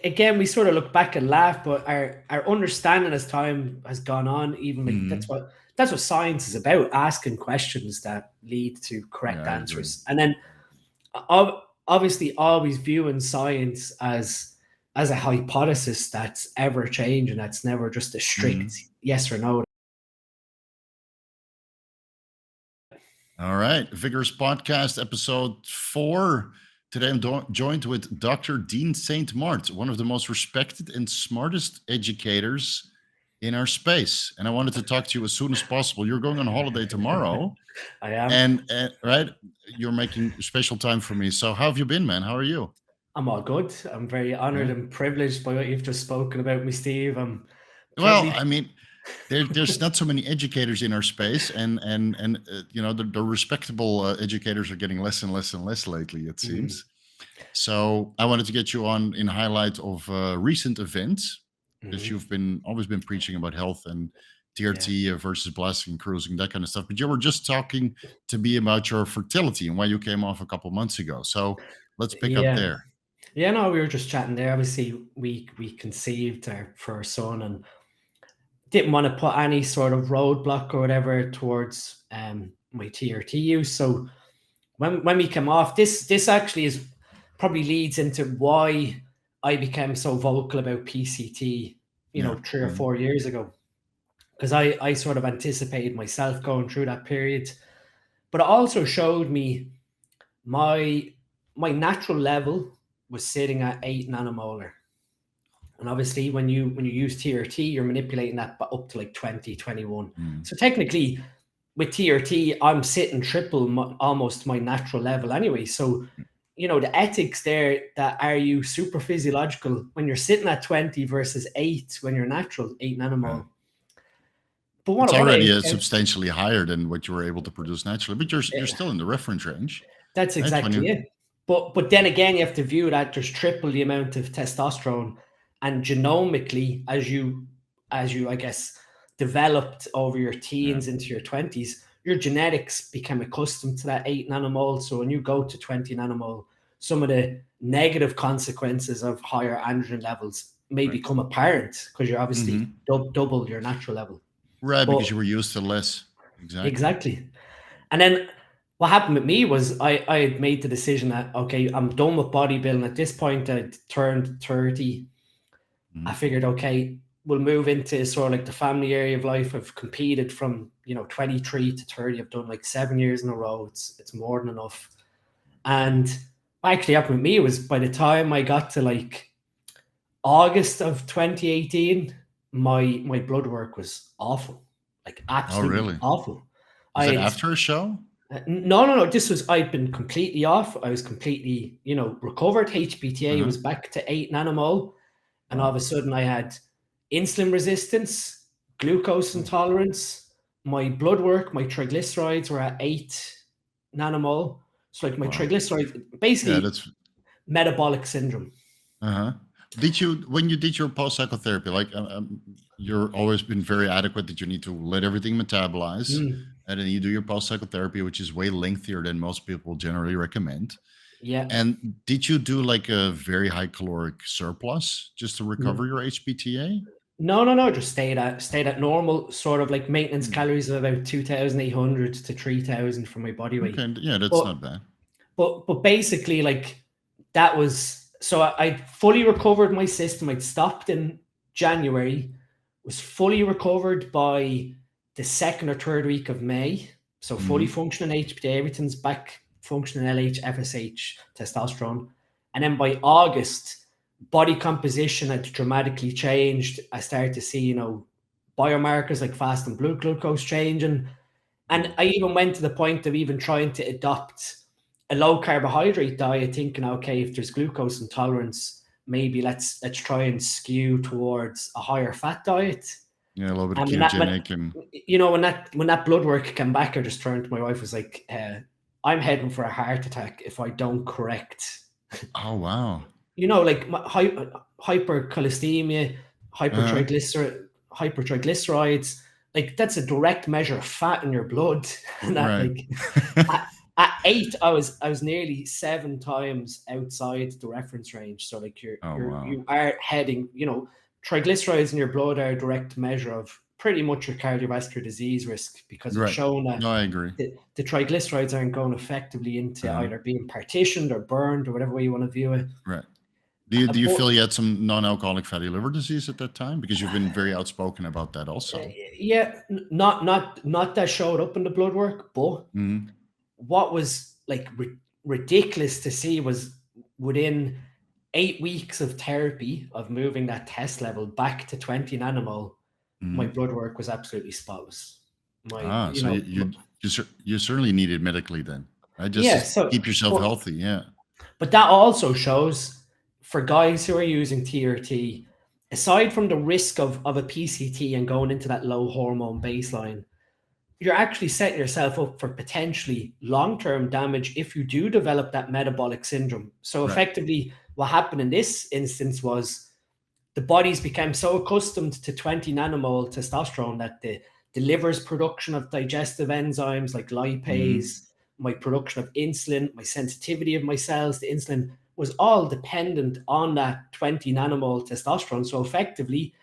again, we sort of look back and laugh, but our understanding as time has gone on, even like that's what science is about, asking questions that lead to correct answers. And then obviously always viewing science as a hypothesis that's ever changing, that's never just a strict yes or no. All right, Vigorous Podcast, episode 4. Today I'm joined with Dr. Dean St.Mart, one of the most respected and smartest educators in our space. And I wanted to talk to you as soon as possible. You're going on holiday tomorrow. I am. And right, you're making special time for me. So how have you been, man? How are you? I'm all good. I'm very honored and privileged by what you've just spoken about me, Steve. Well, I mean, there's not so many educators in our space, and you know, the respectable educators are getting less and less and less lately, it seems. So I wanted to get you on in highlight of recent events, because you've always been preaching about health and TRT versus blasting and cruising, that kind of stuff. But you were just talking to me about your fertility and why you came off a couple months ago. So let's pick up there. Yeah, no, we were just chatting there. Obviously, we conceived our first son and didn't want to put any sort of roadblock or whatever towards my TRT use. So when we came off, this actually is probably leads into why I became so vocal about PCT, 3 or 4 years ago, because I sort of anticipated myself going through that period, but it also showed me my natural level was sitting at 8 nanomolar. And obviously when you use TRT, you're manipulating that up to like 20, 21. So technically with TRT, I'm sitting triple almost my natural level anyway. So, the ethics there, that are you super physiological when you're sitting at 20 versus 8 when you're natural, 8 nanomole. But it's already substantially higher than what you were able to produce naturally, but you're still in the reference range. That's exactly it. But then again, you have to view that there's triple the amount of testosterone, and genomically, as you I guess developed over your teens into your 20s, your genetics become accustomed to that 8 nanomole. So when you go to 20 nanomole, some of the negative consequences of higher androgen levels may become apparent, because you're obviously double your natural level. Right, because you were used to less. Exactly. And then what happened with me was I had made the decision that, okay, I'm done with bodybuilding. At this point, I'd turned 30. I figured, okay, we'll move into sort of like the family area of life. I've competed from 23 to 30. I've done like 7 years in a row. It's more than enough. And what actually happened with me was, by the time I got to like August of 2018, my blood work was awful, like absolutely awful. Was it after a show? No. This was, I'd been completely off. I was completely, recovered. HPTA was back to 8 nanomole. And all of a sudden I had insulin resistance, glucose intolerance, my blood work, my triglycerides were at 8 nanomole. So like my triglycerides, basically that's metabolic syndrome. When you did your post-psychotherapy, like you're always been very adequate that you need to let everything metabolize, and then you do your post-psychotherapy, which is way lengthier than most people generally recommend. Yeah. And did you do like a very high caloric surplus just to recover your HPTA? No. Just stayed at normal, sort of like maintenance calories of about 2,800 to 3,000 for my body weight. Okay, yeah, that's not bad. But basically, like, that was, so I fully recovered my system. I'd stopped in January, was fully recovered by the 2nd or 3rd week of May. So fully functioning HPTA, everything's back functioning, LH, FSH, testosterone. And then by August, body composition had dramatically changed. I started to see, biomarkers like fasting blood glucose changing. And I even went to the point of even trying to adopt a low carbohydrate diet, thinking, okay, if there's glucose intolerance, maybe let's try and skew towards a higher fat diet. Yeah, a little bit of ketogenic. When that blood work came back, I just turned to my wife, was like, I'm heading for a heart attack if I don't correct. Oh, wow. Like hypercholesteremia, hypertriglycerides, like that's a direct measure of fat in your blood. And that, At 8, I was nearly 7 times outside the reference range. So like Oh, wow. you are heading, triglycerides in your blood are a direct measure of pretty much your cardiovascular disease risk, because it's Right. shown that No, I agree. the triglycerides aren't going effectively into Uh-huh. either being partitioned or burned or whatever way you want to view it. Right. Do you But feel you had some non-alcoholic fatty liver disease at that time? Because you've been very outspoken about that also. yeah, not that showed up in the blood work, but Mhm. what was like ridiculous to see was within 8 weeks of therapy of moving that test level back to 20 nanomole, my Mhm. blood work was absolutely spotless. So you certainly need it medically then, right? Just Yeah. to So, keep yourself healthy. Yeah. but that also shows for guys who are using TRT, aside from the risk of a PCT and going into that low hormone baseline, you're actually setting yourself up for potentially long-term damage if you do develop that metabolic syndrome. So Right. effectively, what happened in this instance was the bodies became so accustomed to 20 nanomole testosterone that the liver's production of digestive enzymes like Mhm. lipase, my production of insulin, my sensitivity of my cells to insulin was all dependent on that 20 nanomole testosterone. So effectively,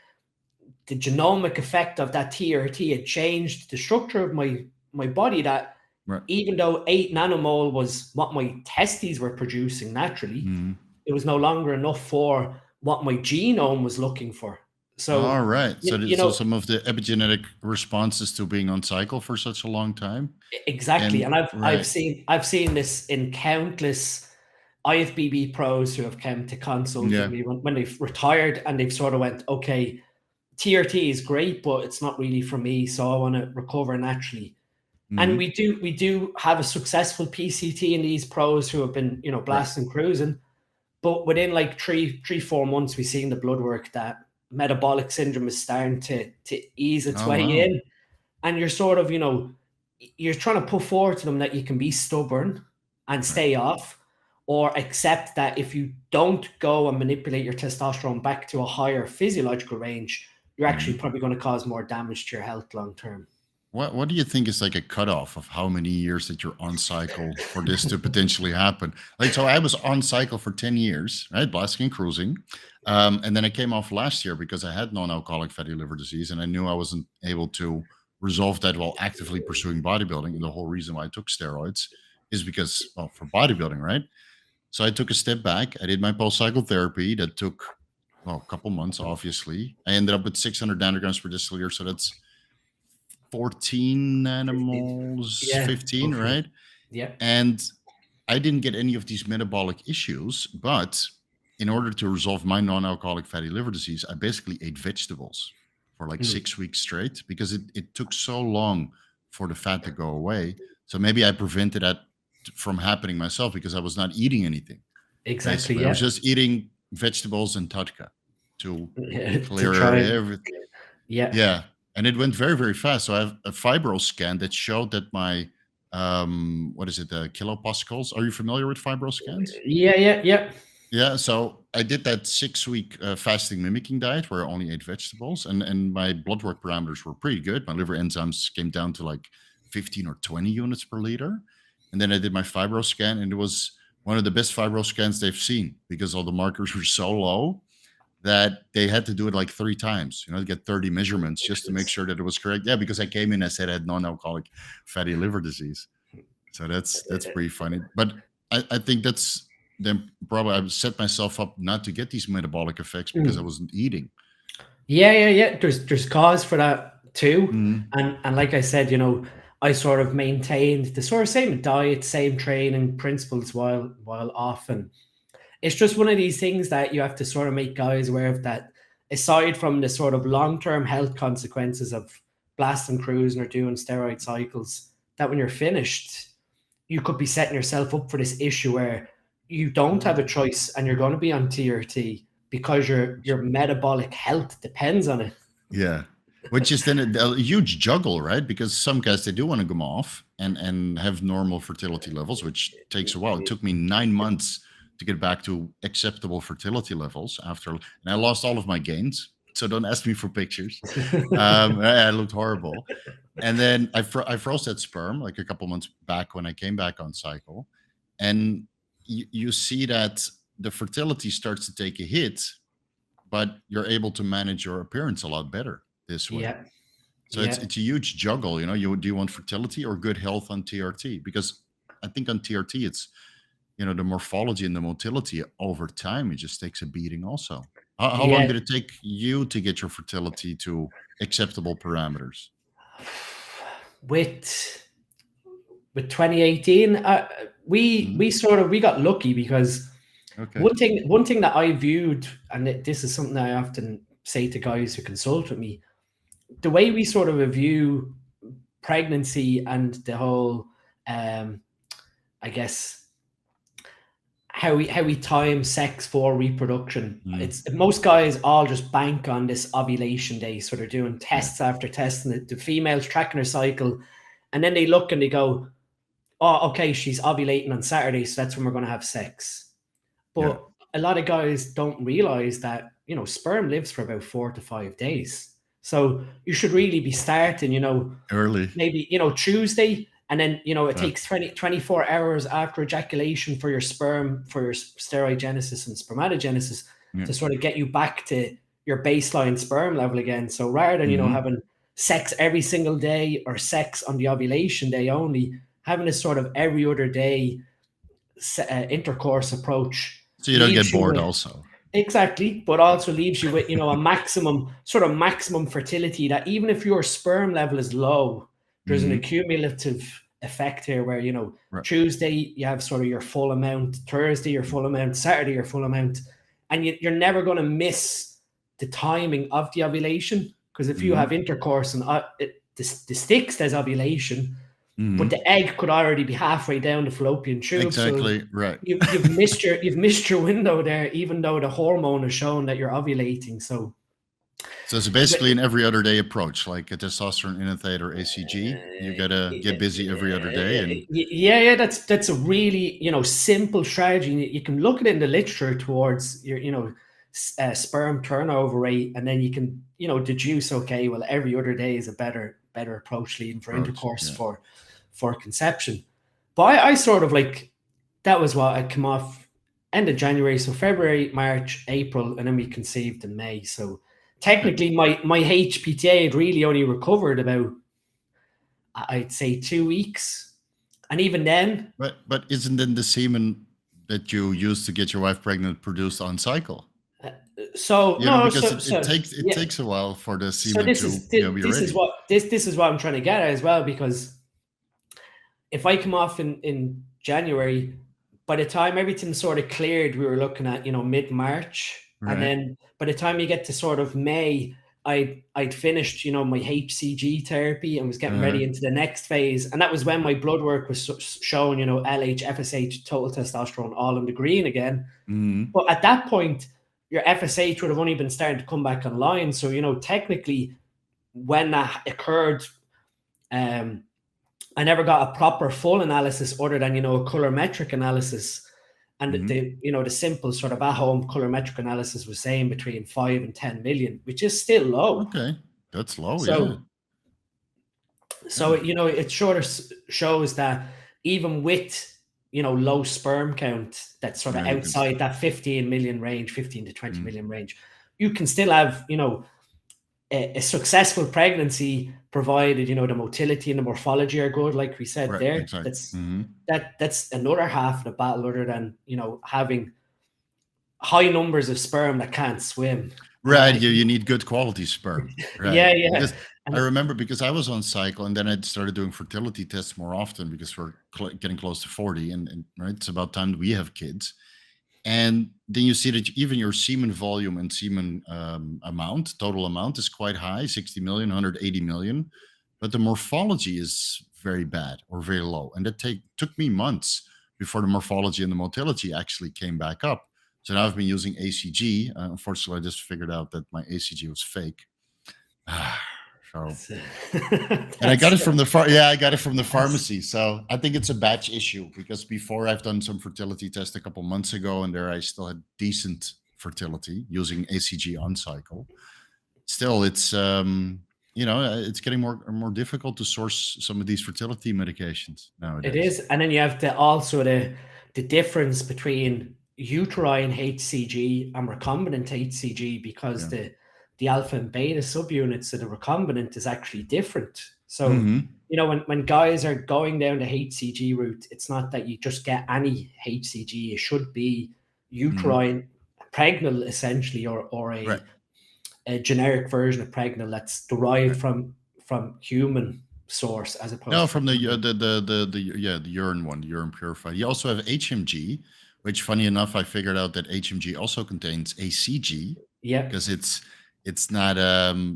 the genomic effect of that TRT had changed the structure of my body, that Right. even though 8 nanomole was what my testes were producing naturally, Mhm. it was no longer enough for what my genome was looking for. So, All right. So, you so know, some of the epigenetic responses to being on cycle for such a long time, exactly. and And right. I've seen this in countless IFBB pros who have come to consult with Yeah. me when they've retired and they've sort of went, okay, TRT is great, but it's not really for me. So I want to recover naturally. And Mhm. we do have a successful PCT in these pros who have been, Right. blasting cruising. But within like 4 months, we've seen the blood work that metabolic syndrome is starting to ease its Oh, way wow. in. And you're sort of, you're trying to put forward to them that you can be stubborn and Right. stay off, or accept that if you don't go and manipulate your testosterone back to a higher physiological range, you're actually Mhm. probably going to cause more damage to your health long term. What do you think is like a cutoff of how many years that you're on cycle for this to potentially happen? Like, so I was on cycle for 10 years, right? Blasting and cruising. And then I came off last year because I had non-alcoholic fatty liver disease and I knew I wasn't able to resolve that while actively pursuing bodybuilding. And the whole reason why I took steroids is because, well, for bodybuilding, right? So I took a step back. I did my post-cycle therapy that took, well, a couple months, obviously. I ended up with 600 nanograms per deciliter. So that's 14 nanomoles, Yeah, 15, roughly. right? Yeah. And I didn't get any of these metabolic issues, but in order to resolve my non-alcoholic fatty liver disease, I basically ate vegetables for like Mm, 6 weeks straight because it took so long for the fat to go away. So maybe I prevented that from happening myself because I was not eating anything. exactly. Basically, I was Yeah. just eating vegetables and tadka to To clear try and, everything. yeah. Yeah, and it went very, very fast. So I have a fibro scan that showed that my what is it, kilopascals? Are you familiar with fibro scans? Yeah, yeah, yeah. Yeah, so I did that 6 week fasting mimicking diet where I only ate vegetables, and my blood work parameters were pretty good. My liver enzymes came down to like 15 or 20 units per liter, and then I did my fibro scan, and it was one of the best fibro scans they've seen because all the markers were so low that they had to do it like 3 times, to get 30 measurements just to make sure that it was correct. Yeah, because I came in, I said I had non-alcoholic fatty liver disease. So that's pretty funny. But I think that's then probably I set myself up not to get these metabolic effects because I Mm. wasn't eating. Yeah, yeah, yeah. There's cause for that too. Mhm. And like I said, I sort of maintained the sort of same diet, same training principles while off. And it's just one of these things that you have to sort of make guys aware of, that aside from the sort of long-term health consequences of blasting, cruising, or doing steroid cycles, that when you're finished, you could be setting yourself up for this issue where you don't have a choice and you're going to be on TRT because your metabolic health depends on it. Yeah. Which is then a huge juggle, right? Because some guys they do want to come off and have normal fertility levels, which takes a while. It took me 9 months to get back to acceptable fertility levels after, and I lost all of my gains. So don't ask me for pictures. I looked horrible. And then I froze that sperm like a couple months back when I came back on cycle. And you see that the fertility starts to take a hit, but you're able to manage your appearance a lot better this way. Yeah. So it's a huge juggle, you know. Do you want fertility or good health on TRT? Because I think on TRT it's, you know, the morphology and the motility over time, it just takes a beating also. How long Yeah. did it take you to get your fertility to acceptable parameters? With 2018, we got lucky because Okay. one thing that I viewed, and this is something that I often say to guys who consult with me, the way we sort of view pregnancy and the whole, I guess, how we time sex for reproduction. It's most guys all just bank on this ovulation day, so they're doing tests after tests, and the female's tracking her cycle, and then they look and they go, "Oh, okay, she's ovulating on Saturday, so that's when we're going to have sex." But a lot of guys don't realize that, you know, sperm lives for about 4 to 5 days. So you should really be starting, you know, Early. maybe, you know, Tuesday, and then, you know, it takes 24 hours after ejaculation for your sperm, for your steroidogenesis and spermatogenesis to sort of get you back to your baseline sperm level again. So rather than, you know, having sex every single day or sex on the ovulation day only, having a sort of every other day intercourse approach. So you don't get bored also. Exactly, but also leaves you with, you know, a maximum fertility, that even if your sperm level is low, there's an accumulative effect here where, you know, Tuesday you have sort of your full amount, Thursday your full amount, Saturday your full amount, and you're never going to miss the timing of the ovulation, because if you have intercourse and the stick says ovulation, but the egg could already be halfway down the fallopian tube. Exactly, so right. You've missed your window there, even though the hormone is showing that you're ovulating. So it's basically an every other day approach, like a testosterone inhibitor or ACG. You gotta get busy every other day, and that's a really, you know, simple strategy. You can look at it in the literature towards your, you know, sperm turnover rate, and then you can, you know, deduce, okay, well, every other day is a better approach leading for intercourse for conception. But I sort of like, that was what I come off end of January, so February, March, April, and then we conceived in May. So technically my HPTA had really only recovered about, I'd say, 2 weeks. And even then, but isn't then the semen that you use to get your wife pregnant produced on cycle? So You know, no, because it takes a while for the semen this to is be ready. this is what I'm trying to get at as well, because if I come off in January, by the time everything sort of cleared, we were looking at, you know, mid-March. And then by the time you get to sort of May, I'd finished, you know, my HCG therapy and was getting ready into the next phase. And that was when my blood work was showing, you know, LH, FSH, total testosterone, all in the green again. But at that point, your FSH would have only been starting to come back online. So, you know, technically, when that occurred, I never got a proper full analysis other than, you know, a colorimetric analysis. And the, you know, the simple sort of at-home colorimetric analysis was saying between 5 and 10 million, which is still low. Okay, that's low, So, you know, it sort of shows that even with, you know, low sperm count, that's sort of outside that 15 million range, 15 to 20 million range, you can still have, you know, a successful pregnancy, provided, you know, the motility and the morphology are good, like we said there. Exactly. That's another half of the battle, other than, you know, having high numbers of sperm that can't swim. Right, you need good quality sperm. Right. Yeah. I remember, because I was on cycle, and then I started doing fertility tests more often because we're getting close to 40, and right, it's about time that we have kids. And then you see that even your semen volume and semen total amount is quite high, 60 million, 180 million. But the morphology is very bad or very low. And that took me months before the morphology and the motility actually came back up. So now I've been using ACG. Unfortunately, I just figured out that my ACG was fake. And I got it from the pharmacy. So I think it's a batch issue, because before I've done some fertility test a couple months ago, and there I still had decent fertility using ACG on cycle. still, it's it's getting more difficult to source some of these fertility medications nowadays. It is, and then you have the difference between uterine HCG and recombinant HCG, because the alpha and beta subunits of the recombinant is actually different. So when guys are going down the HCG route, it's not that you just get any HCG. It should be uterine pregnal, essentially, or a generic version of pregnal that's derived from human source, as opposed from the urine one, the urine purified. You also have HMG, which, funny enough, I figured out that HMG also contains ACG. Yeah, because it's not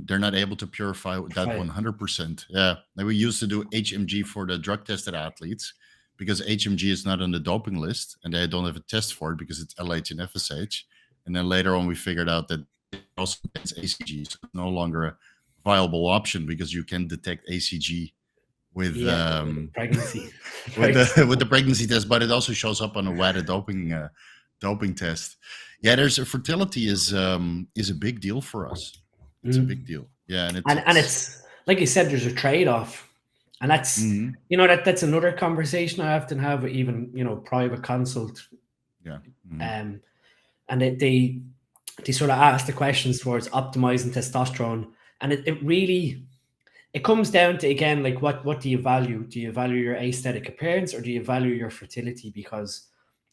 they're not able to purify that 100%. Yeah, we used to do HMG for the drug tested athletes because HMG is not on the doping list and they don't have a test for it because it's LH and FSH. And then later on we figured out that it also contains ACG, so it's no longer a viable option because you can detect ACG with pregnancy with the pregnancy test, but it also shows up on a WADA doping test. Yeah, there's a fertility is a big deal for us. It's a big deal. Yeah, and it's like you said, there's a trade-off, and that's that's another conversation I often have with even private consult. Yeah. And they sort of ask the questions towards optimizing testosterone, and it really comes down to, again, like what do you value? Do you value your aesthetic appearance or do you value your fertility? Because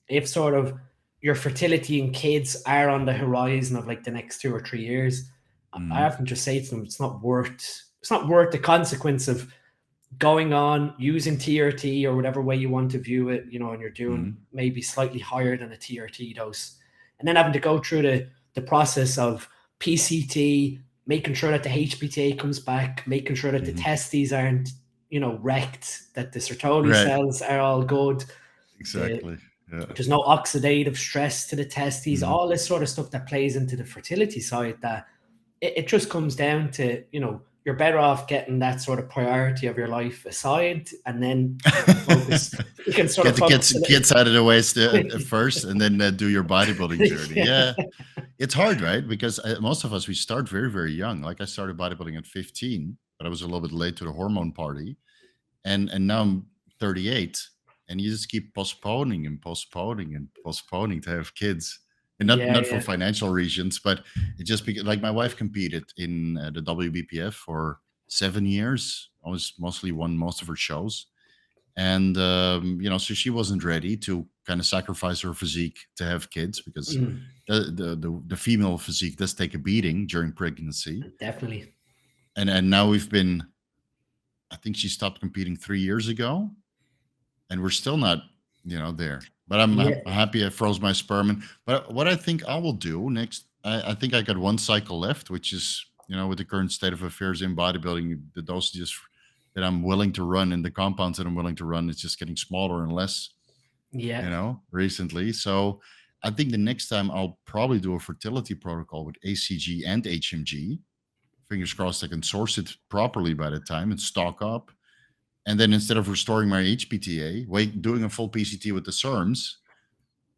if sort of your fertility in kids are on the horizon of like the next 2 or 3 years, I often just say to them, it's not worth the consequence of going on using TRT or whatever way you want to view it, and you're doing maybe slightly higher than a TRT dose, and then having to go through the process of PCT, making sure that the HPTA comes back, making sure that the testes aren't, wrecked, that the Sertoli cells are all good. Exactly. There's no oxidative stress to the testes, all this sort of stuff that plays into the fertility side, that it just comes down to, you're better off getting that sort of priority of your life aside, and then focus. You can sort get of the kids out of the way first, and then do your bodybuilding journey. Yeah, it's hard, right? Because most of us, we start very, very young. Like I started bodybuilding at 15, but I was a little bit late to the hormone party, and now I'm 38, and you just keep postponing and postponing and postponing to have kids. And not for financial reasons, but it just because, like, my wife competed in the WBPF for 7 years. I was mostly won most of her shows, and so she wasn't ready to kind of sacrifice her physique to have kids, because the female physique does take a beating during pregnancy. Definitely. And now I think she stopped competing 3 years ago, and we're still not there. But I'm happy I froze my sperm. But what I think I will do next, I think I got 1 cycle left, which is, with the current state of affairs in bodybuilding, the dosages that I'm willing to run and the compounds that I'm willing to run is just getting smaller and less, recently. So I think the next time I'll probably do a fertility protocol with ACG and HMG. Fingers crossed I can source it properly by the time and stock up. And then instead of restoring my HPTA, doing a full PCT with the SERMs,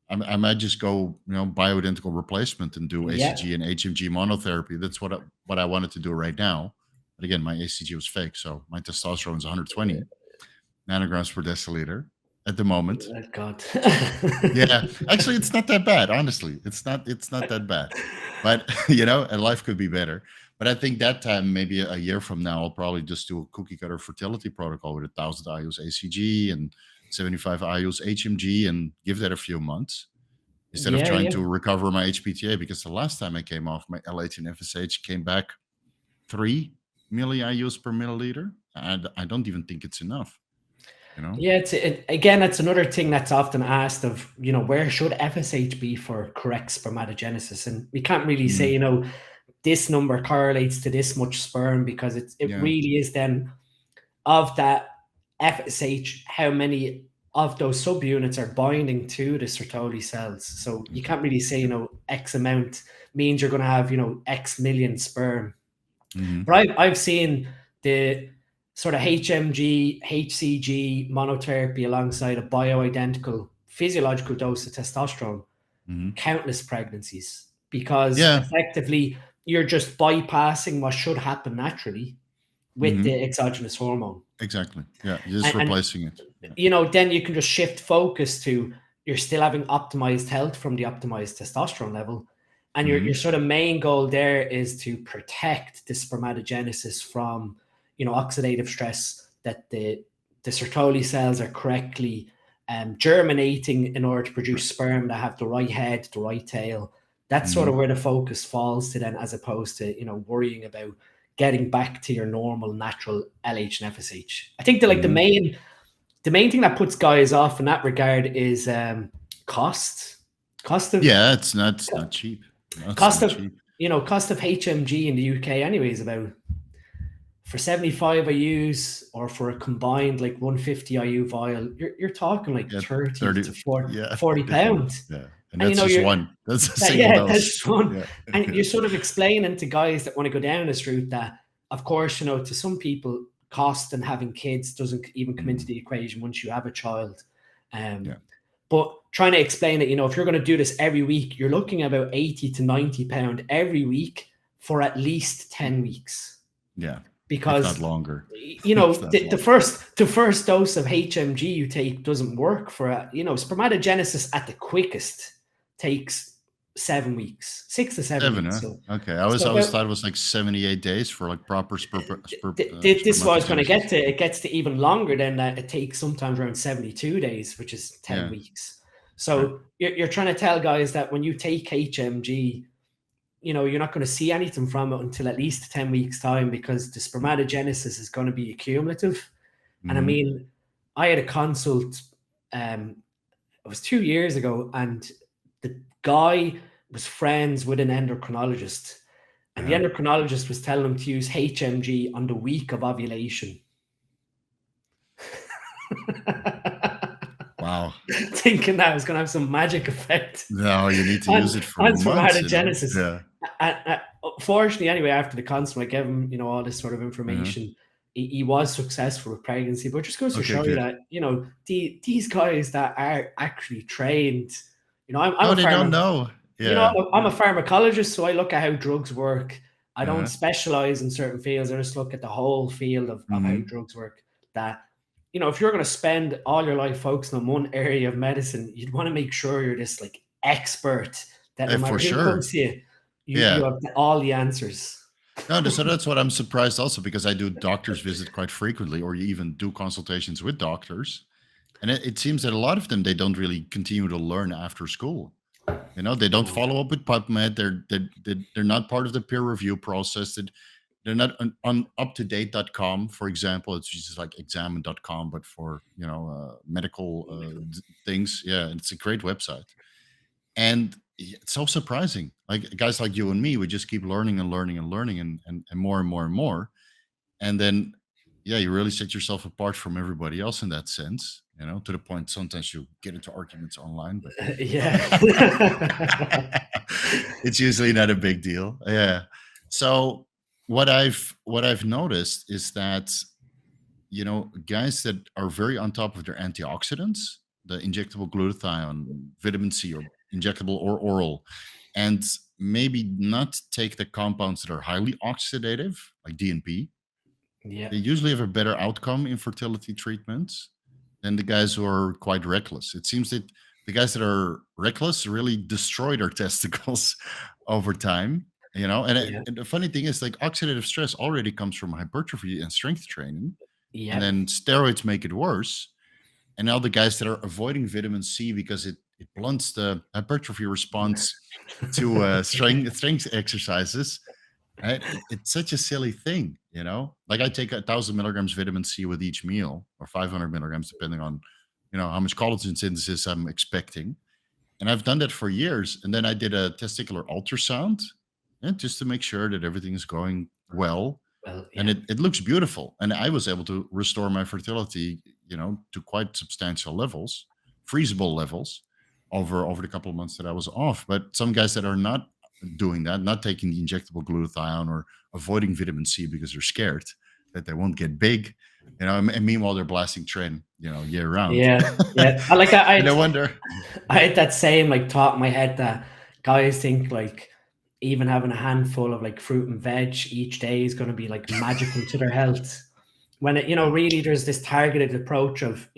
I might just go, bioidentical replacement and do ACG and HMG monotherapy. That's what I wanted to do right now. But again, my ACG was fake, so my testosterone is 120 nanograms per deciliter at the moment. Oh, God. Yeah, actually, it's not that bad. Honestly, it's not that bad. But and life could be better. But I think that time, maybe a year from now, I'll probably just do a cookie cutter fertility protocol with 1,000 IUs ACG and 75 IUs HMG and give that a few months instead of trying to recover my HPTA, because the last time I came off, my LH and FSH came back 3 milli IUs per milliliter. And I don't even think it's enough. Yeah, again, that's another thing that's often asked of, where should FSH be for correct spermatogenesis? And we can't really say, this number correlates to this much sperm, because it really is then of that FSH, how many of those subunits are binding to the Sertoli cells. So you can't really say, X amount means you're going to have, X million sperm. But I've seen the sort of HMG, HCG monotherapy alongside a bioidentical physiological dose of testosterone, countless pregnancies, because effectively you're just bypassing what should happen naturally with the exogenous hormone. Exactly. Yeah, you're just replacing it. Yeah. Then you can just shift focus to you're still having optimized health from the optimized testosterone level. And your sort of main goal there is to protect the spermatogenesis from, oxidative stress, that the Sertoli cells are correctly germinating in order to produce sperm that have the right head, the right tail. That's sort of where the focus falls to then, as opposed to, worrying about getting back to your normal natural LH and FSH. I think the main thing that puts guys off in that regard is cost. Cost of it's not cheap. Cost of HMG in the UK anyway is about, for 75 IUs or for a combined like 150 IU vial, you're talking like 30 to 40 pounds. Yeah. And that's just one. That's a single dose. That's just one. Yeah. And you're sort of explaining to guys that want to go down this route that, of course, to some people, cost and having kids doesn't even come into the equation once you have a child. But trying to explain that, if you're going to do this every week, you're looking at about 80 to 90 pound every week for at least 10 weeks. Yeah. Because not longer. The first dose of HMG you take doesn't work for spermatogenesis at the quickest takes 7 weeks, 6 to 7 weeks. So, okay, I always thought it was like 78 days for like proper this is what I was going to get to. It gets to even longer than that. It takes sometimes around 72 days, which is 10 weeks. So you're trying to tell guys that when you take HMG, you're not going to see anything from it until at least 10 weeks time, because the spermatogenesis is going to be accumulative. And I mean, I had a consult, it was 2 years ago, and the guy was friends with an endocrinologist, and the endocrinologist was telling him to use HMG on the week of ovulation. Wow. Thinking that was going to have some magic effect. No, you need to use it for months. Spermatogenesis. And fortunately, anyway, after the consult, I gave him, all this sort of information. He was successful with pregnancy, but it just goes to show you that, these guys that are actually trained, they don't know. Yeah. I'm a pharmacologist, so I look at how drugs work. I don't specialize in certain fields. I just look at the whole field of how drugs work. That, if you're going to spend all your life focusing on one area of medicine, you'd want to make sure you're this like expert that no matter who comes to you, you have all the answers. No, so that's what I'm surprised also, because I do doctor's visit quite frequently, or you even do consultations with doctors. And it seems that a lot of them, they don't really continue to learn after school. They don't follow up with PubMed. They're not part of the peer review process. They're not on uptodate.com, for example. It's just like examine.com, but for, medical things. Yeah, it's a great website. And it's so surprising. Like guys like you and me, we just keep learning and learning and learning and more and more and more. And then, you really set yourself apart from everybody else in that sense, to the point sometimes you get into arguments online, but it's usually not a big deal. Yeah. So what I've noticed is that, guys that are very on top of their antioxidants, the injectable glutathione, vitamin C, or injectable or oral, and maybe not take the compounds that are highly oxidative, like DNP, they usually have a better outcome in fertility treatments than the guys who are quite reckless. It seems that the guys that are reckless really destroy their testicles over time, and the funny thing is, like, oxidative stress already comes from hypertrophy and strength training, and then steroids make it worse. And now the guys that are avoiding vitamin C because it blunts the hypertrophy response to strength exercises. Right? It's such a silly thing, Like I take 1,000 milligrams vitamin C with each meal, or 500 milligrams, depending on, how much collagen synthesis I'm expecting. And I've done that for years. And then I did a testicular ultrasound, just to make sure that everything is going well. And it looks beautiful. And I was able to restore my fertility, to quite substantial levels, feasible levels, over the couple of months that I was off. But some guys that are not doing that, not taking the injectable glutathione, or avoiding vitamin C because they're scared that they won't get big, and meanwhile they're blasting Tren, year round. I wonder. I had that same thought in my head that guys think even having a handful of like fruit and veg each day is going to be like magical to their health. When it, really there's this targeted approach of,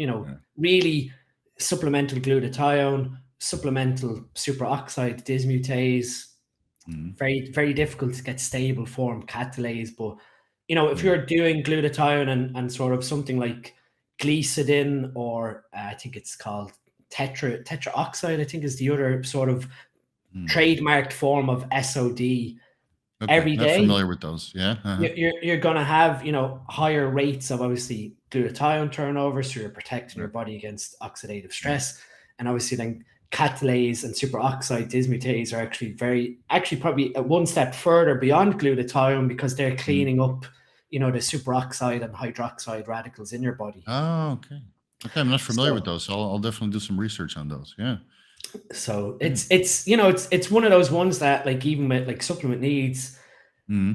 really supplemental glutathione, supplemental superoxide dismutase, very, very difficult to get stable form catalase. But, if you're doing glutathione and sort of something like glicidin, or I think it's called tetraoxide, I think is the other sort of trademarked form of SOD, every day. Not familiar with those. Yeah. You're going to have, higher rates of obviously glutathione turnover. So you're protecting your body against oxidative stress. And obviously then catalase and superoxide dismutase are actually probably one step further beyond glutathione, because they're cleaning up, the superoxide and hydroxide radicals in your body. Oh, okay. Okay. I'm not familiar with those. I'll definitely do some research on those. Yeah. So it's one of those ones that, like, even with like supplement needs,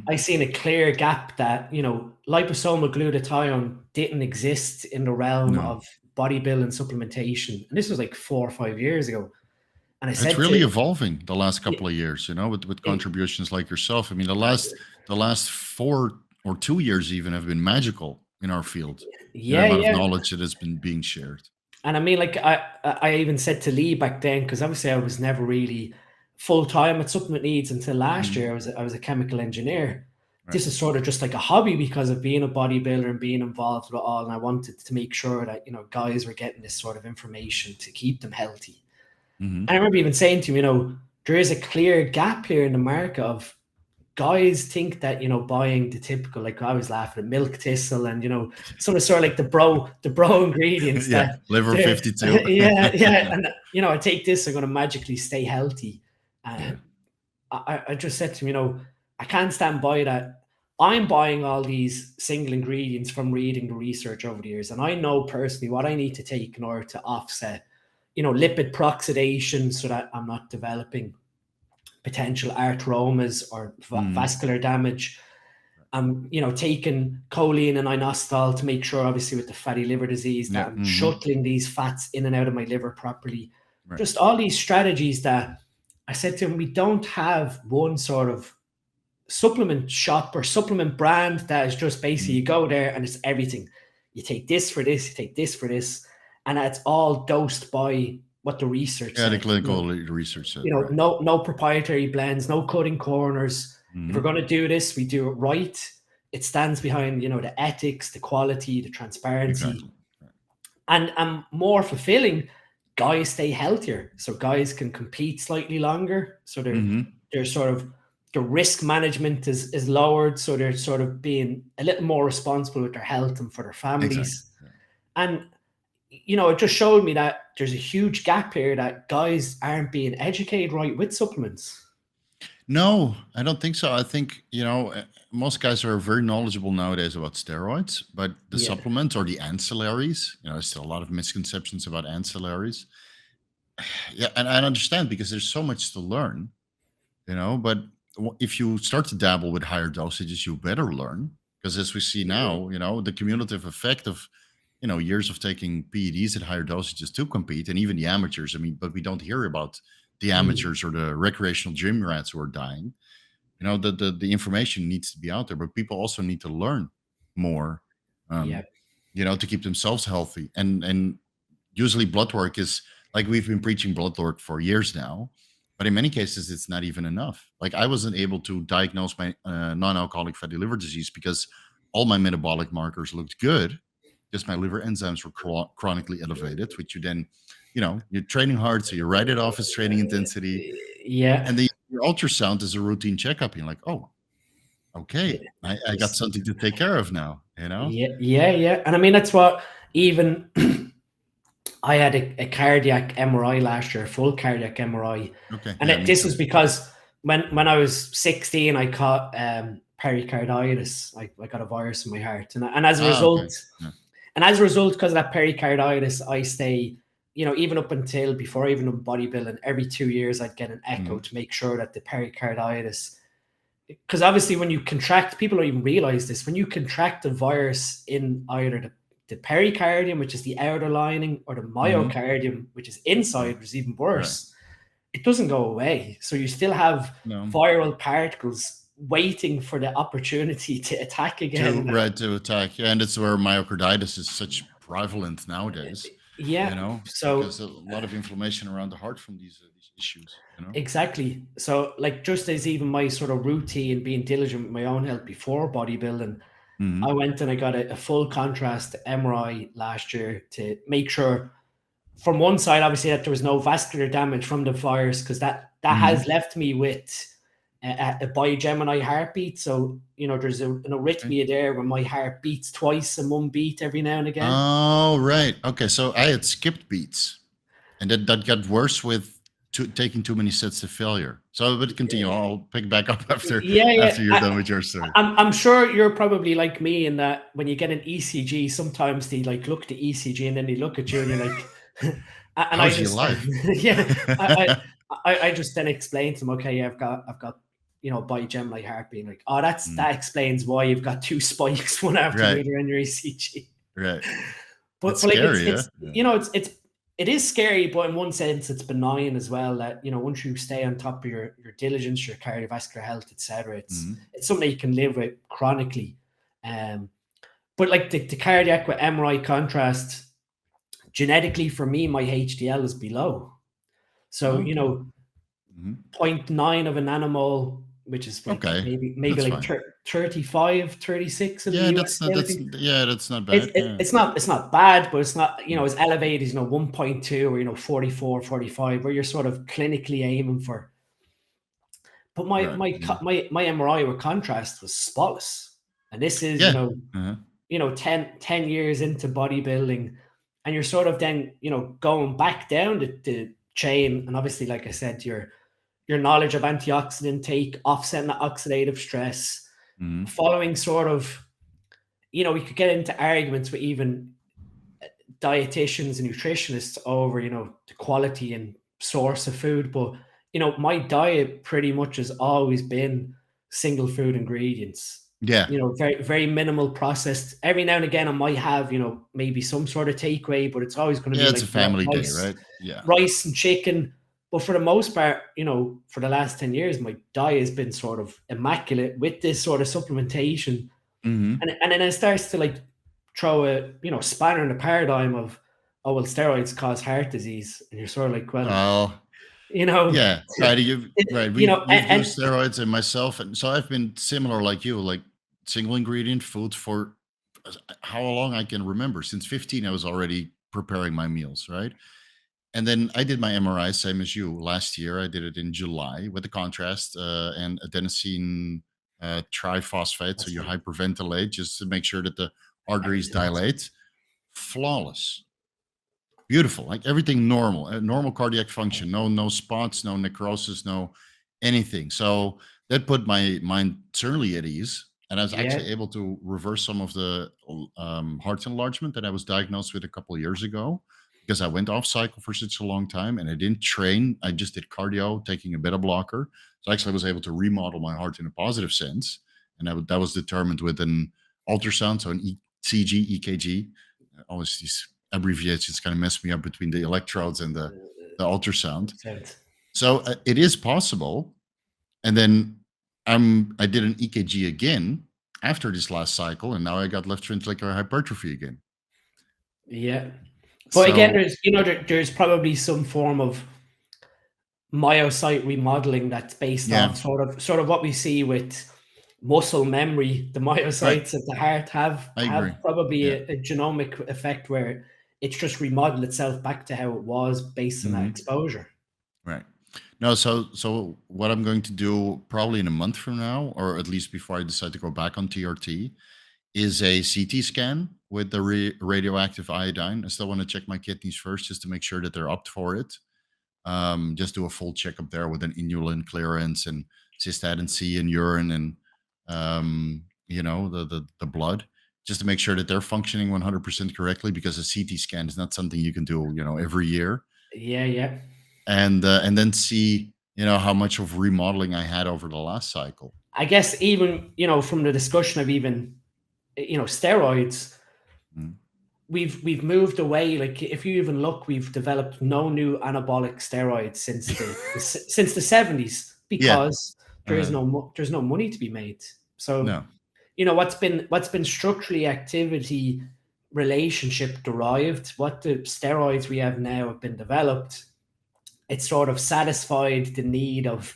I seen a clear gap that, liposomal glutathione didn't exist in the realm of bodybuilding supplementation. And this was like 4 or 5 years ago. And it's really evolving the last couple of years, with contributions like yourself. I mean, the last 4 or 2 years even have been magical in our field. The amount of knowledge that has been being shared. And I mean, like, I even said to Lee back then, because obviously I was never really full-time at Supplement Needs until last year. I was a chemical engineer. Right. This is sort of just like a hobby because of being a bodybuilder and being involved with it all. And I wanted to make sure that, guys were getting this sort of information to keep them healthy. And I remember even saying to him, there is a clear gap here in the market of guys think that, buying the typical, like, I was laughing at milk thistle and, some of sort of like the bro ingredients. Liver 52. And, I take this, I'm going to magically stay healthy. And I just said to him, I can't stand by that. I'm buying all these single ingredients from reading the research over the years. And I know personally what I need to take in order to offset, lipid peroxidation, so that I'm not developing potential arthromas or vascular damage. I'm, taking choline and inositol to make sure, obviously, with the fatty liver disease, that I'm shuttling these fats in and out of my liver properly. Right. Just all these strategies that I said to him, we don't have one sort of supplement shop or supplement brand that is just basically you go there and it's everything. You take this for this, you take this for this, and it's all dosed by what the research said. The clinical research said. Right. No proprietary blends, no cutting corners. If we're going to do this, we do it right. It stands behind, the ethics, the quality, the transparency. Exactly. And more fulfilling, guys stay healthier. So guys can compete slightly longer. So they're sort of, the risk management is lowered. So they're sort of being a little more responsible with their health and for their families. Exactly. And, it just showed me that there's a huge gap here, that guys aren't being educated right with supplements. No, I don't think so. I think, most guys are very knowledgeable nowadays about steroids, but the supplements or the ancillaries, there's still a lot of misconceptions about ancillaries. Yeah, and I understand, because there's so much to learn, but if you start to dabble with higher dosages, you better learn, because as we see now, the cumulative effect of, years of taking PEDs at higher dosages to compete, and even the amateurs. I mean, but we don't hear about the amateurs or the recreational gym rats who are dying. The information needs to be out there, but people also need to learn more, to keep themselves healthy. And usually blood work is, like, we've been preaching blood work for years now, but in many cases, it's not even enough. Like, I wasn't able to diagnose my non-alcoholic fatty liver disease because all my metabolic markers looked good. Just my liver enzymes were chronically elevated, which you then, you're training hard, so you write it off as training intensity. Yeah. And your ultrasound is a routine checkup. You're like, oh, okay, I got something to take care of now, Yeah. And I mean, that's what, even I had a cardiac MRI last year, full cardiac MRI. Okay. And this was because when I was 16, I caught pericarditis. I got a virus in my heart. And as a result... Okay. Yeah. And as a result, because of that pericarditis, I stay, even up until before even in bodybuilding, every 2 years I'd get an echo to make sure that the pericarditis, because obviously when you contract, people don't even realize this, when you contract a virus in either the pericardium, which is the outer lining, or the myocardium, which is inside, which is even worse. it doesn't go away. So you still have viral particles waiting for the opportunity to attack again. To attack. Yeah, and it's where myocarditis is such prevalent nowadays. Yeah. So because a lot of inflammation around the heart from these issues. Exactly. So like, just as even my sort of routine being diligent with my own health before bodybuilding, I went and I got a full contrast MRI last year to make sure, from one side, obviously, that there was no vascular damage from the virus, because that has left me with a bigemini heartbeat. So, there's an arrhythmia there where my heart beats twice in one beat every now and again. Oh, right. Okay. So I had skipped beats, and that got worse with taking too many sets to failure. So, but continue. I'll pick back up after you're done with your story. I'm sure you're probably like me in that when you get an ECG, sometimes they like look at the ECG and then they look at you and you're like, and how's your life? I just then explain to them, okay, yeah, I've got bigemini heartbeat. Like, oh, that explains why you've got two spikes, one after the other in your ECG. Right. But scary, it is scary, but in one sense, it's benign as well. That once you stay on top of your diligence, your cardiovascular health, etc., it's something you can live with chronically. But like the cardiac with MRI contrast, genetically for me, my HDL is below. So 0.9 of a nanomole, which is like maybe like 35, 36 in the US. That's not bad. It's not bad, but it's not, as elevated as 1.2 or 44, 45, where you're sort of clinically aiming for. But my MRI with contrast was spotless, and this is 10 years into bodybuilding, and you're sort of then going back down the chain, and obviously, like I said, your knowledge of antioxidant take, offsetting the oxidative stress, following sort of, we could get into arguments with even dietitians and nutritionists over, the quality and source of food. But, my diet pretty much has always been single food ingredients. Yeah. Very, very minimal processed. Every now and again, I might have, maybe some sort of takeaway, but it's always going to be it's a family day, right? Yeah. Rice and chicken. But for the most part, for the last 10 years, my diet has been sort of immaculate with this sort of supplementation. And then it starts to like throw a, spanner in the paradigm of, oh, well, steroids cause heart disease. And you're sort of like, well, yeah, right. We've used steroids and myself. And so I've been similar like you, like single ingredient food for how long I can remember. Since 15, I was already preparing my meals, right? And then I did my MRI, same as you, last year. I did it in July with the contrast and adenosine triphosphate. So you hyperventilate just to make sure that the arteries dilate. Flawless. Beautiful. Like everything normal, normal cardiac function. No spots, no necrosis, no anything. So that put my mind certainly at ease. And I was actually able to reverse some of the heart enlargement that I was diagnosed with a couple of years ago, because I went off cycle for such a long time and I didn't train. I just did cardio, taking a beta blocker. So actually I was able to remodel my heart in a positive sense. And that was determined with an ultrasound, so an ECG, EKG. Always these abbreviations kind of mess me up between the electrodes and the ultrasound. So it is possible. And then I did an EKG again after this last cycle, and now I got left ventricular hypertrophy again. Yeah. But again, there's probably some form of myocyte remodeling that's based off sort of what we see with muscle memory. The myocytes at the heart have probably a genomic effect where it's just remodeled itself back to how it was based on that exposure. Right. No, so what I'm going to do probably in a month from now, or at least before I decide to go back on TRT, is a CT scan with the radioactive iodine. I still want to check my kidneys first just to make sure that they're up for it. Just do a full checkup there with an inulin clearance and cystatin C in urine and the blood, just to make sure that they're functioning 100% correctly, because a CT scan is not something you can do every year. Yeah. And then see how much of remodeling I had over the last cycle. I guess even from the discussion of even steroids, we've moved away. Like if you even look, we've developed no new anabolic steroids since the 70s because there's no money to be made. So what's been structurally activity relationship derived, what the steroids we have now have been developed, it sort of satisfied the need of,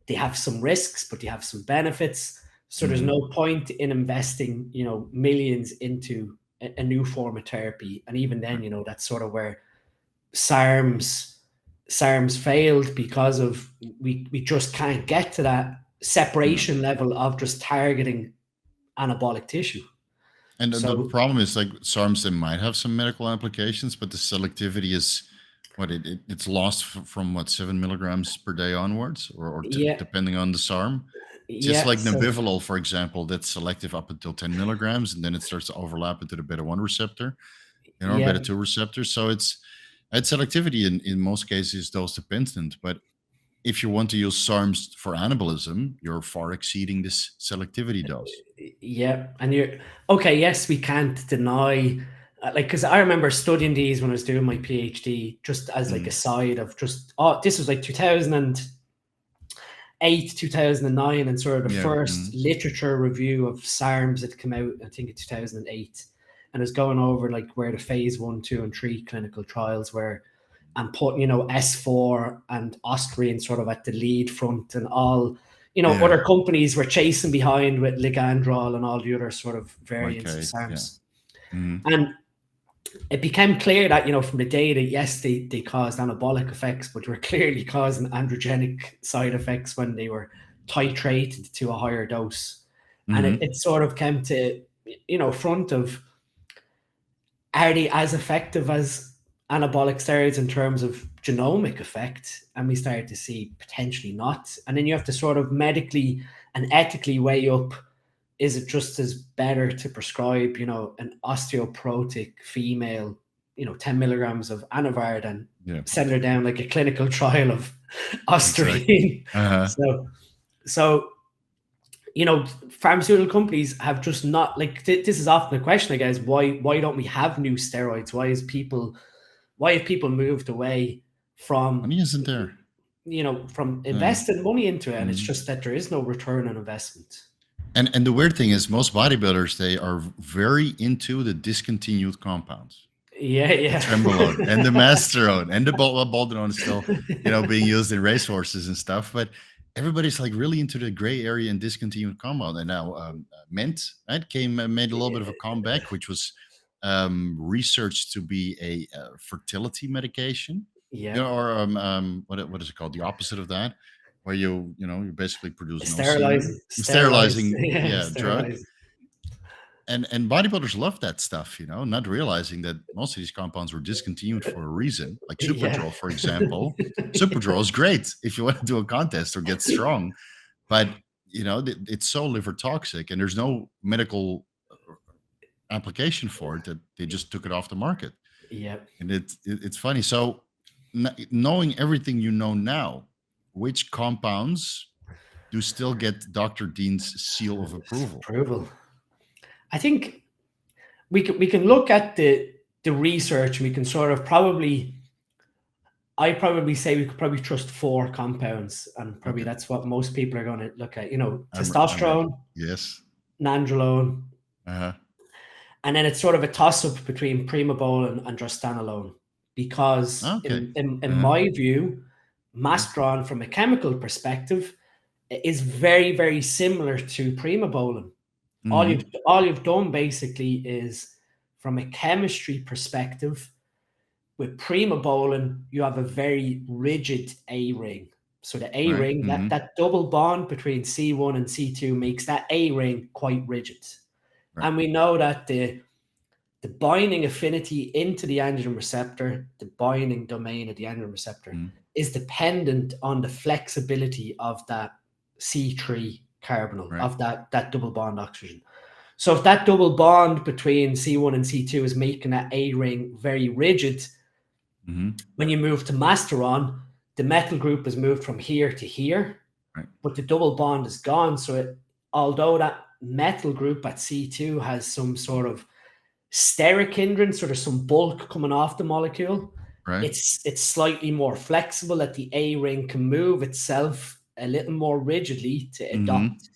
they have some risks, but they have some benefits. So there's no point in investing, millions into a new form of therapy. And even then, that's sort of where SARMs failed, because of we just can't get to that separation level of just targeting anabolic tissue. And the problem is, like, SARMs, they might have some medical applications, but the selectivity is it's lost from 7 milligrams per day onwards, or depending on the SARM. Just like Nebivolol, for example, that's selective up until 10 milligrams, and then it starts to overlap into the beta-1 receptor, beta-2 receptor. So it's selectivity in most cases dose dependent, but if you want to use SARMs for anabolism, you're far exceeding this selectivity dose. Yeah, and yes, we can't deny, because I remember studying these when I was doing my PhD, just as like a side of this was like 2008, 2009, and sort of the first literature review of SARMs that came out, I think in 2008, and it was going over like where the phase 1, 2, and 3 clinical trials were, and putting S4 and Austrian sort of at the lead front, and all other companies were chasing behind with Ligandrol and all the other sort of variants of SARMs. And it became clear that, from the data, yes, they caused anabolic effects, but they were clearly causing androgenic side effects when they were titrated to a higher dose. And it sort of came to, front of, are they as effective as anabolic steroids in terms of genomic effect? And we started to see potentially not. And then you have to sort of medically and ethically weigh up, is it just as better to prescribe, an osteoporotic female, 10 milligrams of Anavard and send her down like a clinical trial of Osterine? Exactly. So, pharmaceutical companies have just not, like, this is often a question, I guess, why don't we have new steroids? Why have people moved away from, money isn't there, from investing money into it? And it's just that there is no return on investment. And the weird thing is, most bodybuilders, they are very into the discontinued compounds. Yeah. Trenbolone and the Masteron and the Boldenone is still, being used in racehorses and stuff. But everybody's like really into the gray area and discontinued compound. And now Ment, right, made a little bit of a comeback, which was researched to be a fertility medication. Or what is it called? The opposite of that, where you basically produce sterilizing drug. And bodybuilders love that stuff, not realizing that most of these compounds were discontinued for a reason. Like Superdrol, for example. Superdrol is great if you want to do a contest or get strong, but it's so liver toxic, and there's no medical application for it, that they just took it off the market. And it's funny. So knowing everything you know now, which compounds do still get Dr. Dean's seal of approval? I think we can look at the research. We can sort of I'd probably say we could probably trust 4 compounds, and probably that's what most people are going to look at. Testosterone, Nandrolone, and then it's sort of a toss-up between Primobolan and Drostanolone, because in my view, Masteron, from a chemical perspective, is very, very similar to Primobolan. All you've done basically is, from a chemistry perspective, with Primobolan, you have a very rigid A ring. So the A ring, that double bond between C1 and C2 makes that A ring quite rigid. And we know that the binding affinity into the androgen receptor, the binding domain of the androgen receptor, is dependent on the flexibility of that C3 carbonyl, of that double bond oxygen. So if that double bond between C1 and C2 is making that A ring very rigid, when you move to Masteron, the methyl group is moved from here to here, but the double bond is gone. So although that methyl group at C2 has some sort of steric hindrance, so there's some bulk coming off the molecule. Right. It's slightly more flexible, that the A ring can move itself a little more rigidly to adopt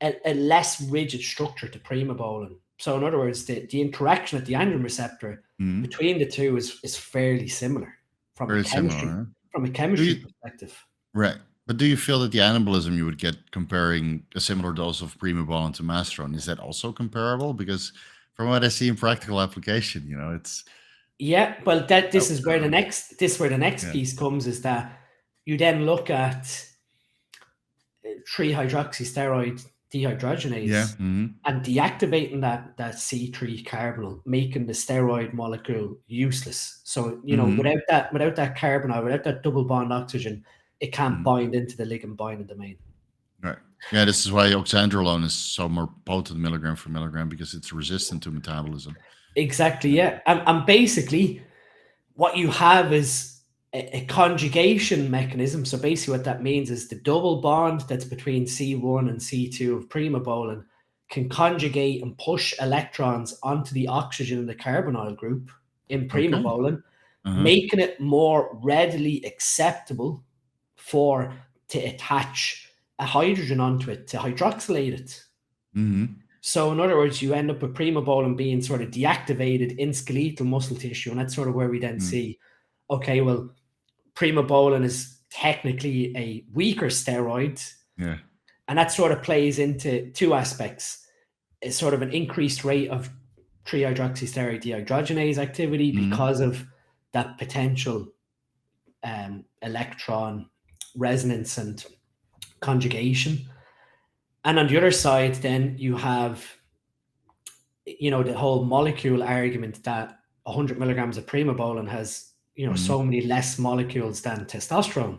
a less rigid structure to Primobolan. So in other words, the interaction at the androgen receptor between the two is fairly similar from a chemistry perspective. Right. But do you feel that the anabolism you would get comparing a similar dose of Primobolan to Masteron, is that also comparable? Because from what I see in practical application, it's well, this is where the next piece comes, is that you then look at 3-hydroxysteroid dehydrogenase and deactivating that C3 carbonyl, making the steroid molecule useless. So without that carbonyl, without that double bond oxygen, it can't bind into the ligand binding domain. Right. Yeah, this is why oxandrolone is so more potent milligram for milligram, because it's resistant to metabolism. Exactly. Yeah, and basically, what you have is a conjugation mechanism. So basically what that means is the double bond that's between C1 and C2 of Primobolan can conjugate and push electrons onto the oxygen in the carbonyl group in Primobolan, making it more readily acceptable to attach a hydrogen onto it to hydroxylate it. So in other words, you end up with Primobolan being sort of deactivated in skeletal muscle tissue, and that's sort of where we then see, okay, well, Primobolan is technically a weaker steroid. Yeah. And that sort of plays into two aspects. It's sort of an increased rate of 3-hydroxysteroid dehydrogenase activity because of that potential electron resonance and conjugation. And on the other side, then you have, the whole molecule argument that 100 milligrams of Primobolan has so many less molecules than testosterone.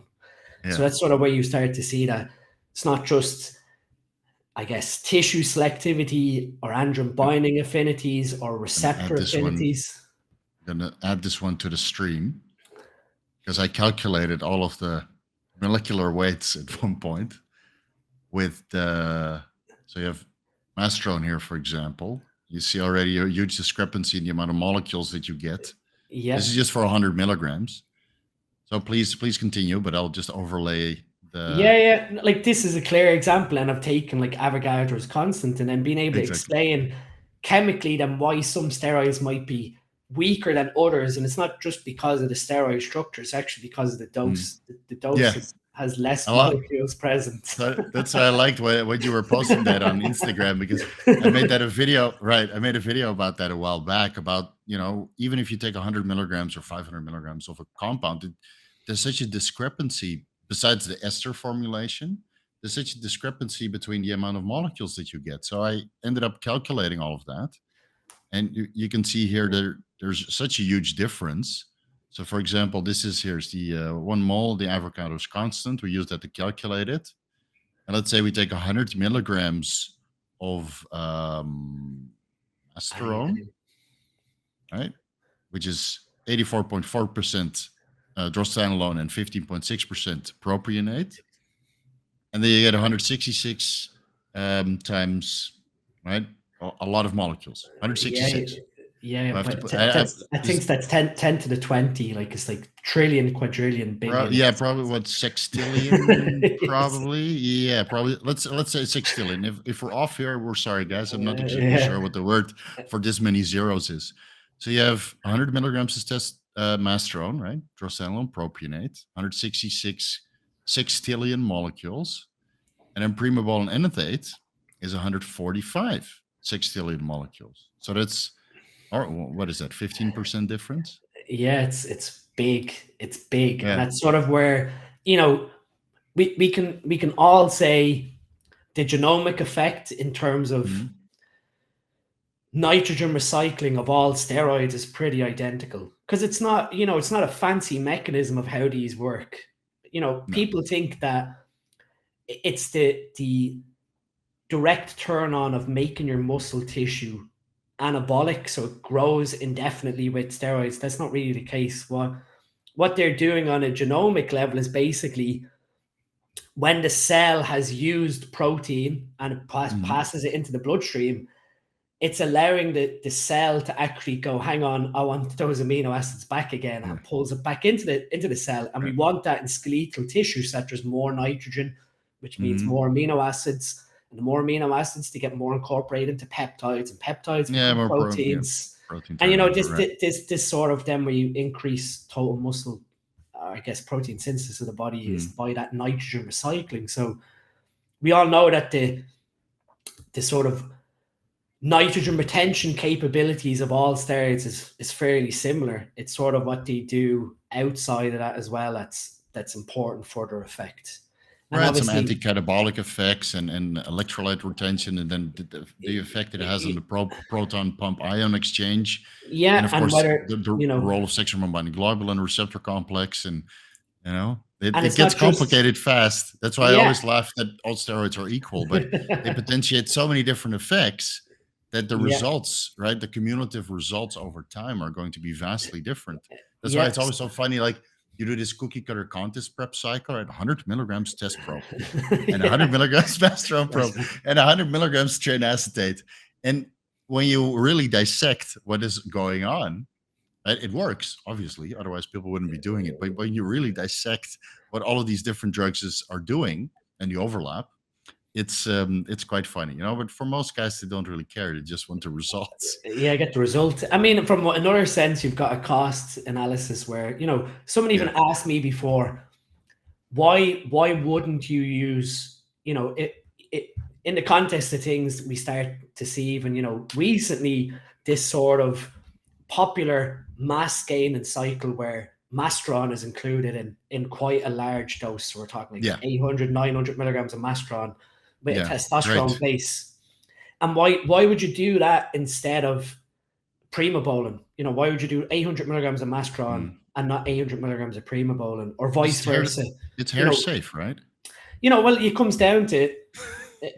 Yeah. So that's sort of where you start to see that it's not just, I guess, tissue selectivity or androgen binding affinities or receptor affinities. I'm going to add this one to the stream, because I calculated all of the molecular weights at one point with so you have Masteron here, for example. You see already a huge discrepancy in the amount of molecules that you get. Yeah. This is just for 100 milligrams. So please continue, but I'll just overlay the... Yeah. Like, this is a clear example, and I've taken like Avogadro's constant and then being able to explain chemically then why some steroids might be weaker than others. And it's not just because of the steroid structure, it's actually because of the dose. The dose has less molecules present. That's why I liked when you were posting that on Instagram, because I made that a video, right? I made a video about that a while back, about, even if you take 100 milligrams or 500 milligrams of a compound, there's such a discrepancy, besides the ester formulation, there's such a discrepancy between the amount of molecules that you get. So I ended up calculating all of that. And you can see here there's such a huge difference. So, for example, here's the 1 mole, the Avogadro's constant. We use that to calculate it. And let's say we take 100 milligrams of Masteron, right? Which is 84.4% drostanolone and 15.6% propionate. And then you get 166 times, right? A lot of molecules, 166. Yeah, but I think that's 10 to the 20, like it's like trillion, quadrillion, billion. Probably what, sextillion, probably. Yeah, probably. Let's say sextillion. If we're off here, we're sorry, guys. I'm not exactly sure what the word for this many zeros is. So you have 100 milligrams of Masteron, right? Drostanolone, propionate, 166 sextillion molecules, and then Primobolan enanthate is 145 sextillion molecules. So that's, or what is that, 15% difference? Yeah, it's big. It's big. Yeah. And that's sort of where, we can all say the genomic effect in terms of nitrogen recycling of all steroids is pretty identical, because it's not, it's not a fancy mechanism of how these work. People think that it's the direct turn on of making your muscle tissue anabolic, so it grows indefinitely with steroids. That's not really the case. What they're doing on a genomic level is basically, when the cell has used protein and it passes it into the bloodstream, it's allowing the cell to actually go, hang on, I want those amino acids back again, and pulls it back into the cell. And we want that in skeletal tissue, so that there's more nitrogen, which means more amino acids. And the more amino acids, they get more incorporated into peptides, and peptides become proteins. Protein and turnover, this sort of, then where you increase total muscle, I guess, protein synthesis of the body is by that nitrogen recycling. So we all know that the sort of nitrogen retention capabilities of all steroids is fairly similar. It's sort of what they do outside of that as well that's important for their effect. And right, some anti-catabolic effects and electrolyte retention, and then the effect it has on the proton pump ion exchange. Yeah, and of course the role of sexual binding globulin receptor complex, and it gets complicated fast. That's why I always laugh that all steroids are equal, but they potentiate so many different effects that the results, right, the cumulative results over time are going to be vastly different. That's why it's always so funny. Like, you do this cookie cutter contest prep cycle at 100 milligrams test probe and 100 milligrams Masteron probe and 100 milligrams strain acetate. And when you really dissect what is going on, it works, obviously, otherwise people wouldn't be doing it. But when you really dissect what all of these different drugs are doing and the overlap, it's quite funny, but for most guys, they don't really care. They just want the results. Yeah, get the result. I mean, from another sense, you've got a cost analysis where, someone even asked me before, why wouldn't you use, it in the context of things, we start to see even, recently, this sort of popular mass gain and cycle where Masteron is included in quite a large dose. So we're talking like 800, 900 milligrams of Masteron with a testosterone base. And why would you do that instead of Primobolan? Why would you do 800 milligrams of Masteron and not 800 milligrams of Primobolan, or vice versa? It's hair safe, right? Well, it comes down to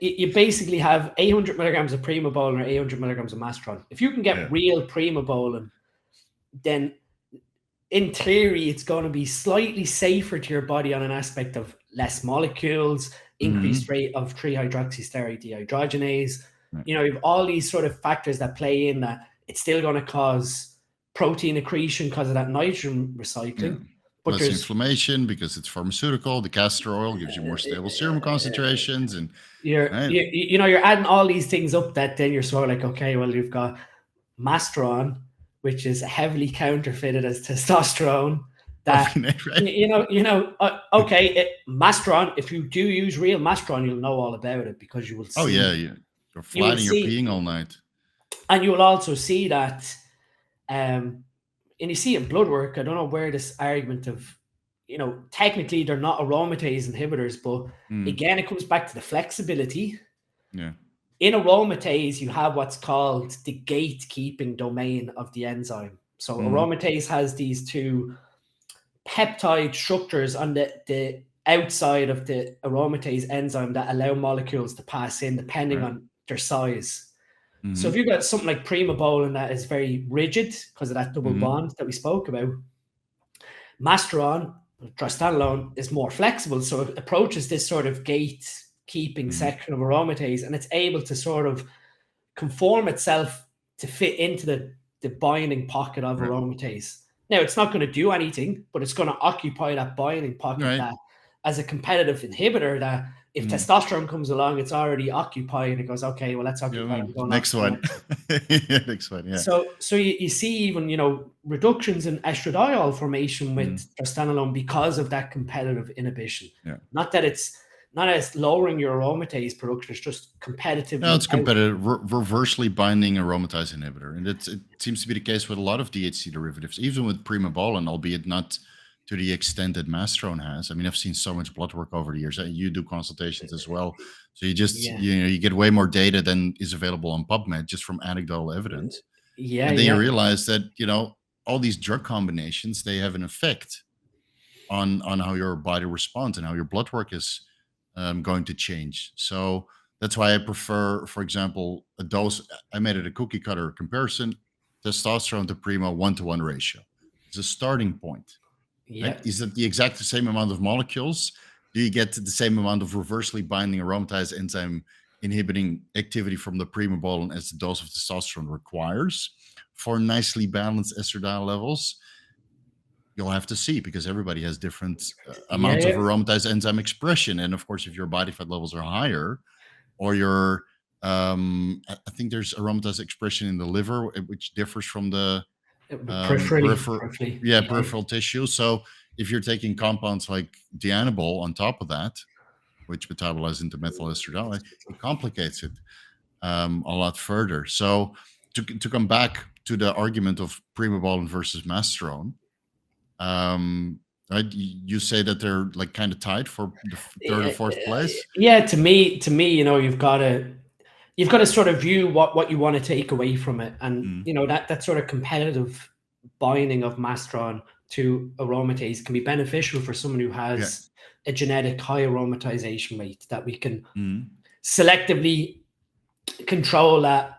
you basically have 800 milligrams of Primobolan or 800 milligrams of Masteron. If you can get real Primobolan, then in theory, it's going to be slightly safer to your body on an aspect of less molecules, increased rate of 3-hydroxysteroid dehydrogenase. You have all these sort of factors that play in that it's still going to cause protein accretion because of that nitrogen recycling. But less there's inflammation because it's pharmaceutical. The castor oil gives you more stable serum concentrations, and you're adding all these things up that then you're sort of like, okay, well, you've got Masteron, which is heavily counterfeited as testosterone. That Masteron. If you do use real Masteron, you'll know all about it because you will see. Oh yeah, you're flying, you're peeing all night, and you will also see that. And you see in blood work, I don't know where this argument of, technically they're not aromatase inhibitors, but again, it comes back to the flexibility. Yeah. In aromatase, you have what's called the gatekeeping domain of the enzyme. So aromatase has these two peptide structures on the outside of the aromatase enzyme that allow molecules to pass in depending on their size. So if you've got something like Primobolan that is very rigid because of that double bond that we spoke about, Masteron, Drostanolone, is more flexible. So it approaches this sort of gatekeeping section of aromatase, and it's able to sort of conform itself to fit into the binding pocket of aromatase. Now, it's not going to do anything, but it's going to occupy that binding pocket that, as a competitive inhibitor, that if testosterone comes along, it's already occupied, and it goes, okay, well, let's occupy next one. Next one, yeah. So you see even, reductions in estradiol formation with drostanolone because of that competitive inhibition. Yeah. Not that it's lowering your aromatase production, it's just competitive. No, it's competitive, reversely binding aromatase inhibitor. And it seems to be the case with a lot of DHT derivatives, even with Primobolan, albeit not to the extent that Masteron has. I mean, I've seen so much blood work over the years, and you do consultations as well. So you just, you get way more data than is available on PubMed just from anecdotal evidence. Yeah. And then you realize that, all these drug combinations, they have an effect on how your body responds and how your blood work is going to change. So that's why I prefer, for example, a dose. I made it a cookie cutter comparison, testosterone to Primo 1-to-1 ratio. It's a starting point. Yeah. Right? Is it the exact same amount of molecules? Do you get the same amount of reversely binding aromatase enzyme inhibiting activity from the Primobolan as the dose of testosterone requires for nicely balanced estradiol levels, you'll have to see, because everybody has different amounts of aromatase enzyme expression. And of course, if your body fat levels are higher, or your I think there's aromatase expression in the liver, which differs from the peripheral tissue. So if you're taking compounds like Dianabol on top of that, which metabolize into methyl estradiol, it complicates it a lot further. So to come back to the argument of Primobolan versus Masteron, right? You say that they're like kind of tied for the third or fourth place. Yeah, to me, you've got to sort of view what you want to take away from it, and that sort of competitive binding of Masteron to aromatase can be beneficial for someone who has a genetic high aromatization rate, that we can selectively control that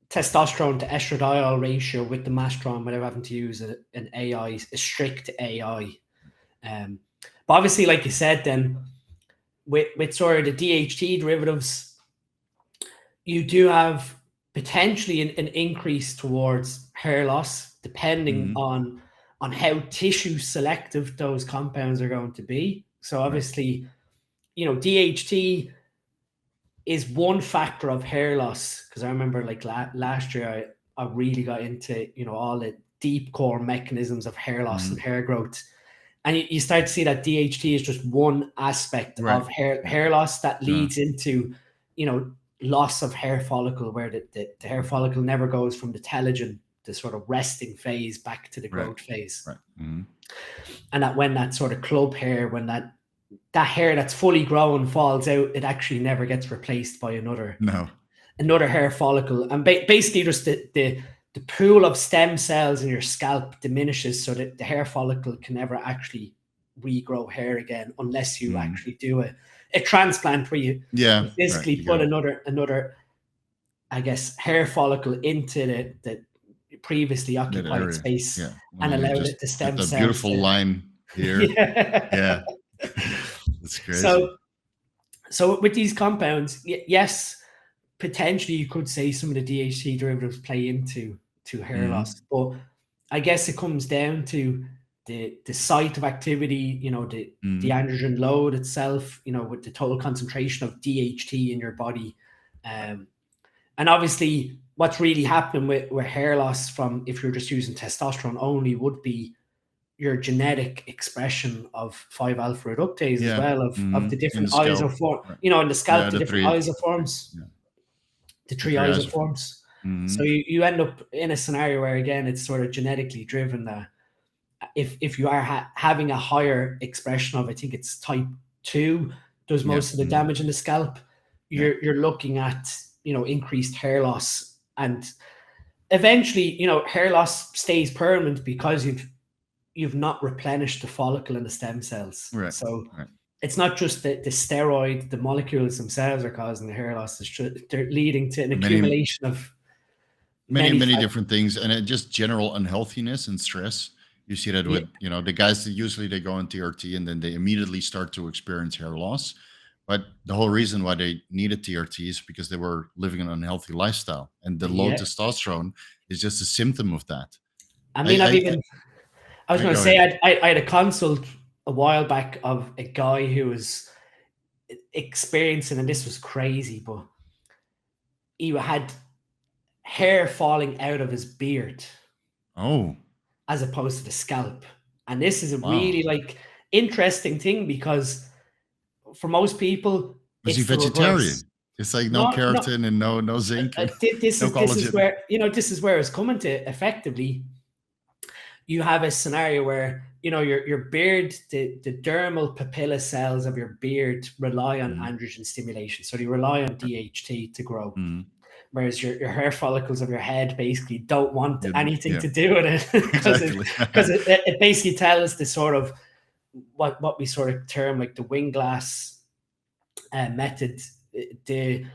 testosterone to estradiol ratio with the Masteron without having to use a strict AI. But obviously, like you said, then with sort of the DHT derivatives, you do have potentially an increase towards hair loss, depending on how tissue selective those compounds are going to be. So obviously, DHT is one factor of hair loss, because I remember like last year I really got into all the deep core mechanisms of hair loss and hair growth, and you start to see that DHT is just one aspect of hair loss that leads into loss of hair follicle, where the hair follicle never goes from the telogen, the sort of resting phase, back to the growth phase. And that when that sort of club hair, when that hair that's fully grown falls out, it actually never gets replaced by another hair follicle. And basically just the pool of stem cells in your scalp diminishes, so that the hair follicle can never actually regrow hair again, unless you actually do a transplant where you physically put another, I guess, hair follicle into the previously occupied space and allow it to stem cells. Beautiful line here. That's crazy. So with these compounds, yes, potentially you could say some of the DHT derivatives play into hair loss, but I guess it comes down to the site of activity, the androgen load itself, with the total concentration of DHT in your body, and obviously what's really happening with hair loss from, if you're just using testosterone only, would be your genetic expression of 5-alpha reductase as well, of the different isoforms, in the scalp, the different isoforms, the three isoforms. So you end up in a scenario where, again, it's sort of genetically driven, that if you are having a higher expression of, I think it's type 2, does most of the damage in the scalp, you're looking at, increased hair loss. And eventually, hair loss stays permanent because you've not replenished the follicle and the stem cells. It's not just the steroid, the molecules themselves are causing the hair loss. They're leading to an accumulation of many different things, and just general unhealthiness and stress. You see that with the guys that usually they go on TRT and then they immediately start to experience hair loss. But the whole reason why they needed TRT is because they were living an unhealthy lifestyle, and the low testosterone is just a symptom of that. I mean, I was going to say, I had a consult a while back of a guy who was experiencing, and this was crazy, but he had hair falling out of his beard. As opposed to the scalp. And this is a really interesting thing, because for most people, was he vegetarian? It's like no keratin and no zinc. This is where this is where it's coming to. Effectively, you have a scenario where your beard, the dermal papilla cells of your beard rely on androgen stimulation, so they rely on DHT to grow. Whereas your hair follicles of your head basically don't want anything to do with it, because it basically tells the sort of what we sort of term like the winglass method. The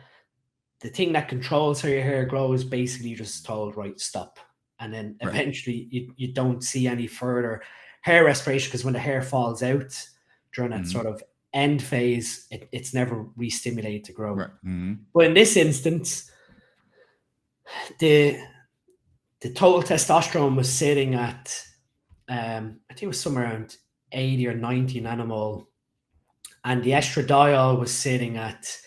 thing that controls how your hair grows basically just told, right, stop, and then eventually you don't see any further hair restoration, because when the hair falls out during that sort of end phase, it's never re-stimulated to grow. Right. Mm-hmm. But in this instance, the total testosterone was sitting at, I think it was somewhere around 80 or 90 nanomole, and the estradiol was sitting at,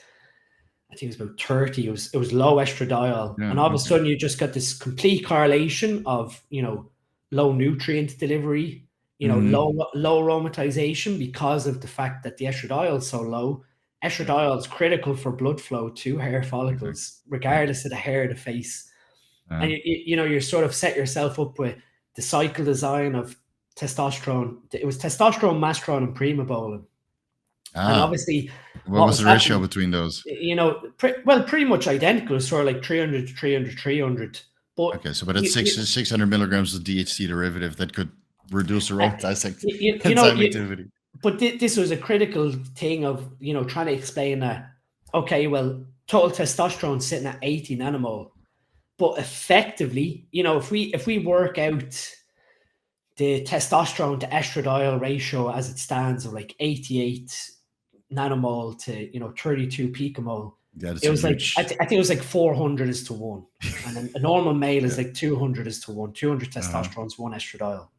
I think it was about 30. It was low estradiol, and all of a sudden you just got this complete correlation of, you know, low nutrient delivery, you know, low aromatization because of the fact that the estradiol is so low. Estradiol is critical for blood flow to hair follicles, regardless of the hair of the face. And you know, you sort of set yourself up with the cycle design of testosterone. It was testosterone, Masteron, and Primobolan. And obviously, what was the ratio between those? You know, pretty much identical, sort of like 300 to 300, 300. But okay, so but at 600 milligrams of DHT derivative, that could reduce aromatase activity. But this was a critical thing of, you know, trying to explain that, okay, well, total testosterone sitting at 80 nanomole, but effectively, you know, if we work out the testosterone to estradiol ratio as it stands of like 88 nanomole to, you know, 32 picomole, it was like, I think it was like 400 is to 1, and a normal male is like 200 is to 1, 200 testosterone is 1 estradiol.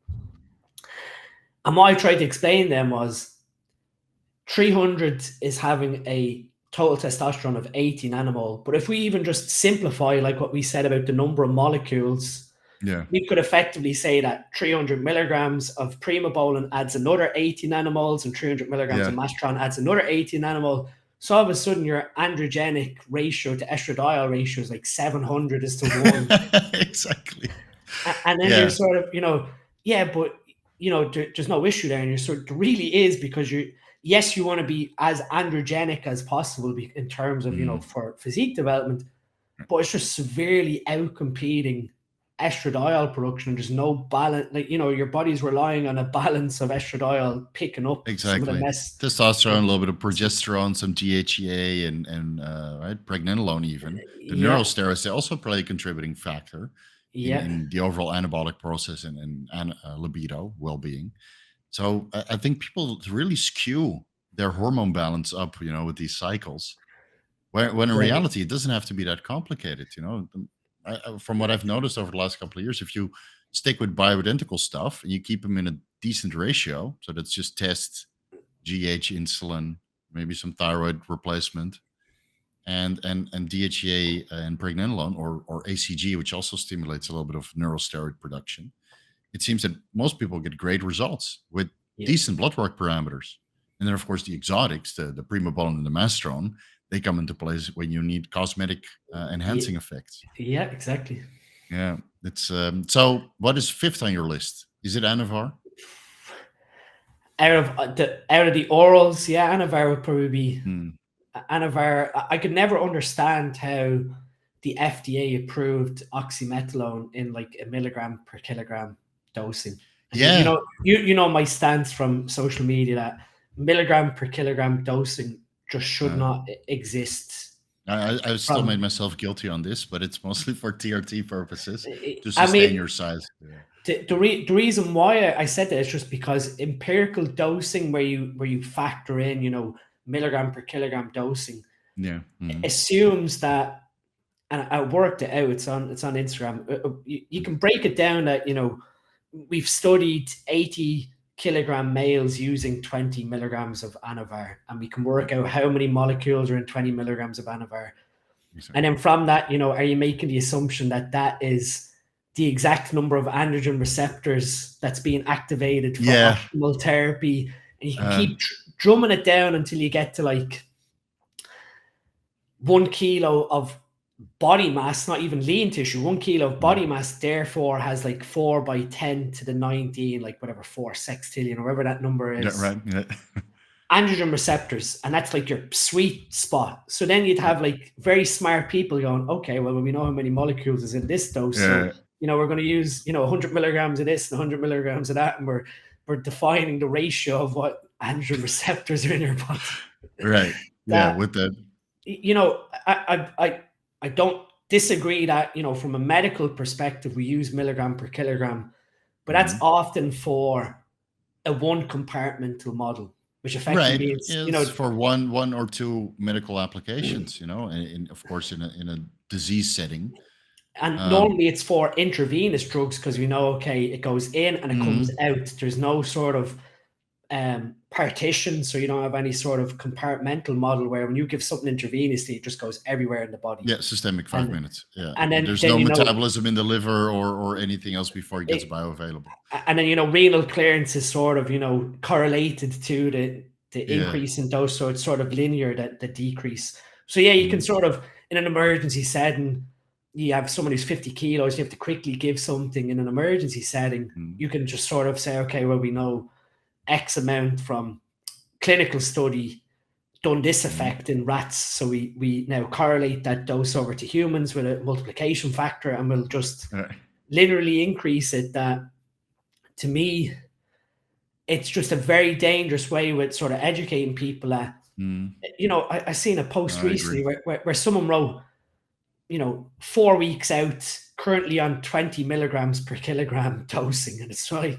And what I tried to explain then was 300 is having a total testosterone of 80 nanomole. But if we even just simplify, like what we said about the number of molecules, we could effectively say that 300 milligrams of Primobolan adds another 80 nanomoles, and 300 milligrams of Masteron adds another 80 nanomole. So all of a sudden, your androgenic ratio to estradiol ratio is like 700 is to 1. Exactly. And then you're sort of, you know, but, you know, there's no issue there. And you're sort of, there really is, because you want to be as androgenic as possible in terms of, you know, for physique development, but it's just severely outcompeting estradiol production. There's no balance, like, you know, your body's relying on a balance of estradiol picking up some of the mess. Testosterone, a little bit of progesterone, some DHEA, and right, pregnenolone even. The neurosteroids, they also play a contributing factor in the overall anabolic process and libido well-being. So I think people really skew their hormone balance up, you know, with these cycles, when in reality it doesn't have to be that complicated, you know. From what I've noticed over the last couple of years, if you stick with bioidentical stuff and you keep them in a decent ratio, so that's just test GH, insulin, maybe some thyroid replacement, and DHEA and pregnenolone or ACG, which also stimulates a little bit of neurosteroid production, it seems that most people get great results with decent blood work parameters. And then, of course, the exotics, the Primobolan and the Masteron, they come into place when you need cosmetic enhancing effects. Yeah, exactly. Yeah, it's so. What is fifth on your list? Is it Anavar? Out of the orals, Anavar would probably be Anavar. I could never understand how the FDA approved oxymetholone in like a milligram per kilogram dosing. And you know my stance from social media that milligram per kilogram dosing just should not exist. I still made myself guilty on this, but it's mostly for TRT purposes to sustain your size. The reason why I said that is just because empirical dosing, where you factor in, you know, milligram per kilogram dosing, assumes that, and I worked it out. It's on Instagram. You can break it down that, you know, we've studied 80 kilogram males using 20 milligrams of Anavar, and we can work out how many molecules are in 20 milligrams of Anavar. Exactly. And then from that, you know, are you making the assumption that that is the exact number of androgen receptors that's being activated for optimal therapy? And you can keep drumming it down until you get to like 1 kilo of body mass, not even lean tissue. 1 kilo of body mass therefore has like 4 by 10 to the 19, like whatever, 4 sextillion or whatever that number is. Yeah, right. Yeah. Androgen receptors, and that's like your sweet spot. So then you'd have like very smart people going, okay, well, we know how many molecules is in this dose, so you know, we're going to use, you know, 100 milligrams of this and 100 milligrams of that, and we're defining the ratio of what androgen receptors are in your body. Right. Yeah, with that. You know, I don't disagree that, you know, from a medical perspective, we use milligram per kilogram, but that's often for a one compartmental model. which effectively Right. means, It's for one or two medical applications, and of course in a disease setting. and Um, normally it's for intravenous drugs because we know, okay, it goes in and it comes mhm. out. There's no sort of partition, so you don't have any sort of compartmental model where when you give something intravenously, it just goes everywhere in the body. Yeah, systemic 5 minutes. Yeah. And There's then no metabolism in the liver or anything else before it gets it, bioavailable. and then renal clearance is sort of correlated to the Yeah. increase in dose, so it's sort of linear, the decrease. So yeah, you can Mhm. sort of, in an emergency setting, you have someone who's 50 kilos, you have to quickly give something in an emergency setting. Mhm. You can just sort of say, okay, well, we know X amount from clinical study done this Mhm. effect in rats, so we now correlate that dose over to humans with a multiplication factor, and we'll just Right. linearly increase it. That, to me, it's just a very dangerous way with sort of educating people. Mhm. I seen a No, post I agree. recently where someone wrote, 4 weeks out, currently on 20 milligrams per kilogram dosing, and it's like,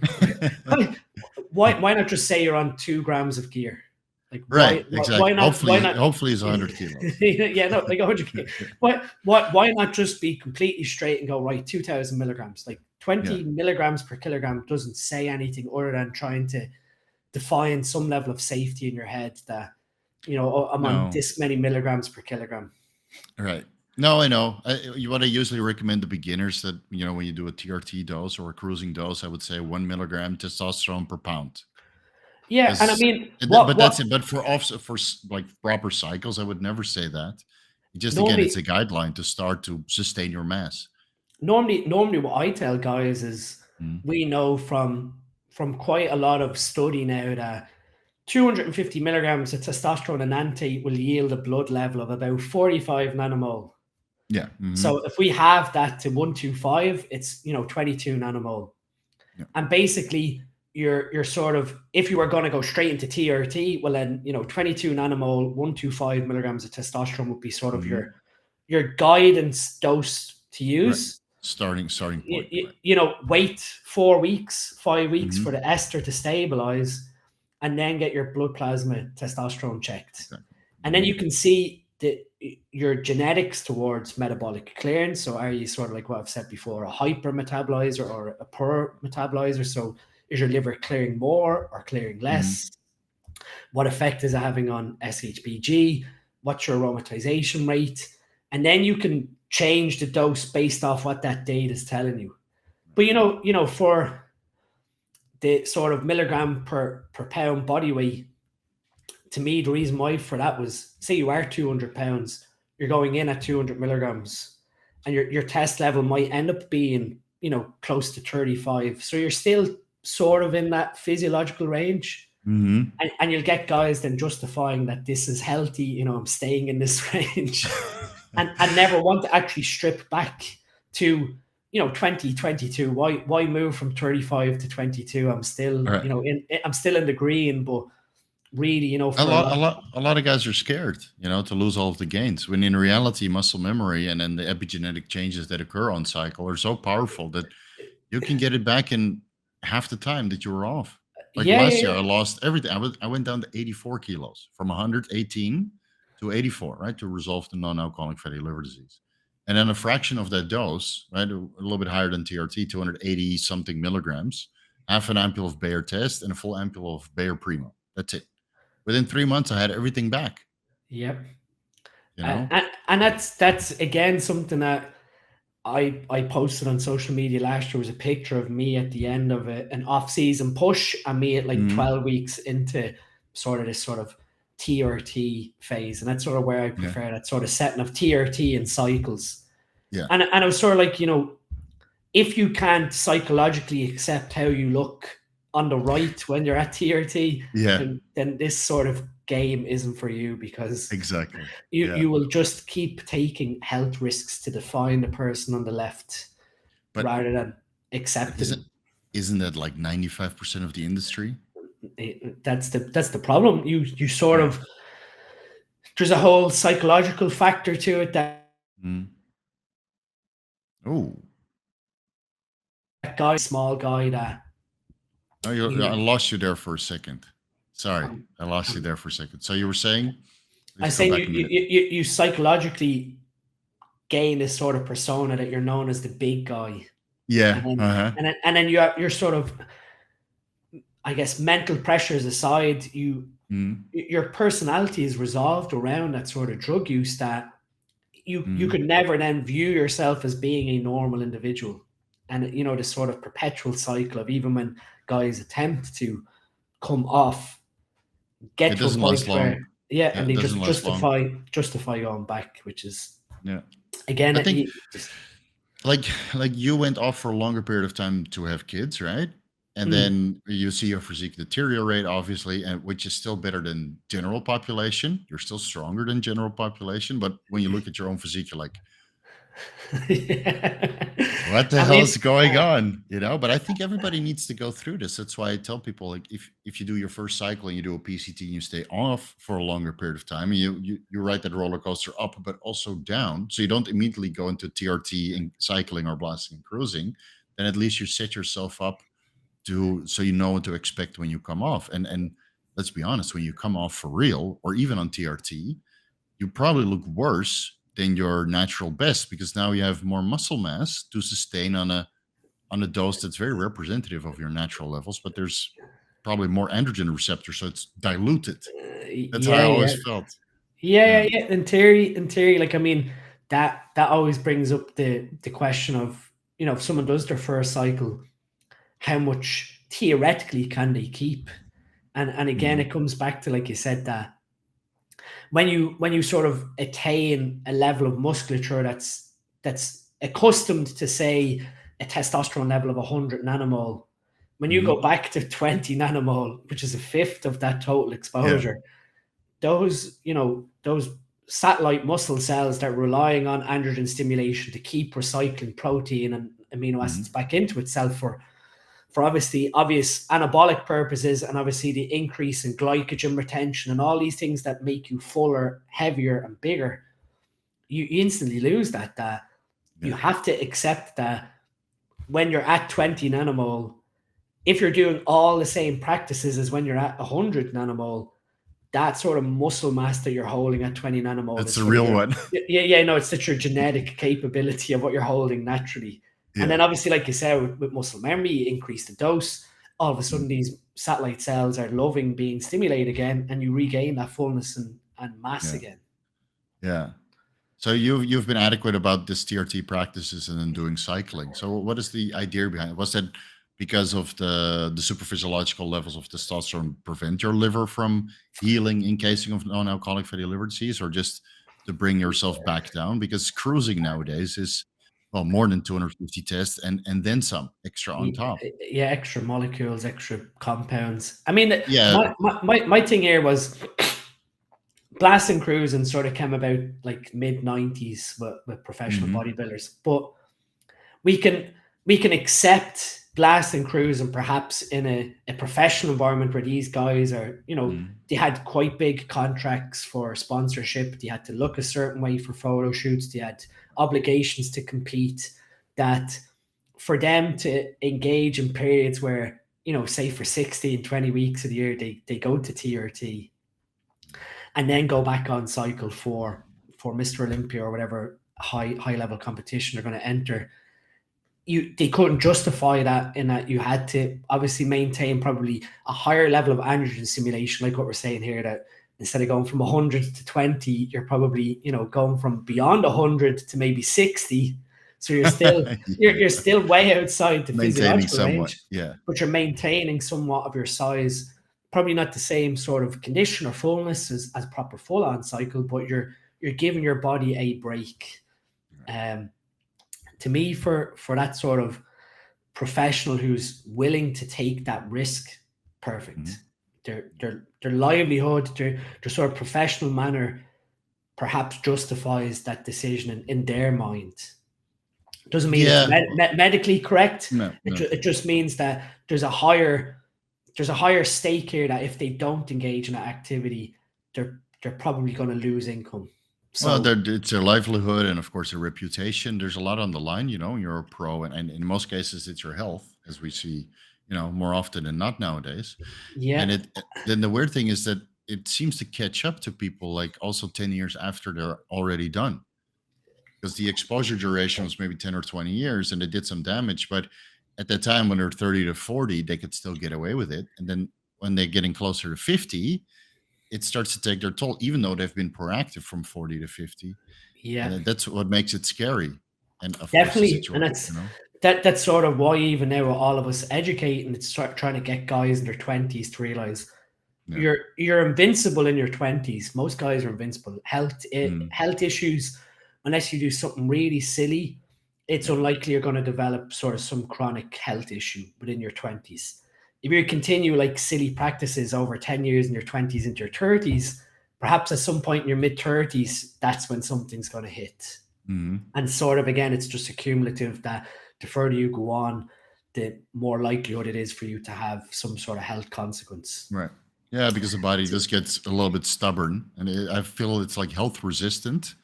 why not just say you're on 2 grams of gear? Like, Right, why exactly. not why Hopefully not hopefully it's 100 kilos. yeah, no, like 100. Why not just be completely straight and go, right, 2,000 milligrams? Like, Yeah. 20 milligrams per kilogram doesn't say anything other than trying to define some level of safety in your head that, oh, I'm on No. this many milligrams per kilogram. Right. No, I know. What I usually recommend to beginners that, when you do a TRT dose or a cruising dose, I would say 1 milligram testosterone per pound. Yeah, and I Because, mean, but that's it. But like proper cycles, I would never say that. Just again, it's a normally guideline to start to sustain your mass. normally what I tell guys is, Mm. we know from quite a lot of study now that 250 milligrams of testosterone and anti will yield a blood level of about 45 nanomole. Yeah. Hmm. So if we have that to 125, it's 22 nanomole. Yeah. And basically, you're sort of, if you were going to go straight into TRT, well then 22 nanomole, 125 milligrams of testosterone would be sort of Hmm. your guidance dose to Right. use. Starting point. Right. Wait 4 weeks, 5 weeks for Hmm. the ester to stabilize, and then get your blood plasma testosterone checked. Exactly. And then Hmm. you can see your genetics towards metabolic clearance. So are you sort of like what I've said before, a hyper metabolizer or a poor metabolizer? So is your liver clearing more or clearing Hmm. less? What effect is it having on SHBG? What's your aromatization rate? And then you can change the dose based off what that data is telling you. But for the sort of milligram per pound body weight, to me, the reason why for that was, say you are 200 pounds, you're going in at 200 milligrams, and your test level might end up being, close to 35. So you're still sort of in that physiological range. Hmm. And you'll get guys then justifying that this is healthy, I'm staying in this range, and never want to actually strip back to 20, 22. Why move from 35 to 22? I'm still, All right. I'm still in the green, but really, A for a lot, lot. a lot, a lot of guys are scared, to lose all of the gains. When in reality, muscle memory and then the epigenetic changes that occur on cycle are so powerful that you can get it back in half the time that you were off. Like Yeah, last year, yeah, I lost everything. I went down to 84 kilos from 118 to 84, right, to resolve the non-alcoholic fatty liver disease. And then a fraction of that dose, right, a little bit higher than TRT, 280 something milligrams, half an ampule of Bayer test and a full ampule of Bayer Primo. That's it. Within 3 months, I had everything back. yeah. You And, know. and, and that's again something that I posted on social media last year. Was a picture of me at the end of an off-season push, and me at like Mhm. 12 weeks into sort of this sort of TRT phase, and that's sort of where I Yeah. prefer that sort of setting of TRT in cycles. Yeah. And I was sort of like, if you can't psychologically accept how you look on the right when you're at TRT, Yeah. then this sort of game isn't for you, because Exactly. you Yeah. you will just keep taking health risks to define the person on the left But rather than isn't accepting. isn't that like 95% of the industry? That's the problem. You sort Right. of, there's a whole psychological factor to it, that Mm. Oh, guy, small guy, that I you lost you there for a second. Sorry, Um, I lost you there for a second. So you were saying, I let's was go saying back a minute. you psychologically gain this sort of persona that you're known as the big guy, Yeah. and then Uh-huh. and then you're sort of, I guess, mental pressures aside, Mm, your personality is resolved around that sort of drug use, that you mm. could never then view yourself as being a normal individual. And this sort of perpetual cycle of, even when guys attempt to come off, get It to a doesn't last point where, long. yeah, Yeah, and it they doesn't just last long. justify going back, which is, Yeah. again, I think like you went off for a longer period of time to have kids, right? And mm, then you see your physique deteriorate, obviously, and which is still better than general population. You're still stronger than general population, but when you look at your own physique, you're like, yeah. what the I hell mean, is going on? But I think everybody needs to go through this. That's why I tell people, like, if you do your first cycle and you do a PCT and you stay off for a longer period of time, and you ride that roller coaster up but also down, so you don't immediately go into TRT and cycling or blasting and cruising, then at least you set yourself up to, so you know what to expect when you come off. And let's be honest, when you come off for real or even on TRT, you probably look worse than your natural best, because now you have more muscle mass to sustain on a dose that's very representative of your natural levels, but there's probably more androgen receptors, so it's diluted. That's how I yeah, yeah. always felt. Yeah, Yeah. yeah, yeah. In theory, like, I mean, that always brings up the question of, if someone does their first cycle, how much theoretically can they keep? And again, Mhm. it comes back to, like you said, that when you sort of attain a level of musculature that's accustomed to, say, a testosterone level of 100 nanomole, when you go Mhm. back to 20 nanomole, which is a fifth of that total Yeah. exposure, those satellite muscle cells that are relying on androgen stimulation to keep recycling protein and amino acids Mhm. back into itself for obviously obvious anabolic purposes, and obviously the increase in glycogen retention and all these things that make you fuller, heavier, and bigger, you instantly lose that. You Yeah. have to accept that when you're at 20 nanomole, if you're doing all the same practices as when you're at 100 nanomole, that sort of muscle mass that you're holding at 20 nanomole That's is the sort of real your, one. yeah, no, it's that your genetic capability of what you're holding naturally. And Yeah. then obviously, like you said, with muscle memory, you increase the dose. All of a sudden, Mhm. these satellite cells are loving being stimulated again, and you regain that fullness and mass Yeah. again. Yeah. So you've been adequate about this TRT practices and then doing cycling. So what is the idea behind it? Was that because of the superphysiological levels of testosterone prevent your liver from healing in casing of non-alcoholic fatty liver disease, or just to bring yourself back down? Because cruising nowadays is, well, more than 250 tests and then some extra on top. Yeah, extra molecules, extra compounds. I mean, Yeah. my thing here was blasting cruising sort of came about like mid 90s with professional Hmm. bodybuilders, but we can accept blast and cruise, and perhaps in a professional environment where these guys are, Hmm. they had quite big contracts for sponsorship, they had to look a certain way for photo shoots, they had obligations to compete, that for them to engage in periods where, say for 60 and 20 weeks of the year, they go to TRT and then go back on cycle for Mr. Olympia or whatever high level competition they're going to enter. They couldn't justify that, in that you had to obviously maintain probably a higher level of androgen stimulation, like what we're saying here, that instead of going from 100 to 20, you're probably, going from beyond 100 to maybe 60. So you're still you're Yeah. still way outside the Maintaining physiological somewhat. range, Yeah. but you're maintaining somewhat of your size. Probably not the same sort of condition or fullness as proper full on cycle, but you're giving your body a break. Right. Um, to me, for that sort of professional who's willing to take that risk, perfect. Mhm. Their livelihood, their sort of professional manner perhaps justifies that decision in their mind. Doesn't mean it's Yeah. medically correct. No, no. It just means that there's a higher stake here, that if they don't engage in that activity, they're probably going to lose income. Well, So it's their livelihood and, of course, their reputation. There's a lot on the line, you're a pro, and in most cases, it's your health, as we see more often than not nowadays. And Yeah, then the weird thing is that it seems to catch up to people like also 10 years after they're already done, because the exposure duration was maybe 10 or 20 years and they did some damage. But at that time, when they're 30 to 40, they could still get away with it. And then when they're getting closer to 50, it starts to take their toll, even though they've been proactive from 40 to 50. And yeah. that's what makes it scary. And of course, the Definitely, and situation, that's sort of why even now all of us educating, it's trying to get guys in their 20s to realize yeah. you're invincible in your 20s. Most guys are invincible. Mm, Health issues, unless you do something really silly, it's yeah. unlikely you're going to develop sort of some chronic health issue within your 20s. If you continue like silly practices over 10 years in your 20s into your 30s, perhaps at some point in your mid 30s, that's when something's going to hit. Mhm. And sort of, again, it's just a cumulative that the further you go on, the more likelihood it is for you to have some sort of health consequence. Right. Yeah, because the body just gets a little bit stubborn, and I feel it's like health resistant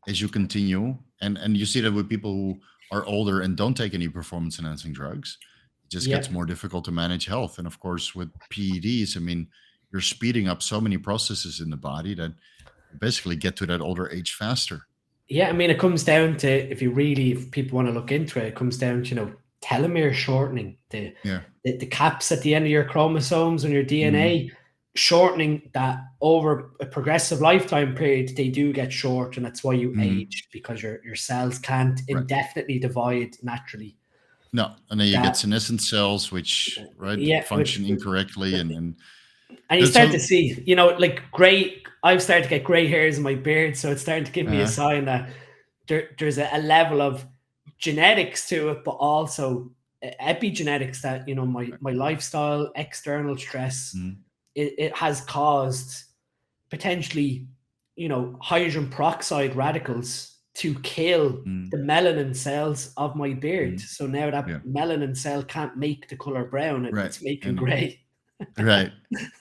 as you continue, and you see that with people who are older and don't take any performance enhancing drugs, it just Yeah. gets more difficult to manage health. And of course, with PEDs, I mean, you're speeding up so many processes in the body that you basically get to that older age faster. Yeah, I mean, it comes down to, if people want to look into it, it comes down to, telomere shortening, Yeah. the caps at the end of your chromosomes and your Mhm. DNA, shortening that over a progressive lifetime period, they do get short, and that's why you Mhm. age, because your cells can't Right. indefinitely divide naturally. No, and then you get That, senescent cells, which right yeah, function incorrectly, and you and start to so see, like I've started to get gray hairs in my beard, so it's starting to give me a uh, sign that there's a level of genetics to it, but also epigenetics that, my lifestyle, external stress, mhm, it has caused potentially, hydrogen peroxide radicals to kill mhm, the melanin cells of my beard. mhm, So now that yeah, melanin cell can't make the color brown, right, it's making and gray. right.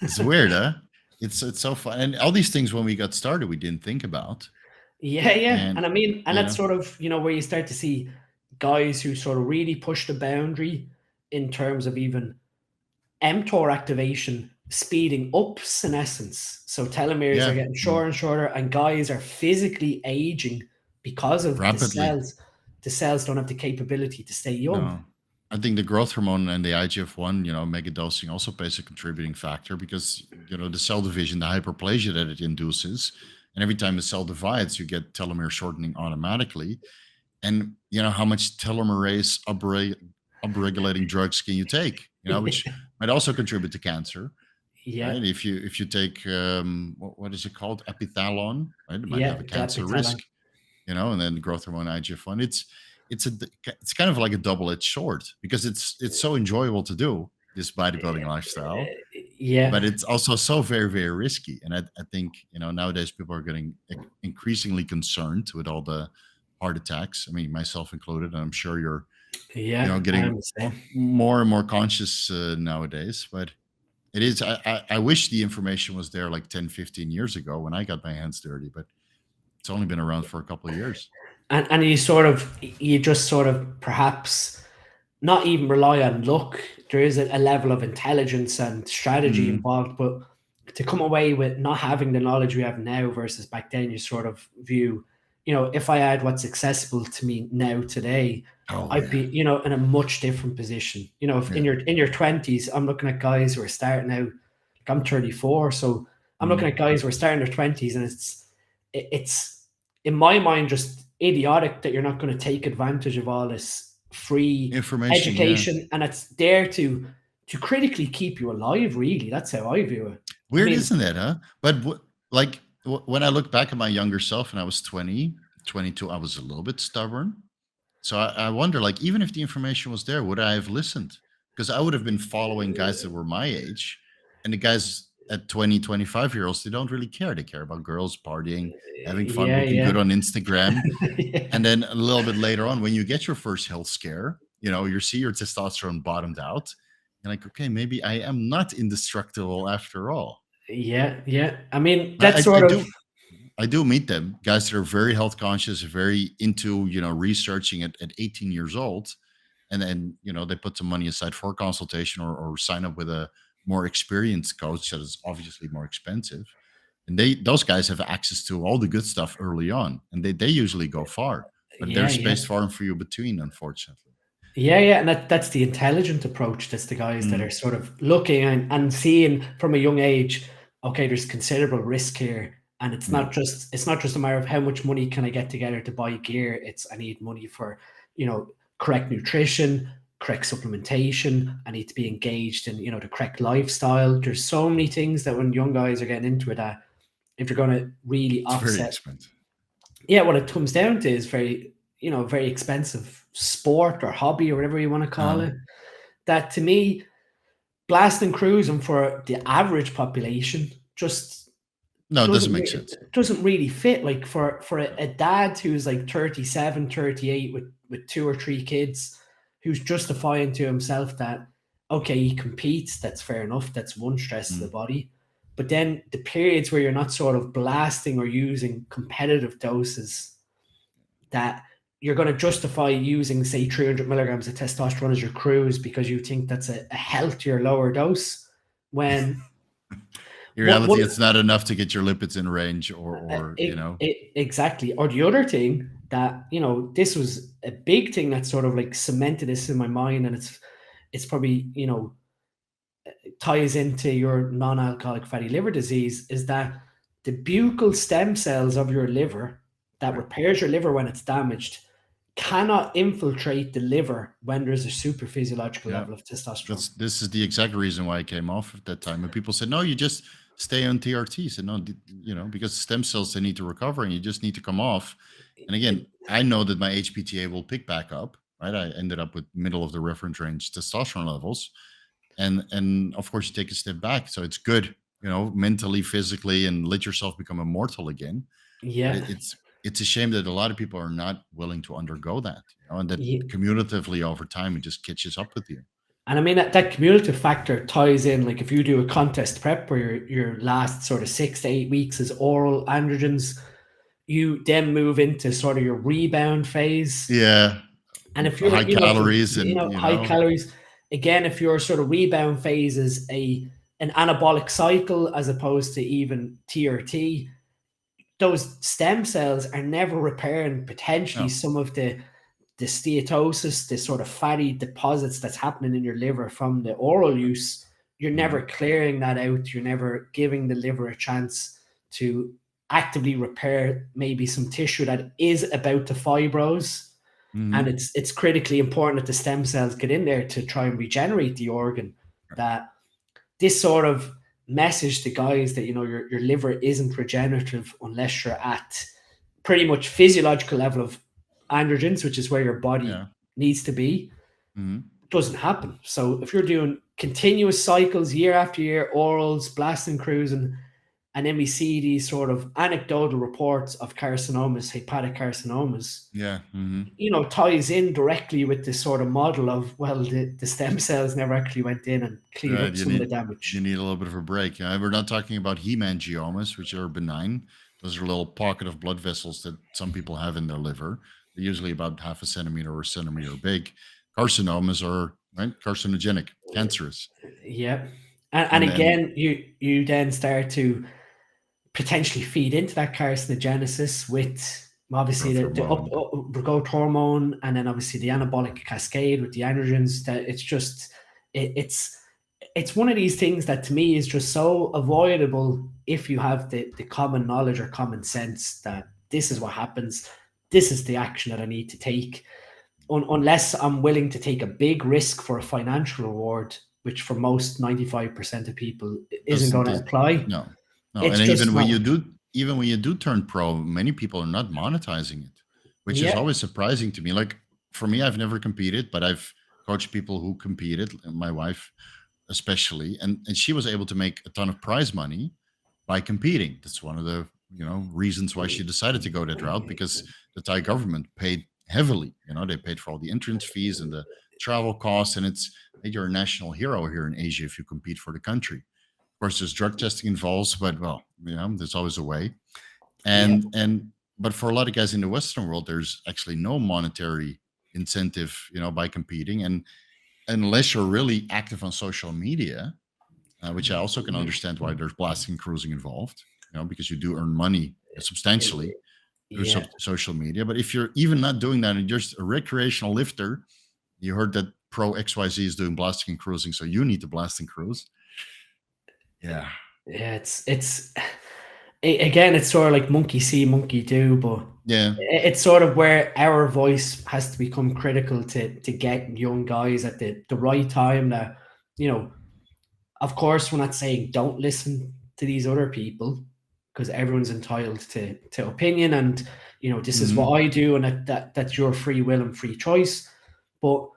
It's weird, huh? It's so fun, and all these things when we got started, we didn't think about, Yeah, yeah. and And I mean, and you that's know, sort of, where you start to see guys who sort of really push the boundary in terms of even mTOR activation speeding up senescence. So telomeres are yeah, getting shorter and shorter, and guys are physically aging because of the rapidly. cells. The cells don't have the capability to stay young. No, I think the growth hormone and the IGF-1, mega dosing also plays a contributing factor because the cell division, the hyperplasia that it induces, and every time the cell divides, you get telomere shortening automatically. And how much telomerase upregulating drugs can you take? Which might also contribute to cancer, Yeah, right? If you take what is it called, epithalon, right? It might have yeah, a the cancer epitalon. risk, and then growth hormone IGF-1. It's kind of like a double-edged sword because it's so enjoyable to do this bodybuilding lifestyle, Yeah, but it's also so very, very risky. And I think nowadays people are getting increasingly concerned with all the heart attacks. I mean, myself included, and I'm sure you're yeah, I getting understand. more and more conscious nowadays. But it is. I wish the information was there like 10, 15 years ago when I got my hands dirty, but it's only been around for a couple of years. And you just sort of perhaps not even rely on luck. There is a level of intelligence and strategy Mm, involved, but to come away with not having the knowledge we have now versus back then, you sort of view, if I had what's accessible to me now today, oh I'd be, man, in a much different position. If yeah. in your 20s, I'm looking at guys who are starting out. Like, I'm 34, so I'm looking Mm. at guys who are starting their 20s, and it's in my mind just idiotic that you're not going to take advantage of all this free Information, yeah. education, and it's there to critically keep you alive. Really, that's how I view it. I Weird, mean, isn't it, huh? But like when I look back at my younger self and I was 20, 22, I was a little bit stubborn. So I wonder, like, even if the information was there, would I have listened? Because I would have been following guys that were my age, and the guys at 20, 25 year olds, they don't really care. They care about girls partying, having fun, yeah, looking good yeah. on Instagram. Yeah, And then a little bit later on, when you get your first health scare, you see your testosterone bottomed out. You're like, okay, maybe I am not indestructible after all. yeah, yeah. I mean, I, that's I, I sort of, do I do meet them, guys that are very health conscious, very into, researching at 18 years old. and then they put some money aside for a consultation, or sign up with a more experienced coach that is obviously more expensive, and those guys have access to all the good stuff early on, and they usually go far, but Yeah, there's yeah. space far and few between, unfortunately. Yeah, yeah, and that's the intelligent approach. That's the guys that are Mm, sort of looking and seeing from a young age, okay, there's considerable risk here. And it's yeah, not just a matter of how much money can I get together to buy gear. It's I need money for, correct nutrition, correct supplementation. I need to be engaged in, the correct lifestyle. There's so many things that when young guys are getting into it, that if you're going to really it's very offset, expensive. yeah, what it comes down to is very expensive sport or hobby or whatever you want to call uh it. That to me, blasting cruising for the average population just no, it doesn't doesn't make re- sense. doesn't really fit. Like for Yeah. a dad who's like 37, 38 with two or three kids, who's justifying to himself that okay, he competes, that's fair enough, that's one stress to the Mm. body. But then the periods where you're not sort of blasting or using competitive doses, that you're going to justify using, say, 300 milligrams of testosterone as your cruise because you think that's a healthier, lower dose. When In what reality, it's not enough to get your lipids in range, or exactly. Or the other thing that, this was a big thing that sort of like cemented this in my mind, and it's probably, ties into your non-alcoholic fatty liver disease, is that the buccal stem cells of your liver that right. repairs your liver when it's damaged cannot infiltrate the liver when there's a super physiological Yeah. level of testosterone. This is the exact reason why I came off at that time. And people said, no, you just stay on TRT. I said, no, because stem cells, they need to recover, and you just need to come off. And again, I know that my HPTA will pick back up, right? I ended up with middle of the reference range testosterone levels. And of course you take a step back. So it's good, mentally, physically, and let yourself become immortal again. But Yeah. it's a shame that a lot of people are not willing to undergo that, and that Yeah. cumulatively over time it just catches up with you. And I mean, that cumulative factor ties in, like if you do a contest prep where your last sort of 6 to 8 weeks is oral androgens, you then move into sort of your rebound phase. Yeah, And if high you're, calories, and high calories, again, if your sort of rebound phase is an anabolic cycle as opposed to even TRT, those stem cells are never repairing potentially no, some of the steatosis, the sort of fatty deposits that's happening in your liver from the oral use. You're never mhm, clearing that out. You're never giving the liver a chance to actively repair maybe some tissue that is about to fibrose. And mhm, it's critically important that the stem cells get in there to try and regenerate the organ. right, That this sort of message to guys that your liver isn't regenerative unless you're at pretty much physiological level of androgens, which is where your body yeah, needs to be, mhm, doesn't happen. So if you're doing continuous cycles year after year, orals, blasting, cruising, and then we see these sort of anecdotal reports of carcinomas, hepatic carcinomas, yeah, mhm. ties in directly with this sort of model of, well, the stem cells never actually went in and cleaned Right, up some of the damage. you need a little bit of a break. We're not talking about hemangiomas, which are benign. Those are little pocket of blood vessels that some people have in their liver. They're usually about half a centimeter or a centimeter big. Carcinomas are, right, carcinogenic, cancerous, Yeah. And and again, you then start to potentially feed into that carcinogenesis with obviously growth the hormone. growth hormone, and then obviously the anabolic cascade with the androgens. That it's just it's one of these things that to me is just so avoidable if you have the common knowledge or common sense that this is what happens, this is the action that I need to take. Unless I'm willing to take a big risk for a financial reward, which for most 95% of people isn't Doesn't going to this apply. no, no, It's and just not. even when you do turn pro, many people are not monetizing it, which is Yeah, always surprising to me. Like, for me, I've never competed, but I've coached people who competed, my wife especially, and she was able to make a ton of prize money by competing. That's one of the, reasons why she decided to go that route, because the Thai government paid heavily. They paid for all the entrance fees and the travel costs, and it's made you a national hero here in Asia if you compete for the country. Of course, there's drug testing involved, but well, there's always a way. yeah, And but for a lot of guys in the Western world, there's actually no monetary incentive, by competing. And unless you're really active on social media, which I also can understand why there's blasting and cruising involved, because you do earn money substantially through Yeah. social media. But if you're even not doing that and you're just a recreational lifter, you heard that Pro XYZ is doing blasting and cruising, so you need to blast and cruise. Yeah. Yeah, again, it's sort of like monkey see, monkey do, but yeah, it's sort of where our voice has to become critical to get young guys at the right time. That, of course, we're not saying don't listen to these other people, because everyone's entitled to opinion, and this is what I do, and that's your free will and free choice. But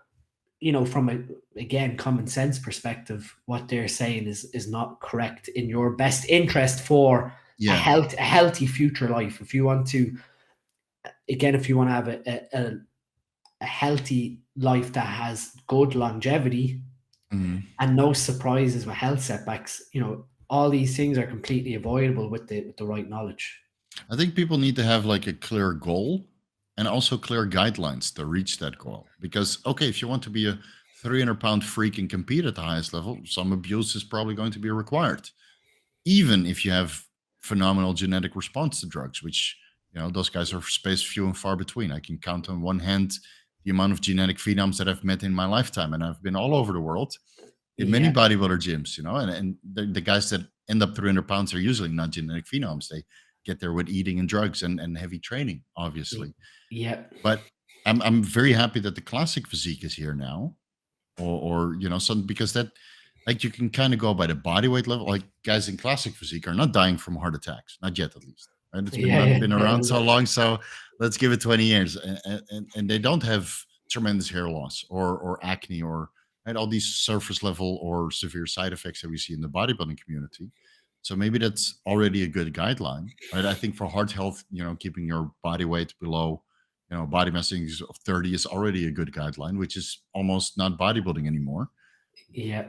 from a common sense perspective, what they're saying is not correct in your best interest for a healthy future life. If you want to have a healthy life that has good longevity and no surprises with health setbacks, all these things are completely avoidable with the right knowledge. I think people need to have like a clear goal and also clear guidelines to reach that goal. Because, okay, if you want to be a 300-pound freak and compete at the highest level, some abuse is probably going to be required. Even if you have phenomenal genetic response to drugs, which, those guys are spaced few and far between. I can count on one hand the amount of genetic phenoms that I've met in my lifetime. And I've been all over the world in many bodybuilder gyms, and the guys that end up 300 pounds are usually not genetic phenoms. They get there with eating and drugs and heavy training, obviously. Yeah. But I'm very happy that the classic physique is here now, or some, because that, like, you can kind of go by the body weight level. Like, guys in classic physique are not dying from heart attacks, not yet, at least. Right? It's been around so long, so let's give it 20 years, and they don't have tremendous hair loss or acne or all these surface level or severe side effects that we see in the bodybuilding community. So maybe that's already a good guideline, right? I think for heart health, keeping your body weight below, body mass index of 30 is already a good guideline, which is almost not bodybuilding anymore. Yeah.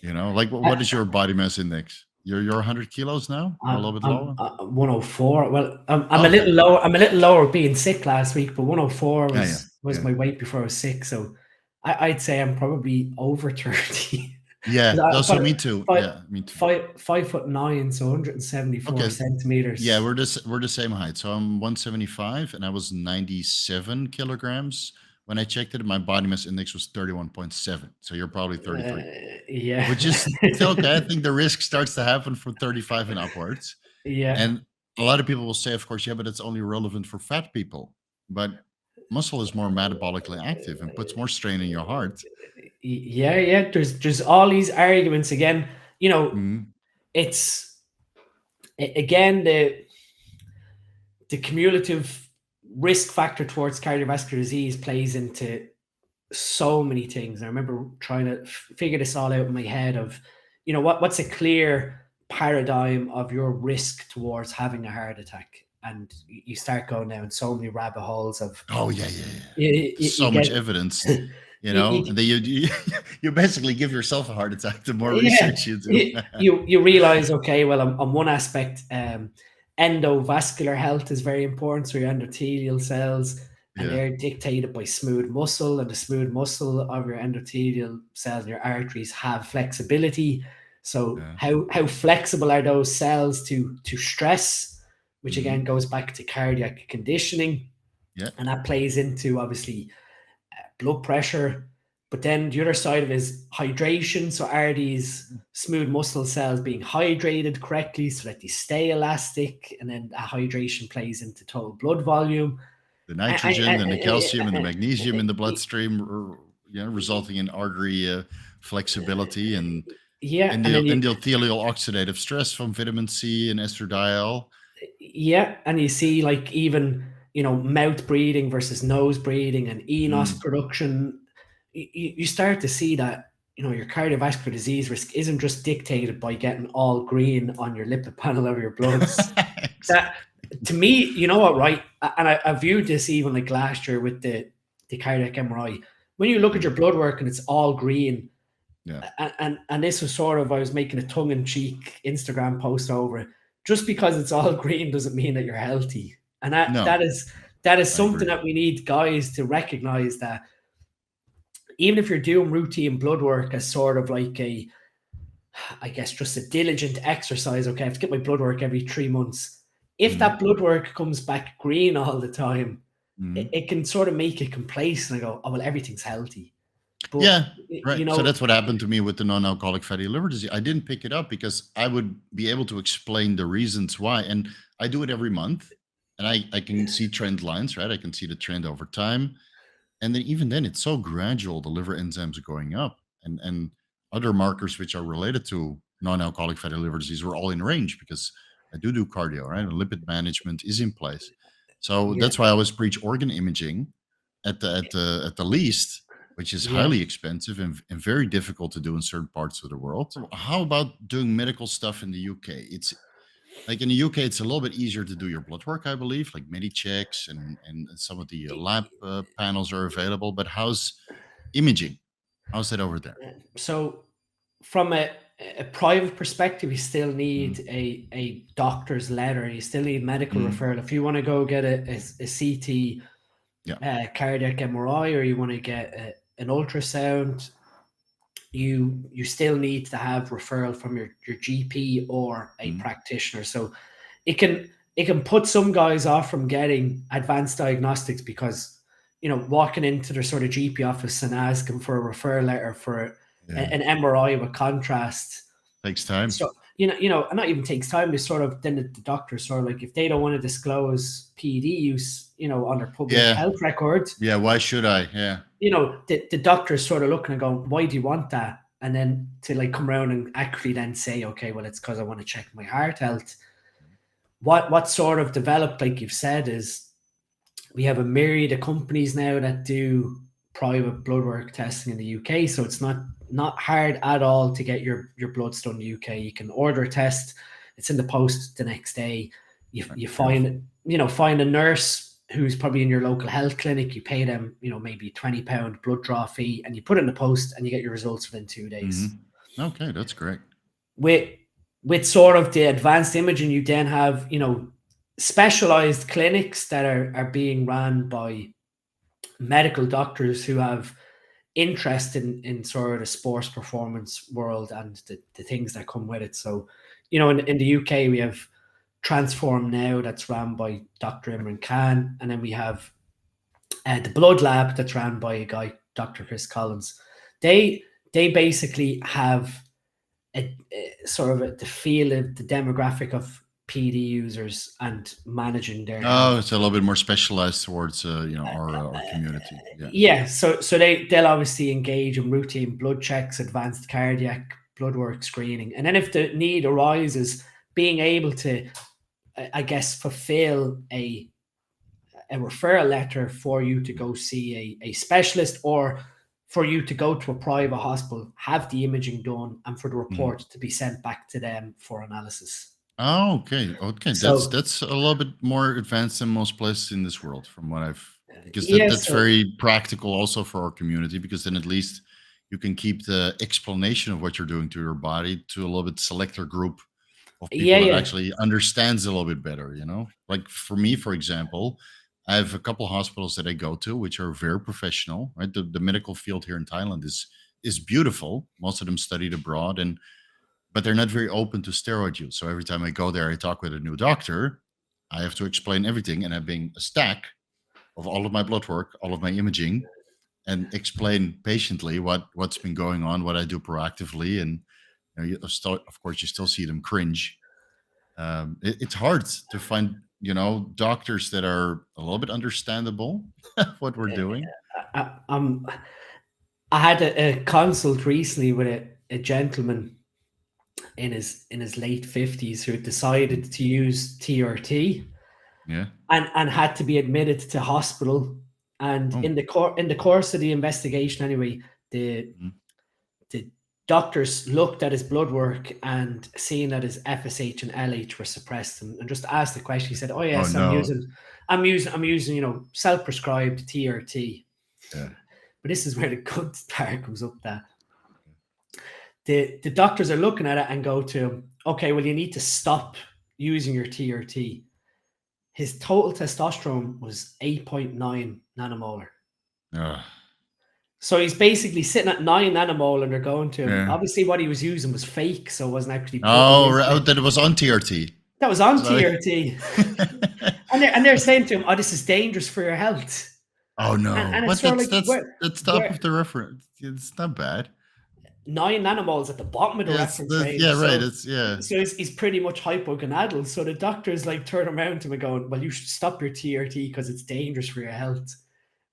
Like what is your body mass index? You're 100 kilos now, or a little bit lower? 104. Well, I'm a little lower. I'm a little lower being sick last week, but 104 was my weight before I was sick. So I'd say I'm probably over 30. Yeah, so me too. Me too. 5'9", so 174 centimeters. Yeah, we're the same height. So I'm 175, and I was 97 kilograms when I checked it. My body mass index was 31.7. So you're probably 33. Yeah, which is still okay. I think the risk starts to happen from 35 and upwards. Yeah, and a lot of people will say, of course, but it's only relevant for fat people. But muscle is more metabolically active and puts more strain in your heart. Yeah. There's all these arguments again. It's again the cumulative risk factor towards cardiovascular disease plays into so many things. I remember trying to figure this all out in my head of, what's a clear paradigm of your risk towards having a heart attack, and you start going down so many rabbit holes of much evidence. And then you basically give yourself a heart attack the more research you do. you realize, okay, well, on one aspect, endovascular health is very important. So your endothelial cells, and they're dictated by smooth muscle, and the smooth muscle of your endothelial cells and your arteries have flexibility. So how flexible are those cells to stress, which again goes back to cardiac conditioning. And that plays into, obviously, blood pressure. But then the other side of it is hydration. So are these smooth muscle cells being hydrated correctly so that they stay elastic? And then that hydration plays into total blood volume. The nitrogen and the calcium and the magnesium in the bloodstream, resulting in artery flexibility and endothelial oxidative stress from vitamin C and estradiol. Yeah, and you see, like, even, mouth breathing versus nose breathing and enos production. You start to see that, your cardiovascular disease risk isn't just dictated by getting all green on your lipid panel of your bloods. That, to me, you know what, right? And I viewed this even like last year with the cardiac MRI. When you look at your blood work and it's all green, and this was sort of, I was making a tongue-in-cheek Instagram post over it. Just because it's all green doesn't mean that you're healthy. And that that is something that we need guys to recognize, that even if you're doing routine blood work as sort of like I guess just a diligent exercise, okay, I have to get my blood work every 3 months. If that blood work comes back green all the time, it can sort of make you complacent and go, oh, well, everything's healthy. But, yeah, right. You know, so that's what happened to me with the non-alcoholic fatty liver disease. I didn't pick it up because I would be able to explain the reasons why. And I do it every month, and I can see trend lines, right? I can see the trend over time. And then even then, it's so gradual. The liver enzymes are going up, and other markers which are related to non-alcoholic fatty liver disease were all in range because I do cardio, right? And lipid management is in place. So yeah, that's why I always preach organ imaging at the least, which is yeah. highly expensive and very difficult to do in certain parts of the world. How about doing medical stuff in the UK? It's like in the UK, it's a little bit easier to do your blood work, I believe, like Medichecks and some of the lab panels are available. But how's imaging? How's that over there? So from a private perspective, you still need Mm, a doctor's letter. You still need medical mm, referral. If you want to go get a CT, yeah. cardiac MRI, or you want to get an ultrasound, you still need to have referral from your GP or a Mm, practitioner. So it can put some guys off from getting advanced diagnostics because, you know, walking into their sort of GP office and asking for a referral letter for yeah. an MRI with contrast. Takes time. So and not even takes time. It's sort of then the doctor sort of like, if they don't want to disclose PED use, on their public Yeah. health records, Yeah. Why should I? Yeah. the doctor's sort of looking and going, why do you want that? And then to like come around and actually then say, okay, well, it's because I want to check my heart health. What sort of developed, like you've said, is we have a myriad of companies now that do private blood work testing in the UK. So it's not hard at all to get your bloods done in the UK. You can order a test, it's in the post the next day. You find find a nurse who's probably in your local health clinic. You pay them, maybe £20 blood draw fee, and you put it in the post and you get your results within 2 days. Okay, that's great. With sort of the advanced imaging, you then have, specialized clinics that are being run by medical doctors who have interest in sort of the sports performance world and the things that come with it. So, in the UK, we have Transform Now that's run by Dr. Imran Khan, and then we have the Blood Lab that's run by a guy, Dr. Chris Collins. They basically have a sort of the feel of the demographic of PD users and managing their health. It's a little bit more specialized towards our community. Yeah. Yeah, so they'll obviously engage in routine blood checks, advanced cardiac blood work screening, and then if the need arises, being able to, I guess, fulfill a referral letter for you to go see a specialist, or for you to go to a private hospital, have the imaging done, and for the report to be sent back to them for analysis. Oh, okay. Okay. So That's a little bit more advanced than most places in this world, from what I've because yeah, that's very practical also for our community, because then at least you can keep the explanation of what you're doing to your body to a little bit selector group of people that yeah, actually understands a little bit better, Like for me, for example, I have a couple hospitals that I go to which are very professional, right? The medical field here in Thailand is beautiful. Most of them studied abroad, but they're not very open to steroid use. So every time I go there, I talk with a new doctor. I have to explain everything and having a stack of all of my blood work, all of my imaging, and explain patiently what's been going on, what I do proactively, and of course you still see them cringe. It's hard to find doctors that are a little bit understandable what we're doing. I, I'm I had a consult recently with a gentleman in his late 50s who Mm, decided to use TRT yeah. and had to be admitted to hospital. And Oh. in the course of the investigation, anyway, the Mhm. the doctors looked at his blood work and seeing that his FSH and LH were suppressed, and just asked the question. He said, "Oh Oh yes, no. I'm using self-prescribed TRT." Yeah. But this is where the good part comes up, that the doctors are looking at it and go to him, okay, well, you need to stop using your TRT. his total testosterone was 8.9 nanomolar. Ugh. So he's basically sitting at 9 nanomole, and they're going to him. Yeah. Obviously, what he was using was fake, so it wasn't actually put Oh, into that it was on TRT. that was on Sorry. TRT. and they're saying to him, "Oh, this is dangerous for your health." Oh no! And But it's sort of like, that's top of the reference. It's not bad. 9 nanomoles at the bottom of the reference range. Yeah, right. So he's pretty much hypogonadal. So the doctors like turn around to him and going, "Well, you should stop your TRT because it's dangerous for your health."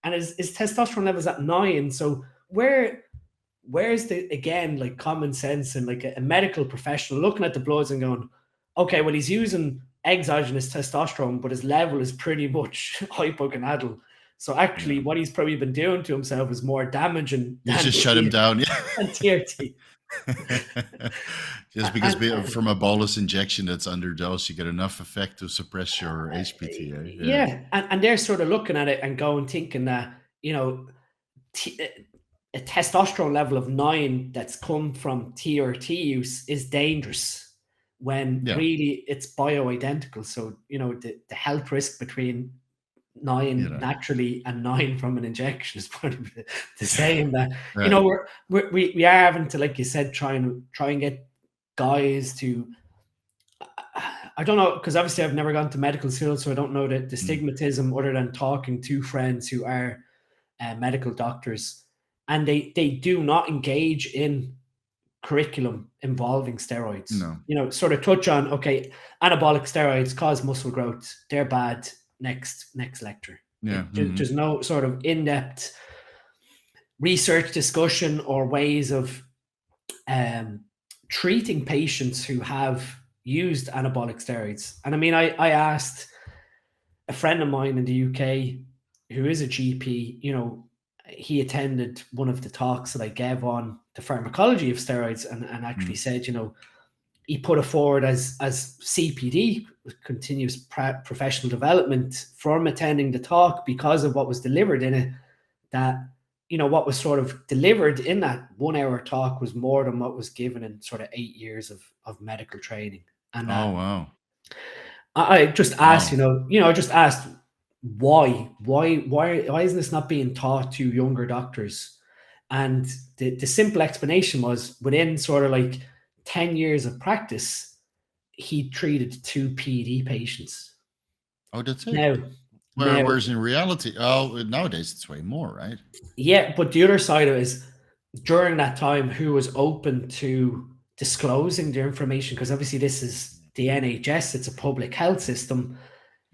And his testosterone levels at 9. So where's the, again, like common sense and like a medical professional looking at the bloods and going, okay, well, he's using exogenous testosterone, but his level is pretty much hypogonadal. So actually, what he's probably been doing to himself is more damaging. You just shut him down. And TRT. Just because from a bolus injection that's underdosed, you get enough effect to suppress your HPTA. Yeah. And they're sort of looking at it and going, thinking that, you know, a testosterone level of 9 that's come from TRT use is dangerous, when really it's bioidentical. So, you know, the health risk between 9 naturally and 9 from an injection is probably the same. That you know, we are having to, like you said, try and get guys to, I don't know, because obviously I've never gone to medical school, so I don't know the stigmatism other than talking to friends who are medical doctors, and they do not engage in curriculum involving steroids. No. You know, sort of touch on, okay, anabolic steroids cause muscle growth, they're bad, next lecture. Yeah. There's no sort of in-depth research discussion or ways of treating patients who have used anabolic steroids. And I mean, I asked a friend of mine in the UK who is a GP, you know, he attended one of the talks that I gave on the pharmacology of steroids, and actually said, you know, he put it forward as CPD, continuous professional development, from attending the talk because of what was delivered in it, that, you know, what was sort of delivered in that 1 hour talk was more than what was given in sort of 8 years of medical training. And oh wow. I just asked, I just asked, why isn't this not being taught to younger doctors? And the simple explanation was, within sort of like 10 years of practice, he treated 2 PED patients. Oh, that's it. Now, whereas in reality, nowadays it's way more, right? Yeah, but the other side of it is, during that time, who was open to disclosing their information? Because obviously this is the NHS, it's a public health system.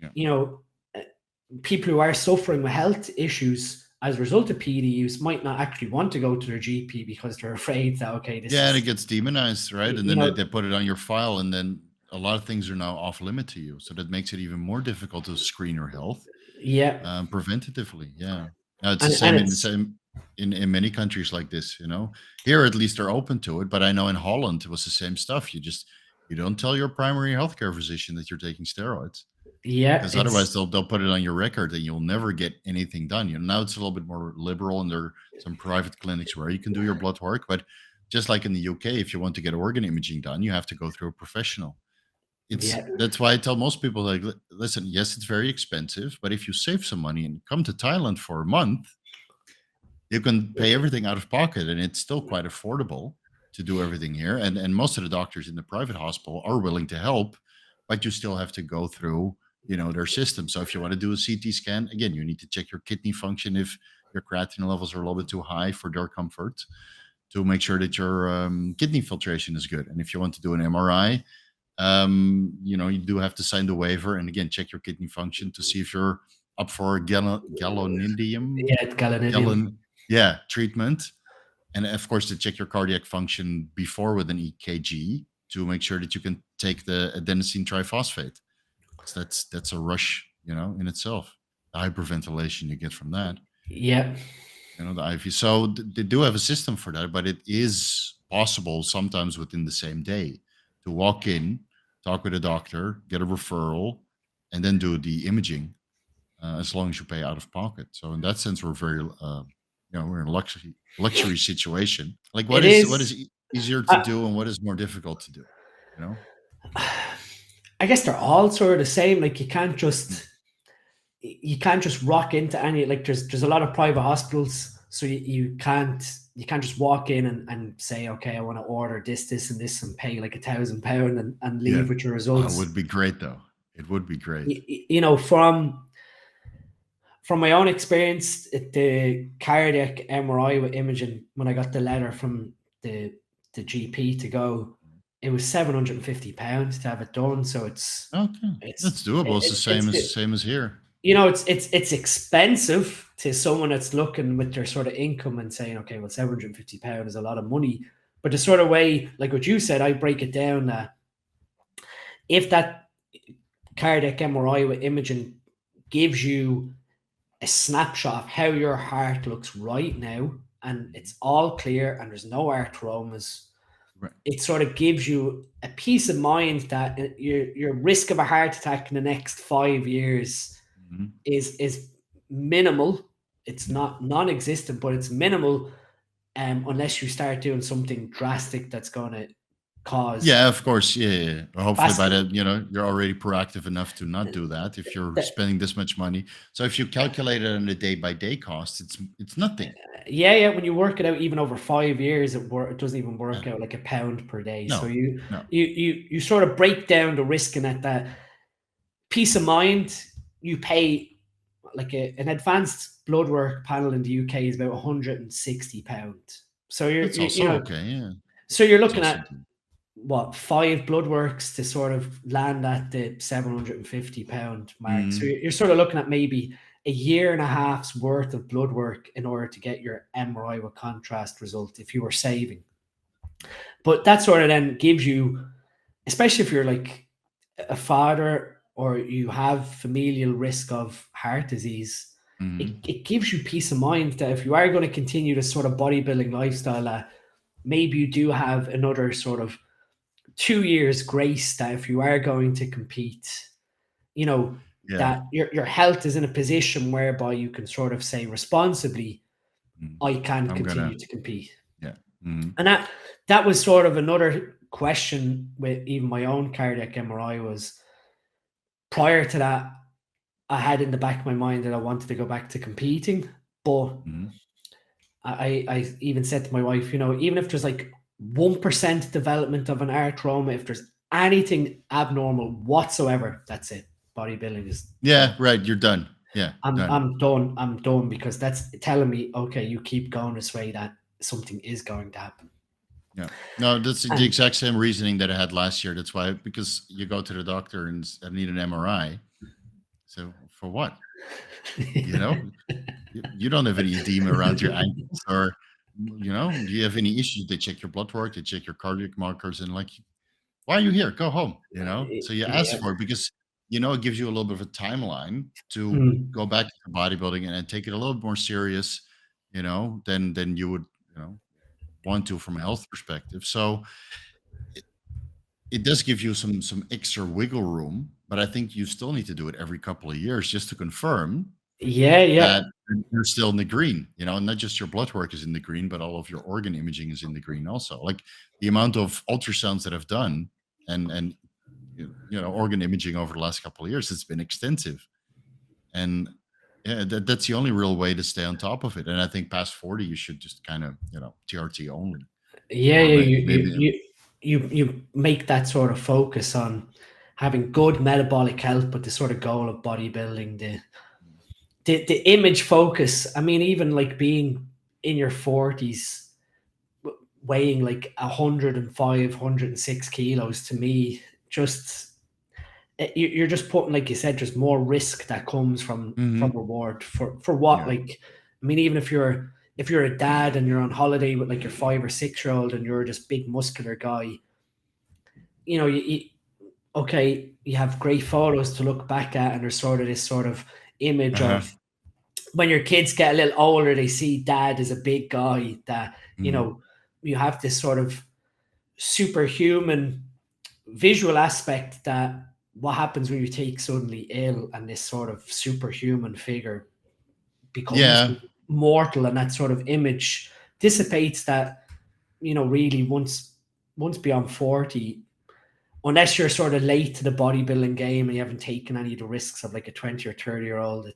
Yeah. You know, people who are suffering with health issues as a result of PED use might not actually want to go to their GP because they're afraid that, okay, this and it gets demonized, right? And then they put it on your file, and then a lot of things are now off limit to you. So that makes it even more difficult to screen your health. Yeah. Preventatively. Yeah. It's the same in many countries like this, you know. Here at least they're open to it, but I know in Holland it was the same stuff. You don't tell your primary healthcare physician that you're taking steroids. Yeah. Because otherwise they'll put it on your record and you'll never get anything done. You know, now it's a little bit more liberal, and there are some private clinics where you can do your blood work. But just like in the UK, if you want to get organ imaging done, you have to go through a professional. That's why I tell most people, like, listen, yes, it's very expensive, but if you save some money and come to Thailand for a month, you can pay everything out of pocket, and it's still quite affordable to do everything here. And most of the doctors in the private hospital are willing to help, but you still have to go through, you know, their system. So if you want to do a CT scan, again, you need to check your kidney function if your creatinine levels are a little bit too high for their comfort, to make sure that your kidney filtration is good. And if you want to do an MRI, you know, you do have to sign the waiver, and again, check your kidney function to see if you're up for galonidium. Treatment. And of course, to check your cardiac function before with an EKG to make sure that you can take the adenosine triphosphate. So that's a rush, you know, in itself. The hyperventilation you get from that. Yeah. You know, the IV. So they do have a system for that, but it is possible sometimes within the same day to walk in, talk with a doctor, get a referral, and then do the imaging, as long as you pay out of pocket. So in that sense, we're very, we're in a luxury situation. Like, what is easier to do and what is more difficult to do? You know, I guess they're all sort of the same. Like you can't just rock into any, like there's a lot of private hospitals, so you can't just walk in and say, okay, I want to order this and this and pay like £1,000 and leave with your results. It would be great though. It would be great. You know, from my own experience, the cardiac MRI with imaging, when I got the letter from the GP to go, it was £750 to have it done. So it's doable. It's the same as here. You know, it's expensive to someone that's looking with their sort of income and saying, okay, well, £750 is a lot of money. But the sort of way, like what you said, I break it down that if that cardiac MRI with imaging gives you a snapshot of how your heart looks right now, and it's all clear and there's no arthromas, right, it sort of gives you a peace of mind that your risk of a heart attack in the next 5 years is minimal. It's not non-existent, but it's minimal, unless you start doing something drastic that's going to cause. Yeah, of course. Yeah. Hopefully by that, you're already proactive enough to not do that if you're spending this much money. So if you calculate it on a day-by-day cost, it's nothing. Yeah. When you work it out, even over 5 years, it doesn't even work out like £1 per day. No, so you sort of break down the risk in that peace of mind. You pay like an advanced blood work panel in the UK is about £160. So that's also okay. Yeah. So you're looking at what, 5 blood works to sort of land at the £750 mark. So you're sort of looking at maybe a year and a half's worth of blood work in order to get your MRI with contrast result if you were saving. But that sort of then gives you, especially if you're like a father or you have familial risk of heart disease, it gives you peace of mind that if you are going to continue this sort of bodybuilding lifestyle, maybe you do have another sort of 2 years grace, that if you are going to compete, that your health is in a position whereby you can sort of say responsibly, I can continue to compete. Yeah. And that was sort of another question with even my own cardiac MRI was, prior to that, I had in the back of my mind that I wanted to go back to competing, but I even said to my wife, even if there's like 1% development of an arthroma, if there's anything abnormal whatsoever, that's it. Bodybuilding is done. Right. You're done. Yeah. I'm done. I'm done, because that's telling me, okay, you keep going this way, that something is going to happen. Yeah. No, that's the exact same reasoning that I had last year. That's why, because you go to the doctor and I need an MRI. So for what? You don't have any edema around your ankles, or do you have any issues? They check your blood work, they check your cardiac markers, and like, why are you here? Go home. So you ask for it because it gives you a little bit of a timeline to go back to bodybuilding and take it a little bit more serious, than you would, want to from a health perspective. So it does give you some extra wiggle room, but I think you still need to do it every couple of years just to confirm that you're still in the green, and not just your blood work is in the green, but all of your organ imaging is in the green also. Like the amount of ultrasounds that I've done and organ imaging over the last couple of years, it's been extensive. And that's the only real way to stay on top of it. And I think past 40, you should just kind of, TRT only. You make that sort of focus on having good metabolic health, but the sort of goal of bodybuilding, the image focus. I mean, even like being in your 40s, weighing like 105, 106 kilos, to me, you're just putting, like you said, just more risk that comes from reward for what? Like, I mean, even if you're a dad and you're on holiday with like your 5 or 6 year old and you're just big muscular guy, you have great photos to look back at, and there's sort of this sort of image of when your kids get a little older, they see dad as a big guy, that you have this sort of superhuman visual aspect, that what happens when you take suddenly ill and this sort of superhuman figure becomes mortal, and that sort of image dissipates, that really once beyond 40, unless you're sort of late to the bodybuilding game and you haven't taken any of the risks of like a 20 or 30-year-old,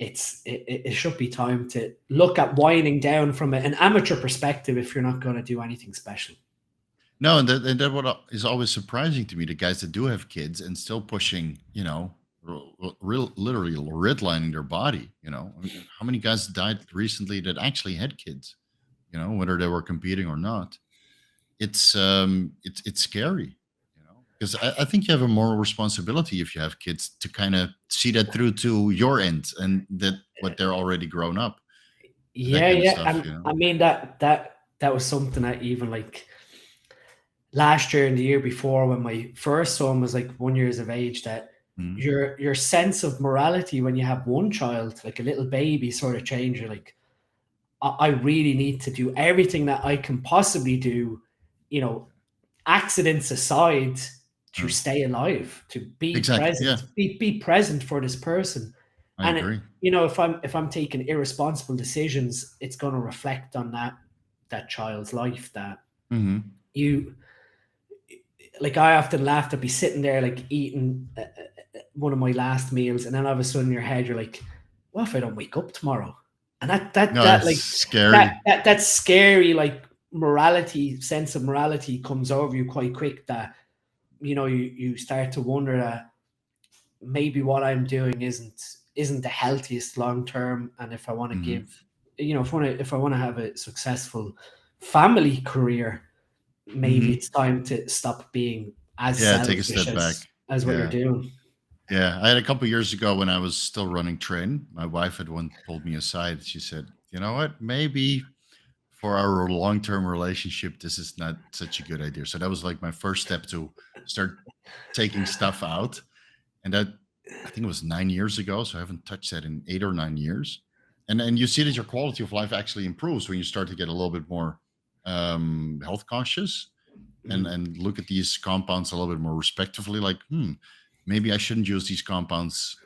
it should be time to look at winding down from an amateur perspective if you're not going to do anything special. No, and that what is always surprising to me, the guys that do have kids and still pushing, literally redlining their body. I mean, how many guys died recently that actually had kids? Whether they were competing or not. It's scary, because I think you have a moral responsibility if you have kids to kind of see that through to your end and that what they're already grown up. Yeah. Stuff, I mean that was something that even like last year and the year before, when my first son was like 1 year of age, that your sense of morality when you have one child, like a little baby, sort of change. You're like, I really need to do everything that I can possibly do, accidents aside, to stay alive, to be present, be present for this person. I agree. If I'm taking irresponsible decisions, it's going to reflect on that child's life. That like, I often laugh to be sitting there like eating one of my last meals, and then all of a sudden in your head you're like, what if I don't wake up tomorrow? And that like scary. That's scary. Like, sense of morality comes over you quite quick, that you start to wonder that maybe what I'm doing isn't the healthiest long term. And if I want to give, if I want to have a successful family career, maybe it's time to stop being as selfish, take a step back as what you're doing. Yeah, I had a couple of years ago when I was still running Train. My wife had one pulled me aside. She said, "You know what? Maybe for our long-term relationship, this is not such a good idea." So that was like my first step to start taking stuff out. And that, I think it was 9 years ago. So I haven't touched that in 8 or 9 years. And you see that your quality of life actually improves when you start to get a little bit more health conscious and look at these compounds a little bit more respectively. Like, maybe I shouldn't use these compounds,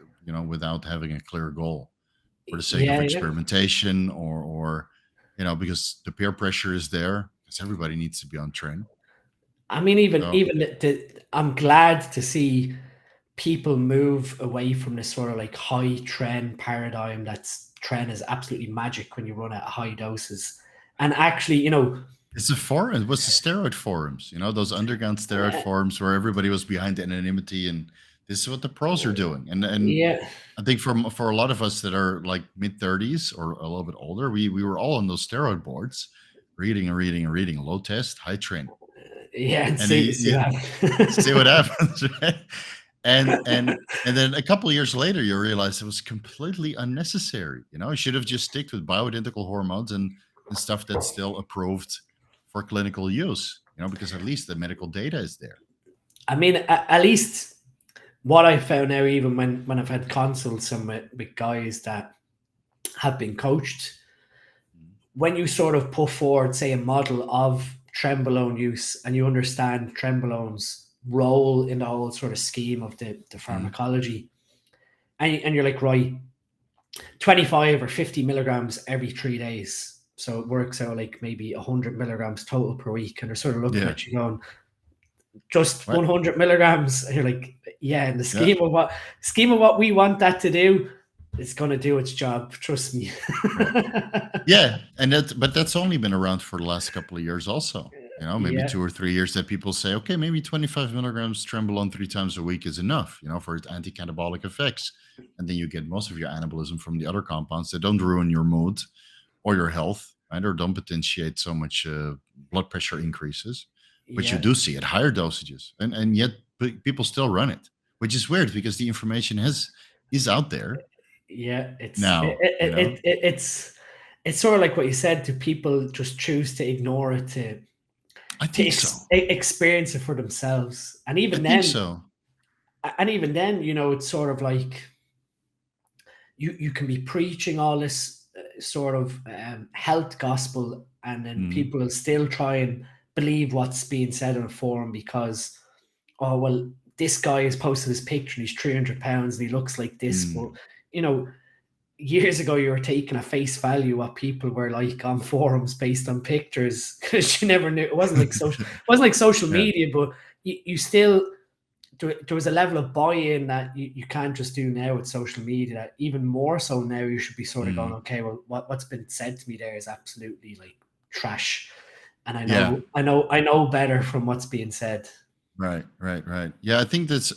without having a clear goal for the sake of experimentation or because the peer pressure is there, because everybody needs to be on Train. I mean, I'm glad to see people move away from this sort of like high trend paradigm. Trend is absolutely magic when you run at high doses. And actually, it's a forum. It was the steroid forums, those underground steroid forums where everybody was behind anonymity, and this is what the pros are doing. And I think for a lot of us that are like mid-30s or a little bit older, we were all on those steroid boards, reading, low test, high trend. And see what happens, right? And then a couple of years later, you realize it was completely unnecessary. You should have just sticked with bioidentical hormones and stuff that's still approved for clinical use, because at least the medical data is there. I mean, at least what I found now, even when I've had consults with guys that have been coached, when you sort of put forward, say, a model of Trenbolone use, and you understand Trenbolone's role in the whole sort of scheme of the pharmacology, and you're like, right, 25 or 50 milligrams every 3 days. So it works out like maybe 100 milligrams total per week. And they're sort of looking at you going, just 100 milligrams. And you're like, in the scheme of what we want that to do, it's going to do its job. Trust me. But that's only been around for the last couple of years also. Maybe 2 or 3 years that people say, okay, maybe 25 milligrams Trenbolone 3 times a week is enough, for its anti-catabolic effects. And then you get most of your anabolism from the other compounds that don't ruin your mood or your health, right? Or don't potentiate so much blood pressure increases, which you do see at higher dosages. And yet people still run it, which is weird because the information is out there. It's now. It's sort of like what you said, to people just choose to ignore it, to experience it for themselves. And even then, it's sort of like you can be preaching all this sort of health gospel, and then people will still try and believe what's being said on a forum because, oh, well, this guy has posted his picture and he's 300 pounds and he looks like this. But, years ago, you were taking a face value what people were like on forums based on pictures, because you never knew. It wasn't like social media, but you still, there was a level of buy-in that you can't just do now with social media, that even more so now you should be sort of going, okay, well, what's been said to me there is absolutely like trash. And I know better from what's being said. Right. Yeah, I think that's.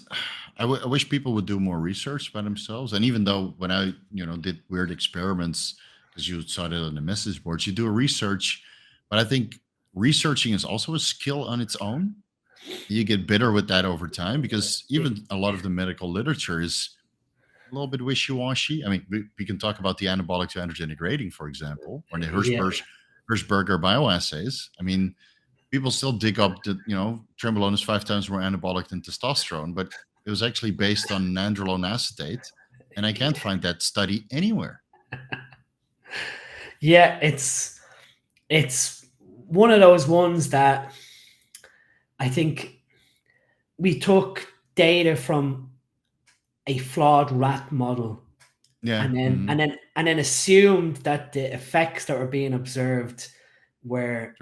I wish people would do more research by themselves. And even though when I, did weird experiments, because you saw that on the message boards, you do a research, but I think researching is also a skill on its own. You get better with that over time, because even a lot of the medical literature is a little bit wishy-washy. I mean, we can talk about the anabolic to androgenic rating, for example, or the Hirschberger bioassays. I mean, people still dig up that, Trenbolone is 5 times more anabolic than testosterone, but it was actually based on nandrolone acetate, and I can't find that study anywhere. Yeah, it's one of those ones that I think we took data from a flawed rat model, and then assumed that the effects that were being observed were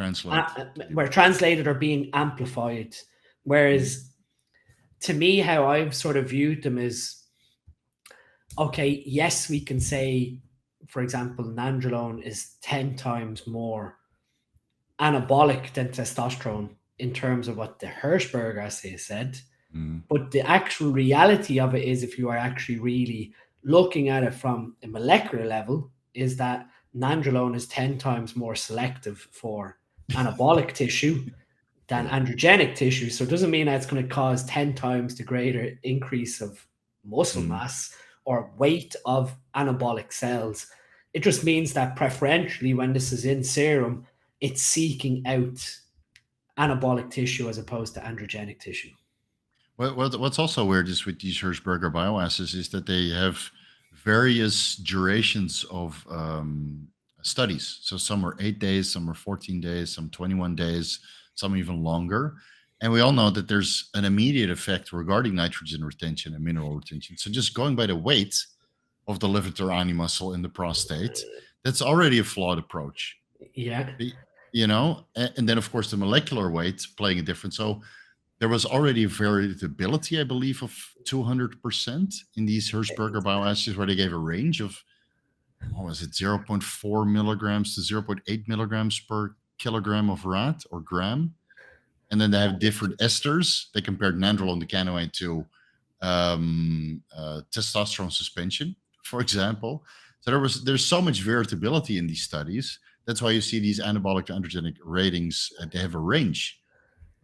translated or being amplified. Whereas to me, how I've sort of viewed them is, okay, yes, we can say, for example, nandrolone is 10 times more anabolic than testosterone in terms of what the Hirschberger assay said. But the actual reality of it is, if you are actually really looking at it from a molecular level, is that nandrolone is 10 times more selective for anabolic tissue than androgenic tissue. So it doesn't mean that it's going to cause 10 times the greater increase of muscle mass or weight of anabolic cells. It just means that preferentially, when this is in serum, it's seeking out anabolic tissue as opposed to androgenic tissue. What's also weird is with these Hirschberger bioassays is that they have various durations of studies. So some are 8 days, some are 14 days, some 21 days, some even longer. And we all know that there's an immediate effect regarding nitrogen retention and mineral retention. So just going by the weight of the levator ani muscle in the prostate, that's already a flawed approach. Yeah. And then of course the molecular weight playing a difference. So there was already a variability, I believe, of 200% in these Hirschberger bioassays, where they gave a range of, what was it, 0.4 milligrams to 0.8 milligrams per kilogram of rat or gram. And then they have different esters. They compared nandrolone decanoate to testosterone suspension, for example. So there's so much variability in these studies. That's why you see these anabolic to androgenic ratings. They have a range.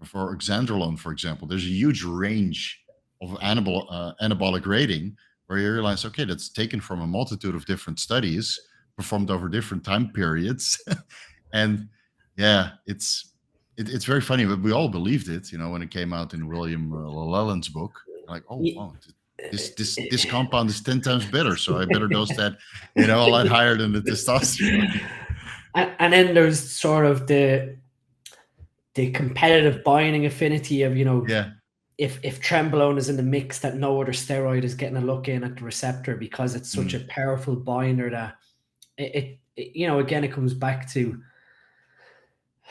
For oxandrolone, for example, there's a huge range of anabolic rating, where you realize, okay, that's taken from a multitude of different studies performed over different time periods. And yeah, it's very funny, but we all believed it, when it came out in William Llewellyn's book. Like, oh, wow, this compound is 10 times better, so I better dose that, a lot higher than the testosterone. And then there's sort of the competitive binding affinity of, if Trenbolone is in the mix, that no other steroid is getting a look in at the receptor, because it's such a powerful binder that it again, it comes back to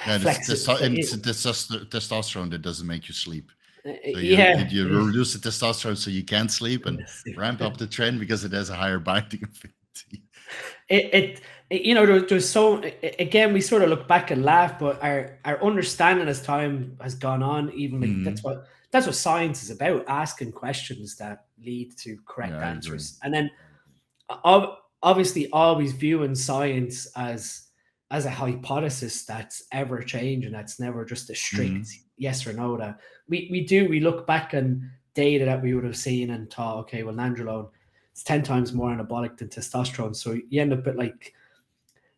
testosterone that doesn't make you sleep. So you reduce the testosterone so you can't sleep, and ramp up the tren because it has a higher binding affinity. There's so, again, we sort of look back and laugh, but our understanding as time has gone on, even like that's what science is about, asking questions that lead to correct answers. And then obviously always viewing science as a hypothesis that's ever changing, that's never just a strict yes or no. That we look back on data that we would have seen and thought, okay, well, nandrolone, it's 10 times more anabolic than testosterone. So you end up with like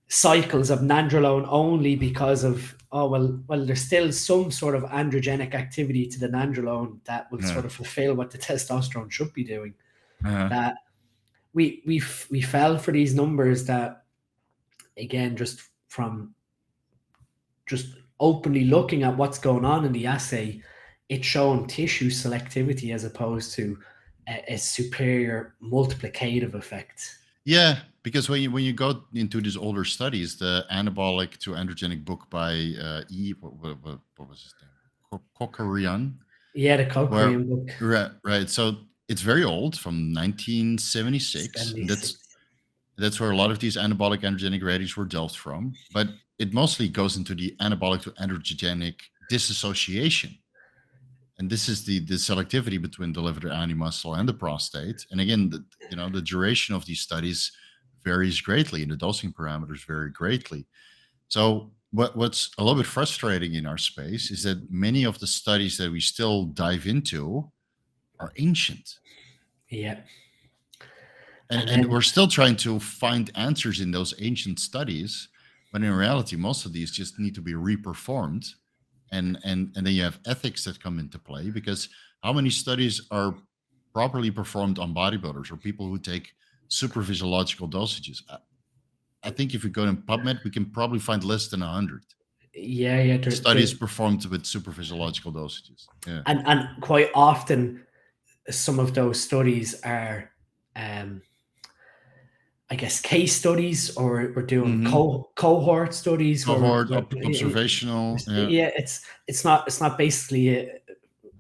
cycles of nandrolone only, because of, well, there's still some sort of androgenic activity to the nandrolone that will sort of fulfill what the testosterone should be doing. That we fell for these numbers that, again, just from just openly looking at what's going on in the assay, it's showing tissue selectivity as opposed to a superior multiplicative effect. Yeah, because when you go into these older studies, the anabolic to androgenic book by what was his name? Kokarian. Yeah, the where co-cream book. right. So it's very old, from 1976, and 76. that's where a lot of these anabolic androgenic ratings were delved from. But it mostly goes into the anabolic to androgenic dissociation. And this is the selectivity between the liver, the animuscle, and the prostate. And again, the duration of these studies varies greatly, and the dosing parameters vary greatly. So what's a little bit frustrating in our space is that many of the studies that we still dive into are ancient. Yeah. And we're still trying to find answers in those ancient studies, when in reality, most of these just need to be reperformed. And then you have ethics that come into play, because how many studies are properly performed on bodybuilders or people who take super physiological dosages? I think if we go in PubMed, we can probably find less than 100 Yeah. studies performed with super physiological dosages. Yeah. And quite often, some of those studies are, I guess, case studies, or we're doing cohort studies where Cohort observational. yeah, it's not basically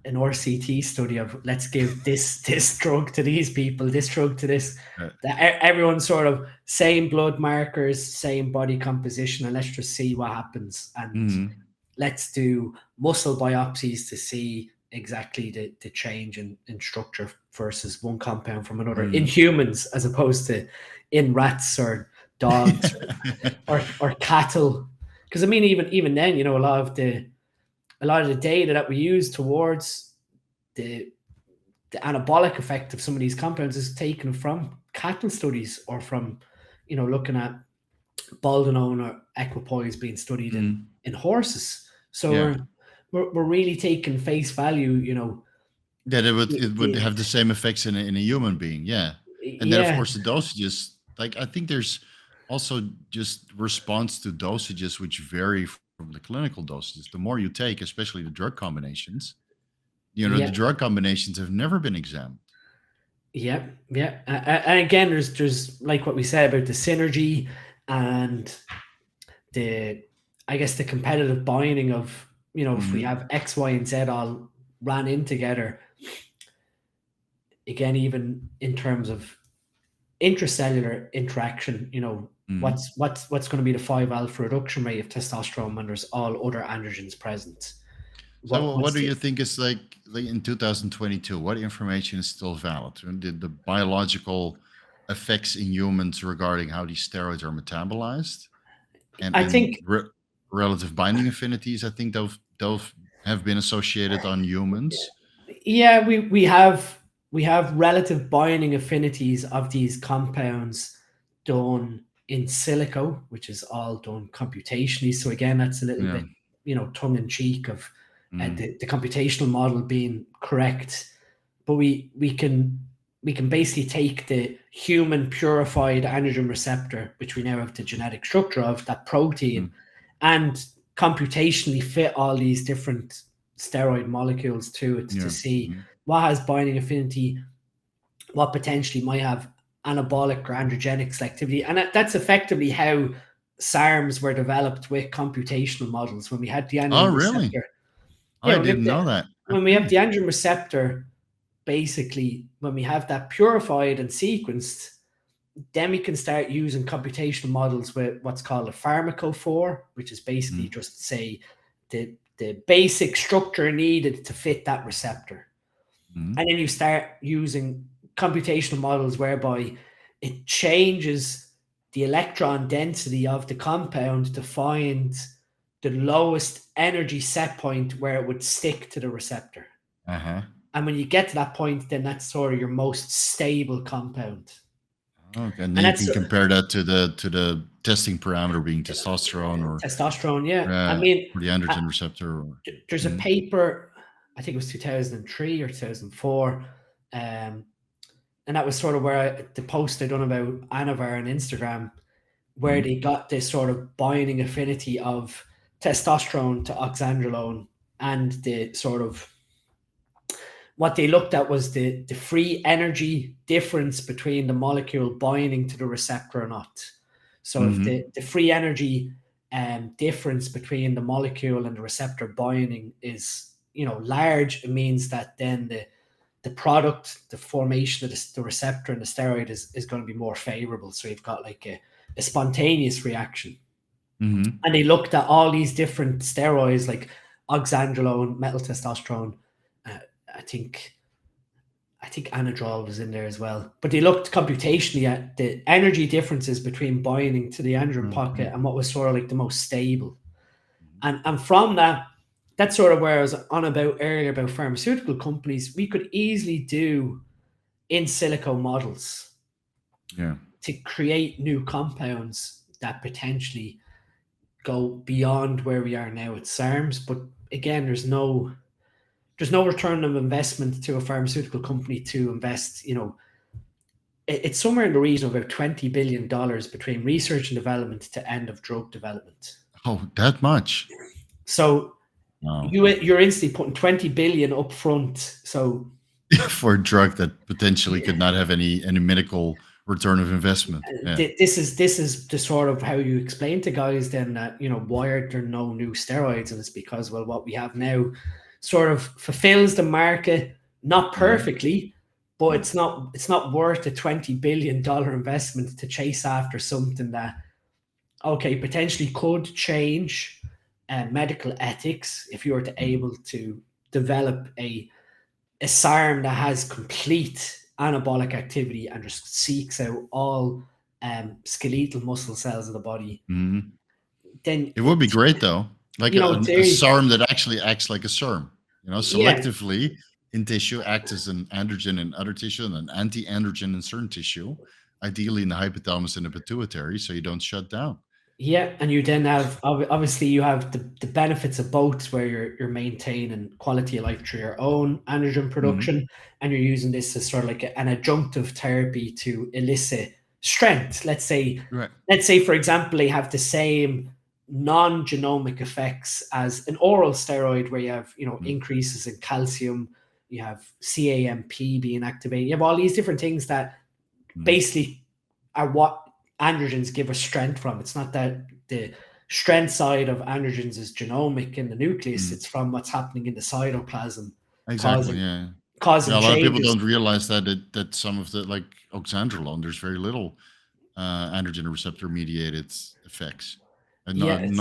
an RCT study of let's give this drug to these people, this drug to this. Everyone's sort of same blood markers, same body composition, and let's just see what happens. And let's do muscle biopsies to see exactly the change in structure versus one compound from another in humans, as opposed to in rats or dogs or cattle. Because I mean, even then, a lot of the data that we use towards the anabolic effect of some of these compounds is taken from cattle studies, or from looking at boldenone or equipoise being studied in horses. So we're really taking face value, that it would have the same effects in a human being. And then of course the dosages, like I think there's also just response to dosages which vary from the clinical dosages. The more you take, especially the drug combinations, the drug combinations have never been examined. Yeah. And again, there's like what we said about the synergy and I guess the competitive binding of, if we have X, Y, and Z all ran in together, again, even in terms of intracellular interaction, what's going to be the 5-alpha reduction rate of testosterone when there's all other androgens present? So what do you think is like in 2022, what information is still valid? The biological effects in humans regarding how these steroids are metabolized, and I think relative binding affinities, I think those have been associated on humans. Yeah, we have relative binding affinities of these compounds done in silico, which is all done computationally. So again, that's a little bit, tongue in cheek of the computational model being correct. But we can basically take the human purified androgen receptor, which we now have the genetic structure of, that protein, and computationally fit all these different steroid molecules to it to see what has binding affinity, what potentially might have anabolic or androgenic selectivity. And that's effectively how SARMs were developed, with computational models. When we had the androgen receptor. I didn't know that. When we have the androgen receptor, basically, when we have that purified and sequenced, then we can start using computational models with what's called a pharmacophore, which is basically just say the basic structure needed to fit that receptor. And then you start using computational models whereby it changes the electron density of the compound to find the lowest energy set point where it would stick to the receptor. And when you get to that point, then that's sort of your most stable compound. Okay, and then you can compare that to the testing parameter being testosterone or testosterone. I mean, or the androgen receptor. There's a paper, I think it was 2003 or 2004, and that was sort of where the post I done about Anavar on Instagram, where they got this sort of binding affinity of testosterone to oxandrolone, and the sort of what they looked at was the free energy difference between the molecule binding to the receptor or not. So if the free energy difference between the molecule and the receptor binding is large, it means that then the product, the formation of the receptor and the steroid is going to be more favorable. So you've got like a spontaneous reaction. Mm-hmm. And they looked at all these different steroids like oxandrolone, methyl testosterone. I think anadrol was in there as well. But they looked computationally at the energy differences between binding to the androgen pocket and what was sort of like the most stable. And from that, that's sort of where I was on about earlier about pharmaceutical companies. We could easily do in silico models to create new compounds that potentially go beyond where we are now at SARMs. But again, there's no return of investment to a pharmaceutical company to invest. It's somewhere in the region of about $20 billion between research and development to end of drug development. Oh, that much. So you're instantly putting 20 billion up front. So for a drug that potentially could not have any medical return of investment. Yeah. This is the sort of how you explain to guys then that, why are there no new steroids? And it's because, well, what we have now sort of fulfills the market, not perfectly, but it's not worth a $20 billion investment to chase after something that, okay, potentially could change medical ethics if you were to able to develop a SARM that has complete anabolic activity and just seeks out all skeletal muscle cells of the body. Mm-hmm. Then it would be great though, like a SARM that actually acts like a SERM, selectively in tissue, acts as an androgen in other tissue and an anti-androgen in certain tissue, ideally in the hypothalamus and the pituitary, so you don't shut down. Yeah, and you then have obviously you have the benefits of both, where you're maintaining quality of life through your own androgen production, and you're using this as sort of like an adjunctive therapy to elicit strength. Let's say for example, they have the same non-genomic effects as an oral steroid, where you have increases in calcium, you have CAMP being activated, you have all these different things that basically are what androgens give us strength from. It's not that the strength side of androgens is genomic in the nucleus, it's from what's happening in the cytoplasm. Exactly, causing a lot changes. of people don't realize that some of the, like oxandrolone, there's very little androgen receptor mediated effects, and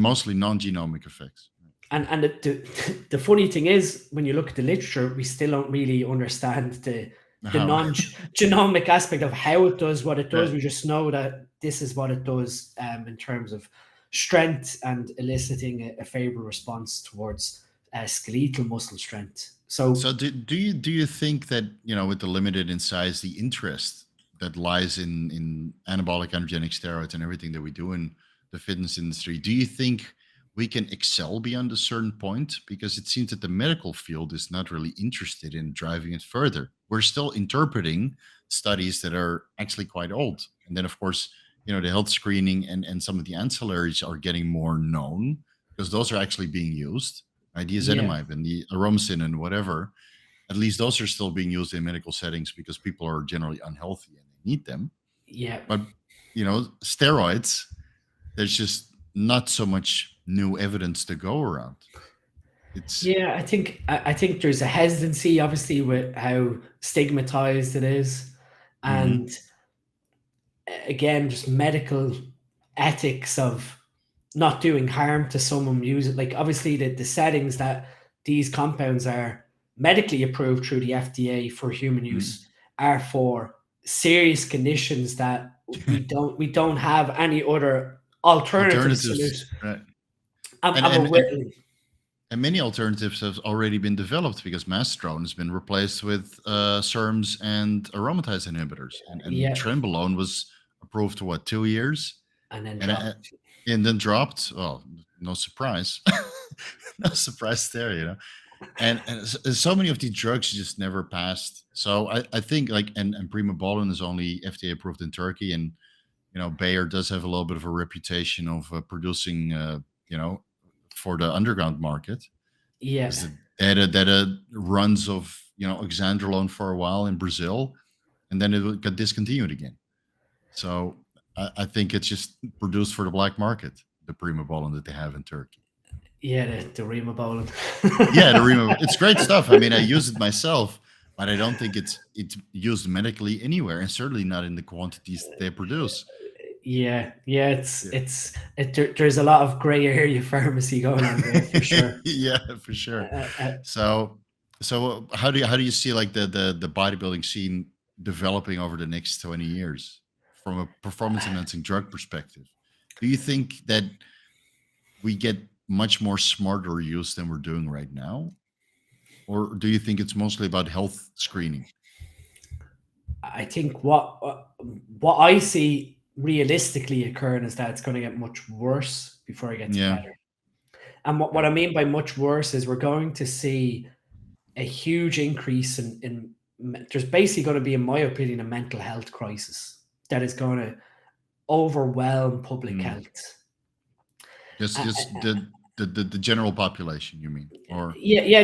mostly non-genomic effects. And the funny thing is, when you look at the literature, we still don't really understand the non-genomic aspect of how it does what it does. We just know that this is what it does in terms of strength and eliciting a favorable response towards skeletal muscle strength. So do you think that, with the limited in size, the interest that lies in anabolic androgenic steroids and everything that we do in the fitness industry, do you think we can excel beyond a certain point? Because it seems that the medical field is not really interested in driving it further. We're still interpreting studies that are actually quite old. And then, of course, the health screening and some of the ancillaries are getting more known, because those are actually being used. The ezetimibe and the aromatase and whatever, at least those are still being used in medical settings because people are generally unhealthy and they need them. Yeah. But, steroids, there's just not so much new evidence to go around. I think there's a hesitancy, obviously, with how stigmatized it is, and again, just medical ethics of not doing harm to someone using, like, obviously the settings that these compounds are medically approved through the FDA for human use are for serious conditions that we don't have any other alternatives. Right. And many alternatives have already been developed, because Masteron has been replaced with SERMs and aromatase inhibitors, and Trenbolone was approved for 2 years, and then dropped. Well, no surprise, no surprise there, And so many of these drugs just never passed. So I think and Primobolan is only FDA approved in Turkey, and Bayer does have a little bit of a reputation of producing for the underground market. Yes. That runs of oxandrolone for a while in Brazil, and then it got discontinued again. So I think it's just produced for the black market, the Primobolan that they have in Turkey. Yeah, the Primobolan. Yeah, it's great stuff. I mean, I use it myself, but I don't think it's used medically anywhere, and certainly not in the quantities they produce. Yeah, there's a lot of gray area pharmacy going on there for sure. Yeah, for sure. So how do you see like the bodybuilding scene developing over the next 20 years from a performance enhancing drug perspective? Do you think that we get much more smarter use than we're doing right now? Or do you think it's mostly about health screening? I think what I see realistically occurring is that it's going to get much worse before it gets Yeah. better. And what I mean by much worse is we're going to see a huge increase in there's basically going to be, in my opinion, a mental health crisis that is going to overwhelm public health. Just the general population, you mean? Or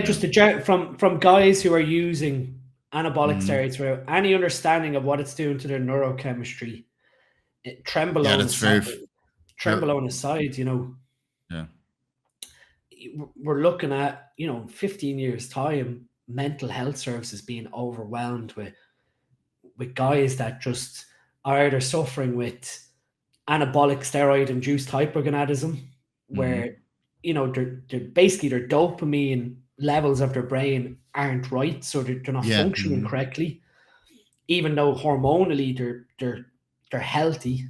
just from guys who are using anabolic steroids without any understanding of what it's doing to their neurochemistry. Trenbolone aside, yeah, we're looking at 15 years time, mental health services being overwhelmed with guys that just are either suffering with anabolic steroid induced hypergonadism, where they're basically their dopamine levels of their brain aren't right, so they're not functioning correctly, even though hormonally they're healthy.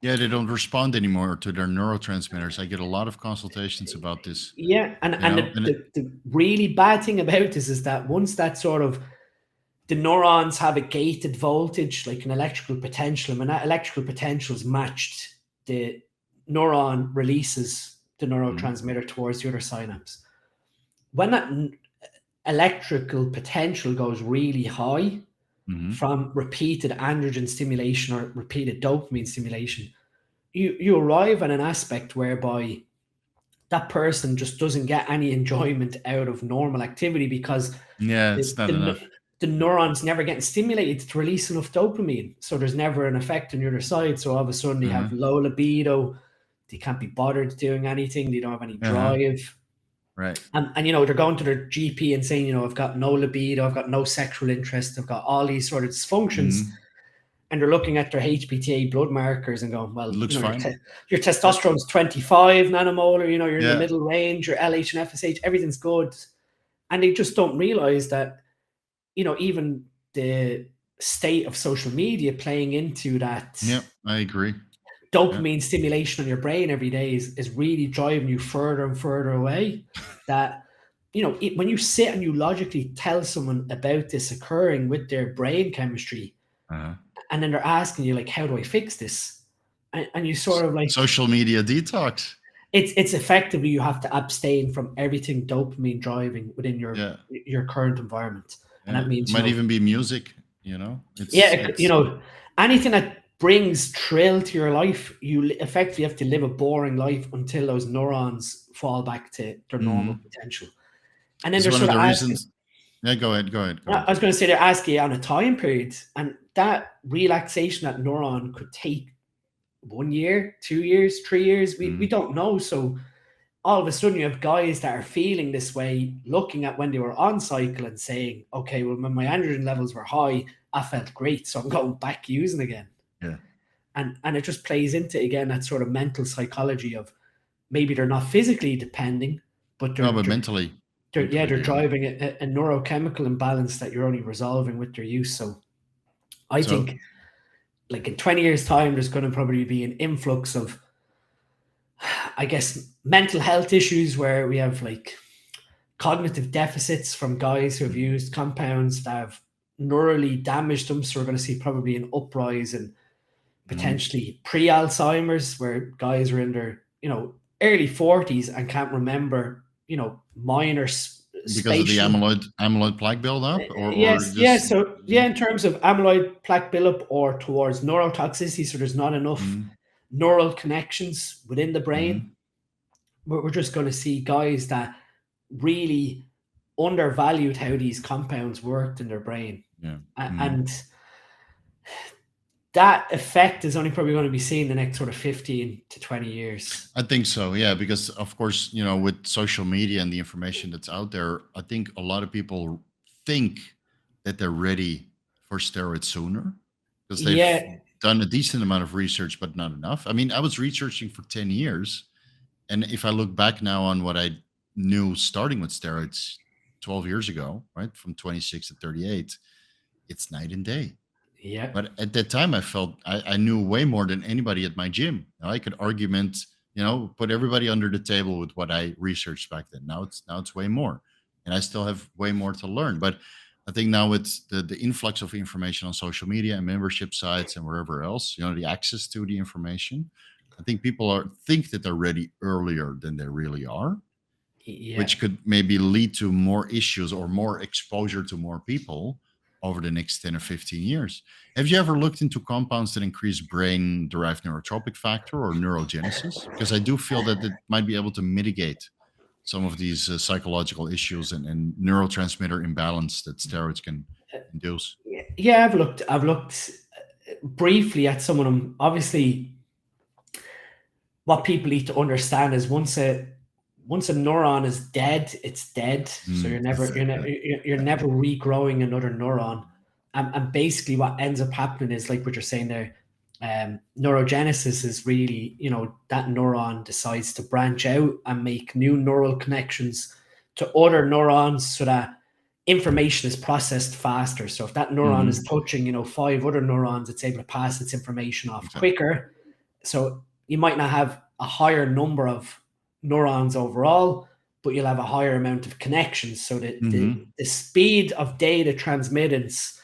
Yeah, they don't respond anymore to their neurotransmitters. I get a lot of consultations about this. Yeah, and the really bad thing about this is that once that sort of the neurons have a gated voltage, like an electrical potential, and when that electrical potential is matched, the neuron releases the neurotransmitter towards the other synapse. When that electrical potential goes really high from repeated androgen stimulation or repeated dopamine stimulation, you arrive at an aspect whereby that person just doesn't get any enjoyment out of normal activity because it's not enough. The neurons never getting stimulated to release enough dopamine. So there's never an effect on the other side. So all of a sudden they have low libido. They can't be bothered doing anything. They don't have any drive. Right. And they're going to their GP and saying, I've got no libido, I've got no sexual interest, I've got all these sort of dysfunctions. And they're looking at their HPTA blood markers and going, well, it looks fine. Your testosterone's 25 nanomolar, you're in the middle range, your LH and FSH, everything's good. And they just don't realize that, even the state of social media playing into that. Yeah, I agree. Dopamine stimulation on your brain every day is really driving you further and further away. That, when you sit and you logically tell someone about this occurring with their brain chemistry, and then they're asking you, like, how do I fix this? And you sort of like social media detox. It's effectively you have to abstain from everything dopamine driving within your current environment. And that means it might even be music, anything that brings thrill to your life, you effectively have to live a boring life until those neurons fall back to their normal potential. And then there's one of the reasons. Yeah, go ahead. I was going to say, they're asking you on a time period, and that relaxation, that neuron could take 1 year, 2 years, 3 years. We don't know. So all of a sudden you have guys that are feeling this way, looking at when they were on cycle and saying, okay, well, when my androgen levels were high, I felt great, so I'm going back using again. Yeah. And it just plays into, again, that sort of mental psychology of maybe they're not physically depending, but they're mentally. They're driving a neurochemical imbalance that you're only resolving with their use. So I think, like, in 20 years' time, there's going to probably be an influx of, I guess, mental health issues where we have, like, cognitive deficits from guys who have used compounds that have neurally damaged them. So we're going to see probably an uprise in potentially pre-Alzheimer's, where guys are in their, early 40s and can't remember, minor because of the amyloid plaque buildup, in terms of amyloid plaque buildup or towards neurotoxicity, so there's not enough neural connections within the brain. We're just going to see guys that really undervalued how these compounds worked in their brain. And that effect is only probably going to be seen the next sort of 15 to 20 years. I think so, yeah, because of course, with social media and the information that's out there, I think a lot of people think that they're ready for steroids sooner because they've Yeah, done a decent amount of research, but not enough. I mean, I was researching for 10 years. And if I look back now on what I knew starting with steroids 12 years ago, right, from 26 to 38, it's night and day. yeah, But at that time, I felt I knew way more than anybody at my gym. Now I could argument, put everybody under the table with what I researched back then. Now it's way more, and I still have way more to learn. But I think now with the influx of information on social media and membership sites and wherever else, the access to the information, I think people think that they're ready earlier than they really are, yeah. which could maybe lead to more issues or more exposure to more people over the next 10 or 15 years. Have you ever looked into compounds that increase brain-derived neurotrophic factor or neurogenesis? Because I do feel that it might be able to mitigate some of these psychological issues and neurotransmitter imbalance that steroids can induce. Yeah, I've looked briefly at some of them. Obviously, what people need to understand is once a neuron is dead, it's dead. So you're never regrowing another neuron. And basically what ends up happening is like what you're saying there, neurogenesis is really, that neuron decides to branch out and make new neural connections to other neurons so that information is processed faster. So if that neuron is touching, 5 other neurons, it's able to pass its information off quicker. So you might not have a higher number of neurons overall, but you'll have a higher amount of connections. So that the speed of data transmittance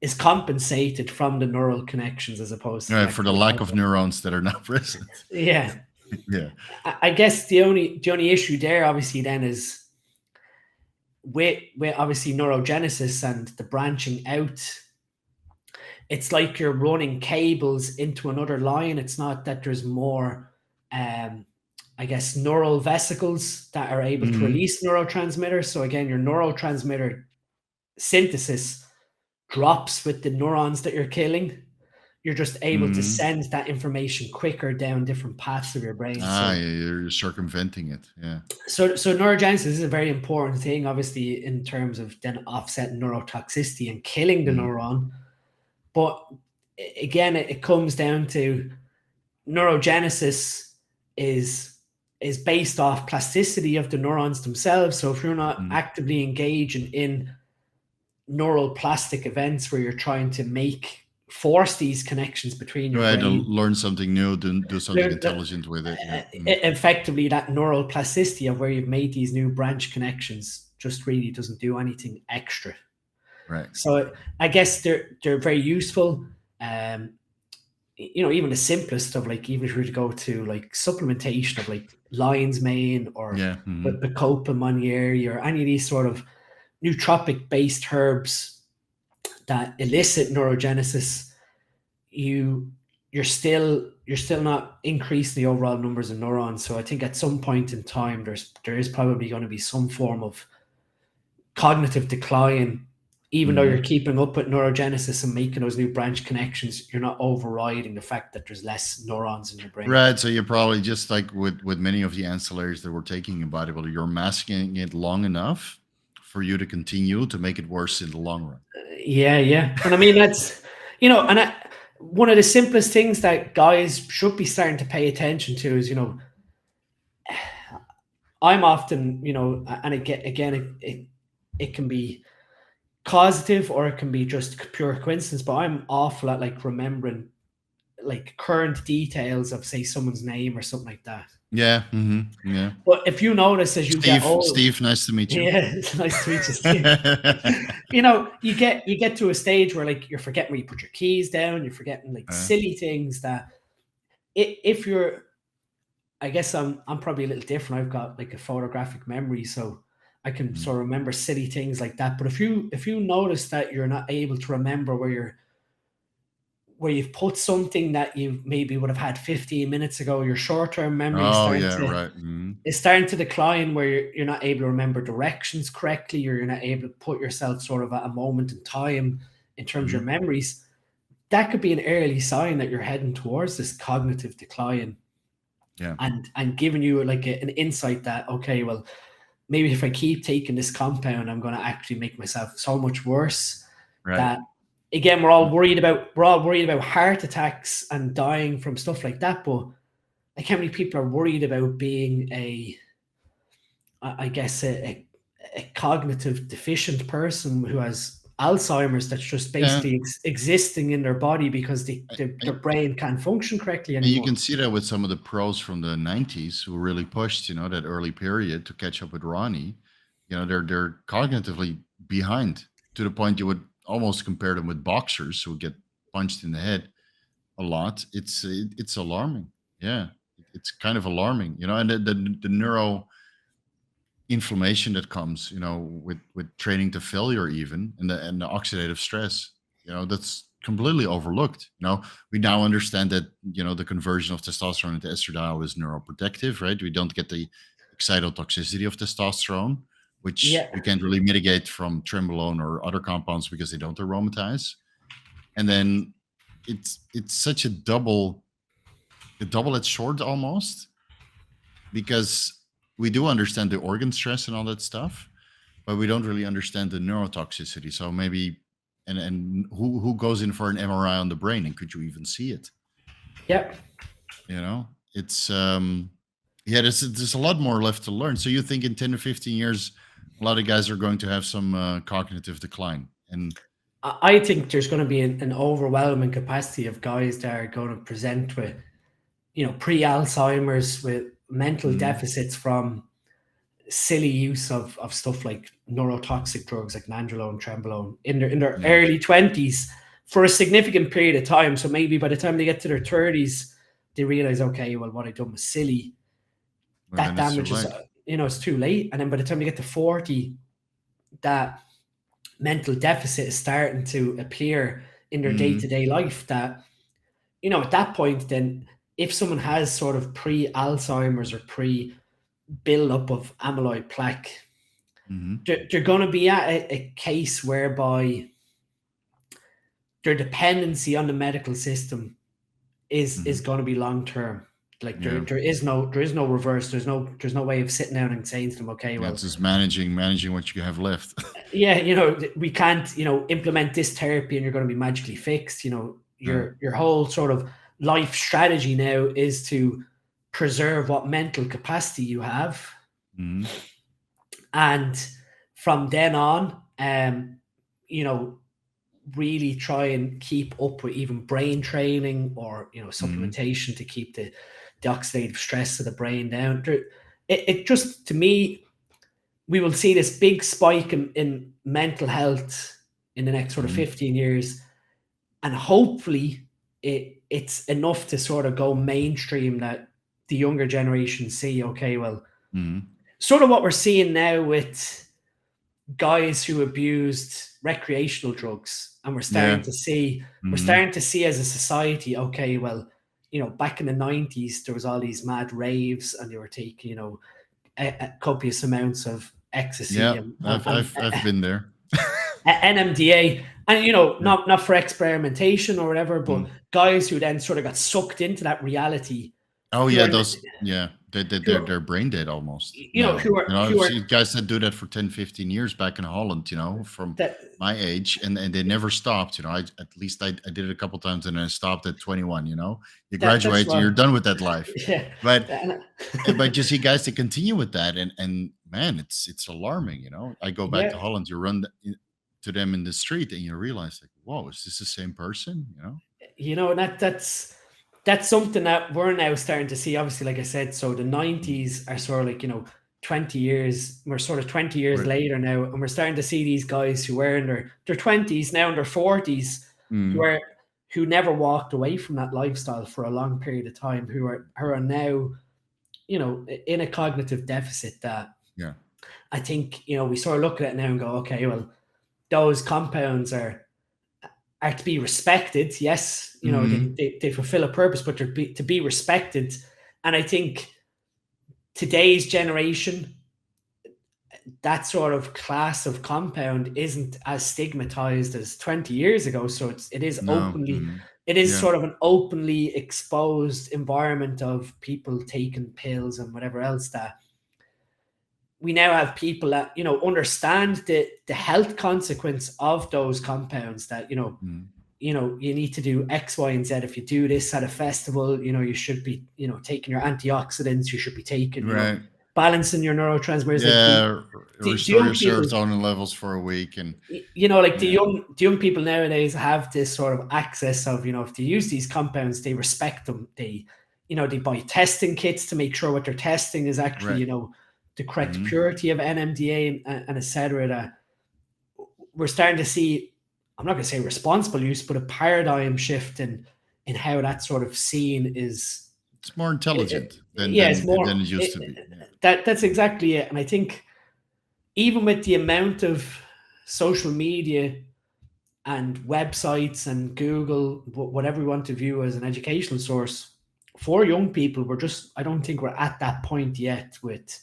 is compensated from the neural connections as opposed to for the lack of neurons that are not present. Yeah. Yeah. I guess the only issue there obviously then is with obviously neurogenesis and the branching out. It's like you're running cables into another line. It's not that there's more I guess neural vesicles that are able to release neurotransmitters. So again, your neurotransmitter synthesis drops with the neurons that you're killing. You're just able to send that information quicker down different paths of your brain. You're circumventing it. Yeah. So neurogenesis is a very important thing, obviously, in terms of then offsetting neurotoxicity and killing the neuron. But again, it comes down to neurogenesis is based off plasticity of the neurons themselves. So if you're not actively engaging in neural plastic events where you're trying to force these connections between your brain, to learn something new, do something intelligent with it. Effectively, that neural plasticity of where you've made these new branch connections just really doesn't do anything extra. Right. So I guess they're very useful. Even the simplest of even if you were to go to supplementation of lion's mane or Bacopa Monnieri or any of these sort of nootropic based herbs that elicit neurogenesis, you're still not increasing the overall numbers of neurons. So I think at some point in time there is probably going to be some form of cognitive decline. Even though you're keeping up with neurogenesis and making those new branch connections, you're not overriding the fact that there's less neurons in your brain. Right. So you're probably just like with many of the ancillaries that we're taking in bodybuilding, you're masking it long enough for you to continue to make it worse in the long run. Yeah. And I mean, that's, one of the simplest things that guys should be starting to pay attention to is, I'm often, and again, it can be causative or it can be just pure coincidence, but I'm awful at remembering current details of, say, someone's name or something like that. Yeah. Yeah. But if you notice as you get old, Steve, nice to meet you. Yeah, it's nice to meet you, Steve. You get to a stage where you're forgetting where you put your keys down, you're forgetting silly things that if you're, I guess I'm probably a little different. I've got a photographic memory, so I can sort of remember silly things like that. But if you notice that you're not able to remember where you've put something that you maybe would have had 15 minutes ago, your short-term memory is starting to decline, where you're not able to remember directions correctly, or you're not able to put yourself sort of at a moment in time in terms of your memories. that could be an early sign that you're heading towards this cognitive decline. Yeah. And giving you like an insight that, okay, well, maybe if I keep taking this compound, I'm going to actually make myself so much worse. Right. That, again, we're all worried about heart attacks and dying from stuff like that. But like, how many people are worried about being a cognitive deficient person who has Alzheimer's that's just basically existing in their body because their brain can't function correctly anymore. And you can see that with some of the pros from the 90s who really pushed, that early period to catch up with Ronnie. They're cognitively behind to the point you would almost compare them with boxers who get punched in the head a lot. It's alarming. Yeah, it's kind of alarming, and the neuro inflammation that comes, with training to failure, even, and the oxidative stress, that's completely overlooked. We now understand that, the conversion of testosterone into estradiol is neuroprotective, right? We don't get the excitotoxicity of testosterone, which you can't really mitigate from Trenbolone or other compounds because they don't aromatize. And then it's such a double-edged sword almost, because we do understand the organ stress and all that stuff, but we don't really understand the neurotoxicity. So maybe, and who goes in for an MRI on the brain, and could you even see it? Yep. It's there's a lot more left to learn. So you think in 10 to 15 years, a lot of guys are going to have some cognitive decline? And I think there's going to be an overwhelming capacity of guys that are going to present with, pre-Alzheimer's, with mental deficits from silly use of stuff like neurotoxic drugs like nandrolone, Trenbolone in their early 20s for a significant period of time. So maybe by the time they get to their 30s, they realize, okay, well, what I've done was silly. That damage is, it's too late. And then by the time they get to 40, that mental deficit is starting to appear in their day-to-day life. That, at that point, then if someone has sort of pre-Alzheimer's or pre-build-up of amyloid plaque, they're going to be at a case whereby their dependency on the medical system is going to be long-term. Like there is no reverse. There's no way of sitting down and saying to them, okay, well, it's just managing what you have left. We can't, implement this therapy and you're going to be magically fixed. Your whole sort of life strategy now is to preserve what mental capacity you have. And from then on, really try and keep up with even brain training or, supplementation to keep the oxidative stress of the brain down. It just, to me, we will see this big spike in mental health in the next sort of 15 years. And hopefully it's enough to sort of go mainstream that the younger generation see, okay, well, sort of what we're seeing now with guys who abused recreational drugs. And we're starting to see, as a society, okay, well, back in the 90s, there was all these mad raves and they were taking, copious amounts of ecstasy. Yeah, I've been there. NMDA, and not for experimentation or whatever, but guys who then sort of got sucked into that reality. Oh yeah, they're brain dead almost. Guys that do that for 10, 15 years back in Holland, from my age, and they never stopped. I did it a couple times and I stopped at 21. You graduate and you're done with that life. But you see guys that continue with that, and man, it's alarming. I go back to Holland, you run to them in the street and you realize, like, whoa, is this the same person? And that's something that we're now starting to see. Obviously, like I said, so the 90s are sort of like, 20 years, we're sort of 20 years later now, and we're starting to see these guys who were in their 20s, now in their 40s, who never walked away from that lifestyle for a long period of time, who are now, in a cognitive deficit that I think, we sort of look at it now and go, okay, well, those compounds are to be respected. Yes, they fulfill a purpose, but to be respected. And I think today's generation, that sort of class of compound isn't as stigmatized as 20 years ago. So it is openly, it is sort of an openly exposed environment of people taking pills and whatever else, that we now have people that, you know, understand the health consequence of those compounds, that, you know, you need to do X, Y, and Z. If you do this at a festival, you know, you should be, you know, taking your antioxidants, you should be taking, you know, balancing your neurotransmitters. Yeah, restore your serotonin levels for a week. And, you know, like the young people nowadays have this sort of access of, you know, if they use these compounds, they respect them. They, you know, they buy testing kits to make sure what they're testing is actually, you know, the correct purity of NMDA and et cetera. That we're starting to see, I'm not going to say responsible use, but a paradigm shift in how that sort of scene is. It's more intelligent than it used to be. That's exactly it. And I think even with the amount of social media and websites and Google, whatever we want to view as an educational source for young people, I don't think we're at that point yet with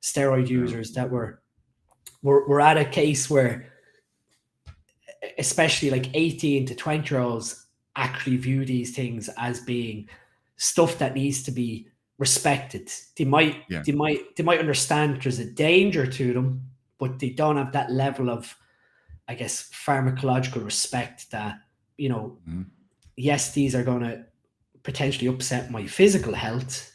steroid users, that we're at a case where especially like 18 to 20-year-olds actually view these things as being stuff that needs to be respected. They might understand there's a danger to them, but they don't have that level of, I guess, pharmacological respect that, you know, yes, these are going to potentially upset my physical health,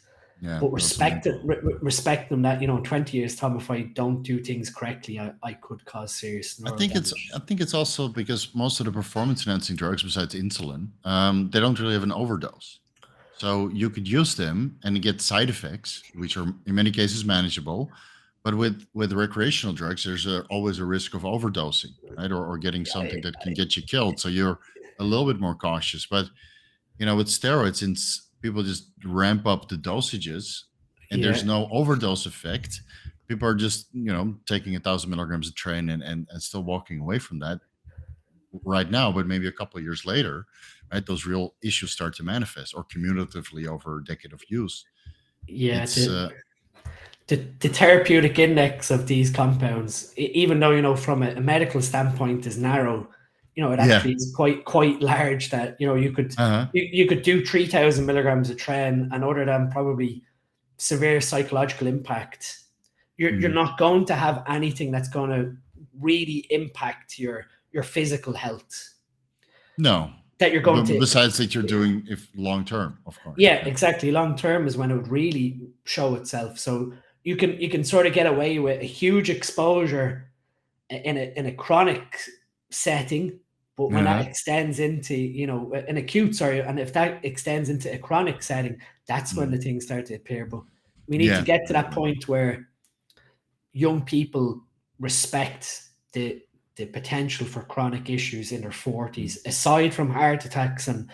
but respect them that, you know, in 20 years time, if I don't do things correctly, I could cause serious I think it's also because most of the performance enhancing drugs, besides insulin, they don't really have an overdose. So you could use them and get side effects, which are in many cases manageable. But with recreational drugs, there's always a risk of overdosing, right? Or getting something that can get you killed. So you're a little bit more cautious. But, you know, with steroids, since people just ramp up the dosages and there's no overdose effect, people are just, you know, taking 1,000 milligrams a train and still walking away from that right now. But maybe a couple of years later, right, those real issues start to manifest, or cumulatively over a decade of use. The therapeutic index of these compounds, even though, you know, from a medical standpoint is narrow, you know, it actually is quite large, that, you know, you could you could do 3,000 milligrams a tren, and other than probably severe psychological impact, you're not going to have anything that's going to really impact your physical health. No. That you're going to, besides that you're doing if long term, of course. Exactly. Long term is when it would really show itself. So you can sort of get away with a huge exposure in a chronic setting, but when that extends into, you know, an acute, and if that extends into a chronic setting, that's when the things start to appear. But we need to get to that point where young people respect the potential for chronic issues in their 40s. Aside from heart attacks and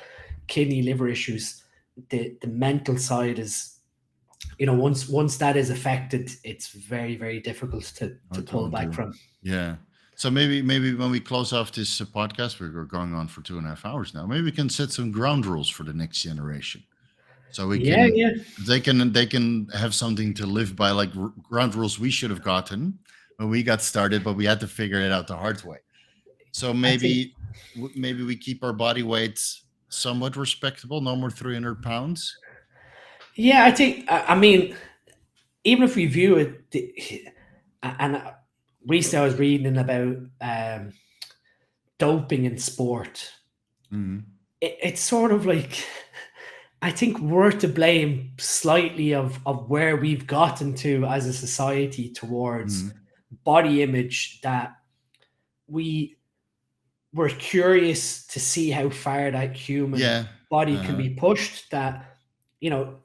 kidney, liver issues, the mental side is, you know, once that is affected, it's very, very difficult to pull back from. Yeah. So maybe when we close off this podcast, we're going on for 2.5 hours now. Maybe we can set some ground rules for the next generation, so we they can have something to live by, like ground rules we should have gotten when we got started, but we had to figure it out the hard way. So maybe we keep our body weights somewhat respectable, no more 300 pounds. Yeah, I think, I mean, even if we view it, and recently I was reading about doping in sport. It's sort of like, I think we're to blame slightly of where we've gotten to as a society towards body image, that we were curious to see how far that human body can be pushed. That, you know,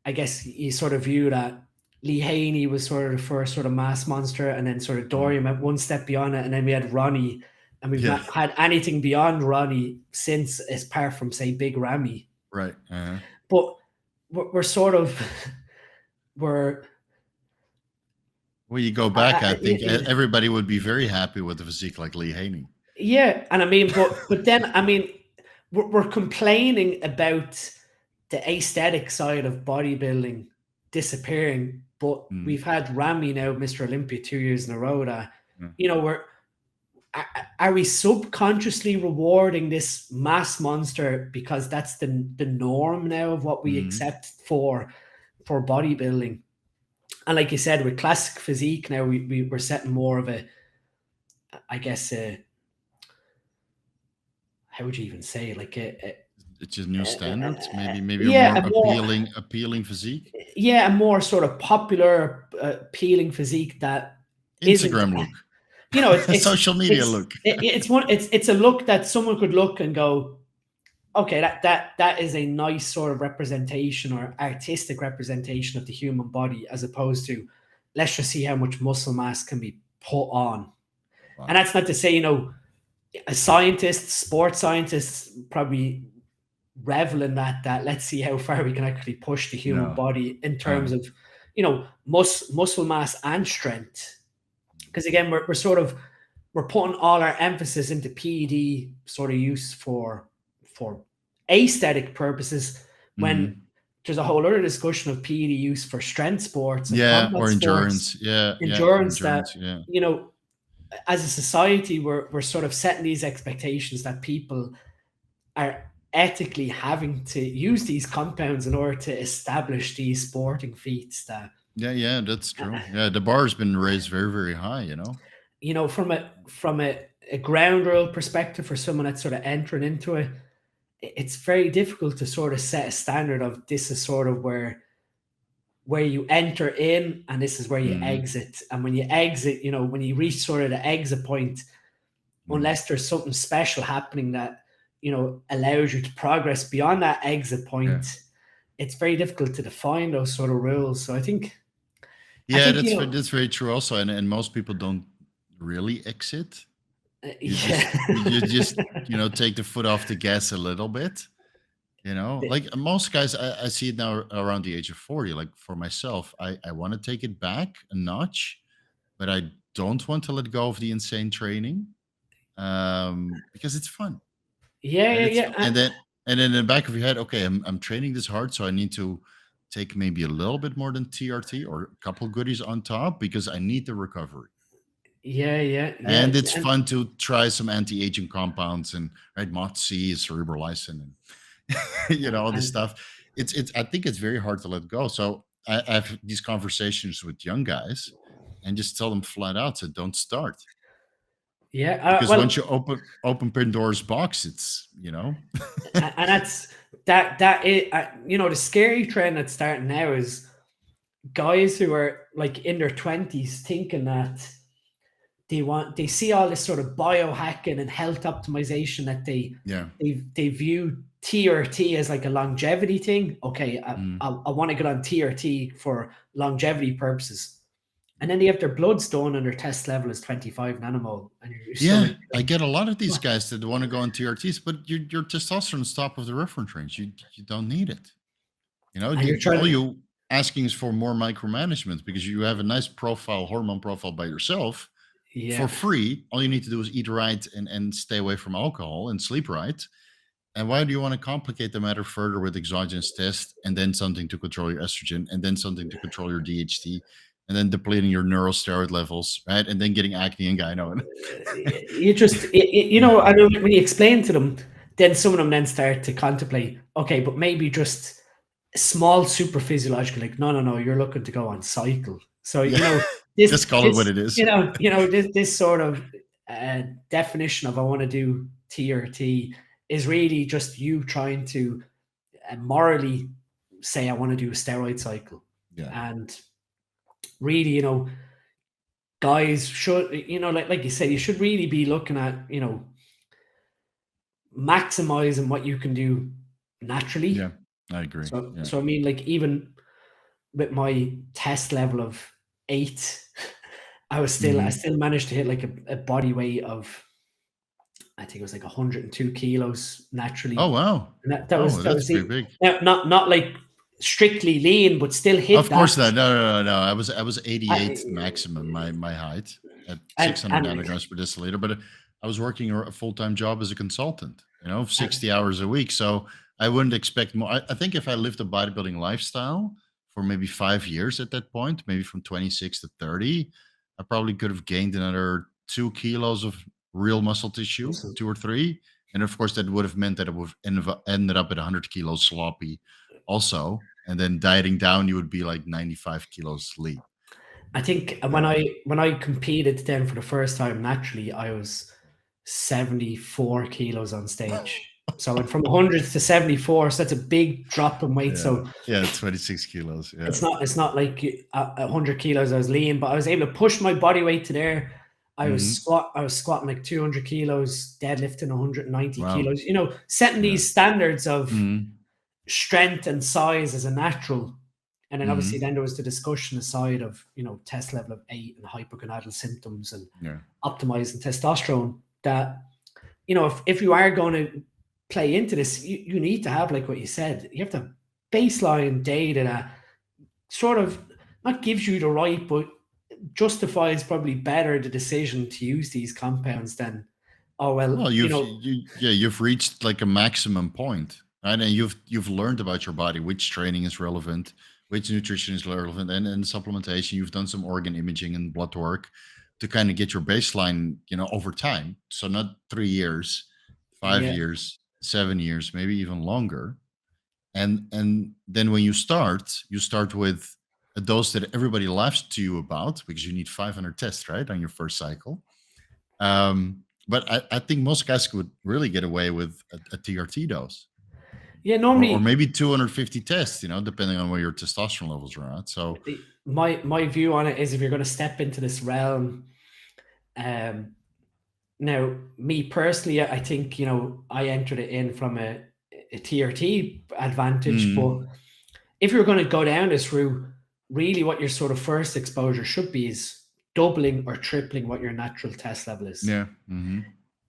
I guess you sort of view that Lee Haney was sort of the first sort of mass monster, and then sort of Dorian went one step beyond it, and then we had Ronnie, and we've not had anything beyond Ronnie since, apart from, say, Big Ramy. Right. But we're sort of, well, you go back, I think everybody would be very happy with a physique like Lee Haney. Yeah, and I mean, but then, I mean, we're complaining about the aesthetic side of bodybuilding disappearing, but Mm, we've had Ramy now, Mr. Olympia, 2 years in a row. That yeah. are we subconsciously rewarding this mass monster because that's the norm now of what we accept for bodybuilding? And like you said, with classic physique now, we're setting more of a, I guess, how would you even say it? Like It's just new standards. Maybe a yeah, more appealing physique. Yeah, a more sort of popular, appealing physique that isn't, Instagram look. It's Social media look. it's a look that someone could look and go, okay, that is a nice sort of representation or artistic representation of the human body, as opposed to, let's just see how much muscle mass can be put on. Wow. And that's not to say, a scientist, sports scientists probably revel in that let's see how far we can actually push the human body in terms of, muscle mass and strength. Because again, we're putting all our emphasis into PED sort of use for aesthetic purposes, when there's a whole other discussion of PED use for strength sports and combat or endurance. sports, endurance. As a society, we're sort of setting these expectations that people are ethically having to use these compounds in order to establish these sporting feats. That's true. The bar has been raised very, very high. From a ground rule perspective, for someone that's sort of entering into it, it's very difficult to sort of set a standard of, this is sort of where you enter in and this is where you exit. And when you exit, when you reach sort of the exit point, unless there's something special happening that allows you to progress beyond that exit point, it's very difficult to define those sort of rules. So I think that's very true also, and most people don't really exit. You just take the foot off the gas a little bit, like most guys. I see it now around the age of 40. Like for myself, I want to take it back a notch, but I don't want to let go of the insane training, because it's fun. And then in the back of your head, okay, I'm training this hard, so I need to take maybe a little bit more than TRT or a couple goodies on top because I need the recovery. And it's fun to try some anti-aging compounds and MOTC, cerebrolysine, and all this stuff. It's I think it's very hard to let go. So I have these conversations with young guys and just tell them flat out, so don't start. Because once you open Pandora's box, it's and that's the scary trend that's starting now is guys who are like in their 20s thinking that they see all this sort of biohacking and health optimization that they view TRT as like a longevity thing. Okay, I want to get on TRT for longevity purposes. And then they have their bloods done and their test level is 25 nanomole. And I get a lot of these guys that want to go on TRTs, but your testosterone is top of the reference range. You don't need it. All you asking is for more micromanagement because you have a nice hormone profile by yourself for free. All you need to do is eat right and stay away from alcohol and sleep right. And why do you want to complicate the matter further with exogenous tests and then something to control your estrogen and then something to control your DHT? And then depleting your neurosteroid levels, right? And then getting acne and gyno. I know when you explain to them, then some of them then start to contemplate, okay, but maybe just a small super physiological, like, no, you're looking to go on cycle. So, just call it what it is. This sort of definition of I want to do TRT is really just you trying to morally say, I want to do a steroid cycle. And really, guys should, like you said, you should really be looking at, maximizing what you can do naturally. Yeah, I agree. So I mean, like even with my test level of 8, I still managed to hit like a body weight of, I think it was like 102 kilos naturally. Oh wow! And that was pretty big. Now, not like strictly lean, but still hit. Of course not. No. I was 88 maximum my height at 600 nanograms per deciliter. But I was working a full-time job as a consultant, 60 hours a week. So I wouldn't expect more. I think if I lived a bodybuilding lifestyle for maybe 5 years at that point, maybe from 26 to 30, I probably could have gained another 2 kilos of real muscle tissue, 2 or 3. And of course, that would have meant that it would have ended up at 100 kilos sloppy also. And then dieting down, you would be like 95 kilos lean. I think when I competed then for the first time, naturally, I was 74 kilos on stage. So I went from 100 to 74. So that's a big drop in weight. So yeah, 26 kilos. Yeah. It's not like 100 kilos I was lean, but I was able to push my body weight to there. I was squatting like 200 kilos, deadlifting 190 kilos, you know, setting these standards of strength and size as a natural. And then obviously then there was the discussion aside of, you know, test level of 8 and hypogonadal symptoms and optimizing testosterone, that, you know, if you are going to play into this, you need to have, like what you said, you have to baseline data that sort of not gives you the right, but justifies probably better the decision to use these compounds than, you've reached like a maximum point, right? And you've learned about your body, which training is relevant, which nutrition is relevant, and supplementation. You've done some organ imaging and blood work to kind of get your baseline, you know, over time. So not 3 years, 5 years, 7 years, maybe even longer. And then when you start with a dose that everybody laughs to you about, because you need 500 tests, right, on your first cycle. But I think most guys would really get away with a TRT dose. Yeah, normally, or maybe 250 tests, you know, depending on where your testosterone levels are at. So my view on it is, if you're going to step into this realm, now me personally, I think, you know, I entered it in from a TRT advantage, but if you're going to go down this route, really what your sort of first exposure should be is doubling or tripling what your natural test level is. Yeah.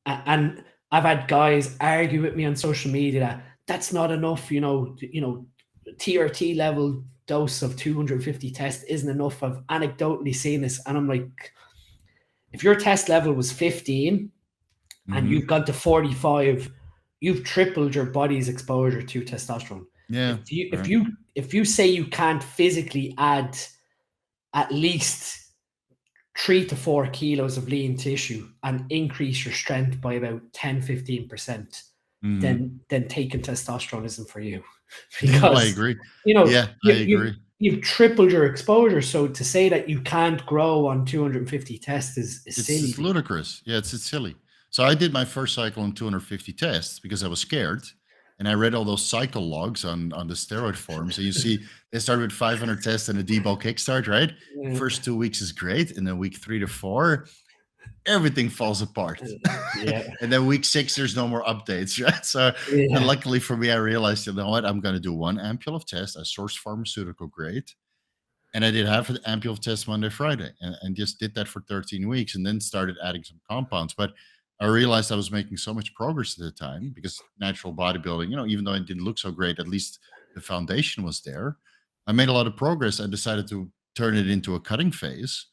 And I've had guys argue with me on social media that that's not enough, you know, TRT level dose of 250 tests isn't enough. I've anecdotally seen this, and I'm like, if your test level was 15 and you've gone to 45, you've tripled your body's exposure to testosterone. Yeah. If you say you can't physically add at least 3 to 4 kilos of lean tissue and increase your strength by about 10-15%, then taking testosterone isn't for you. Because I agree. You know, I agree. You've tripled your exposure. So to say that you can't grow on 250 tests is silly. It's ludicrous. Yeah, it's silly. So I did my first cycle on 250 tests because I was scared. And I read all those cycle logs on the steroid forums. And you see, they start with 500 tests and a debug kickstart, right? Yeah. First 2 weeks is great. And then week 3 to 4, everything falls apart. And then week 6, there's no more updates, right? So and luckily for me, I realized, you know what, I'm going to do 1 ampule of test. I sourced pharmaceutical grade. And I did half an ampule of test Monday, Friday, and just did that for 13 weeks and then started adding some compounds. But I realized I was making so much progress at the time because natural bodybuilding, you know, even though it didn't look so great, at least the foundation was there. I made a lot of progress. I decided to turn it into a cutting phase.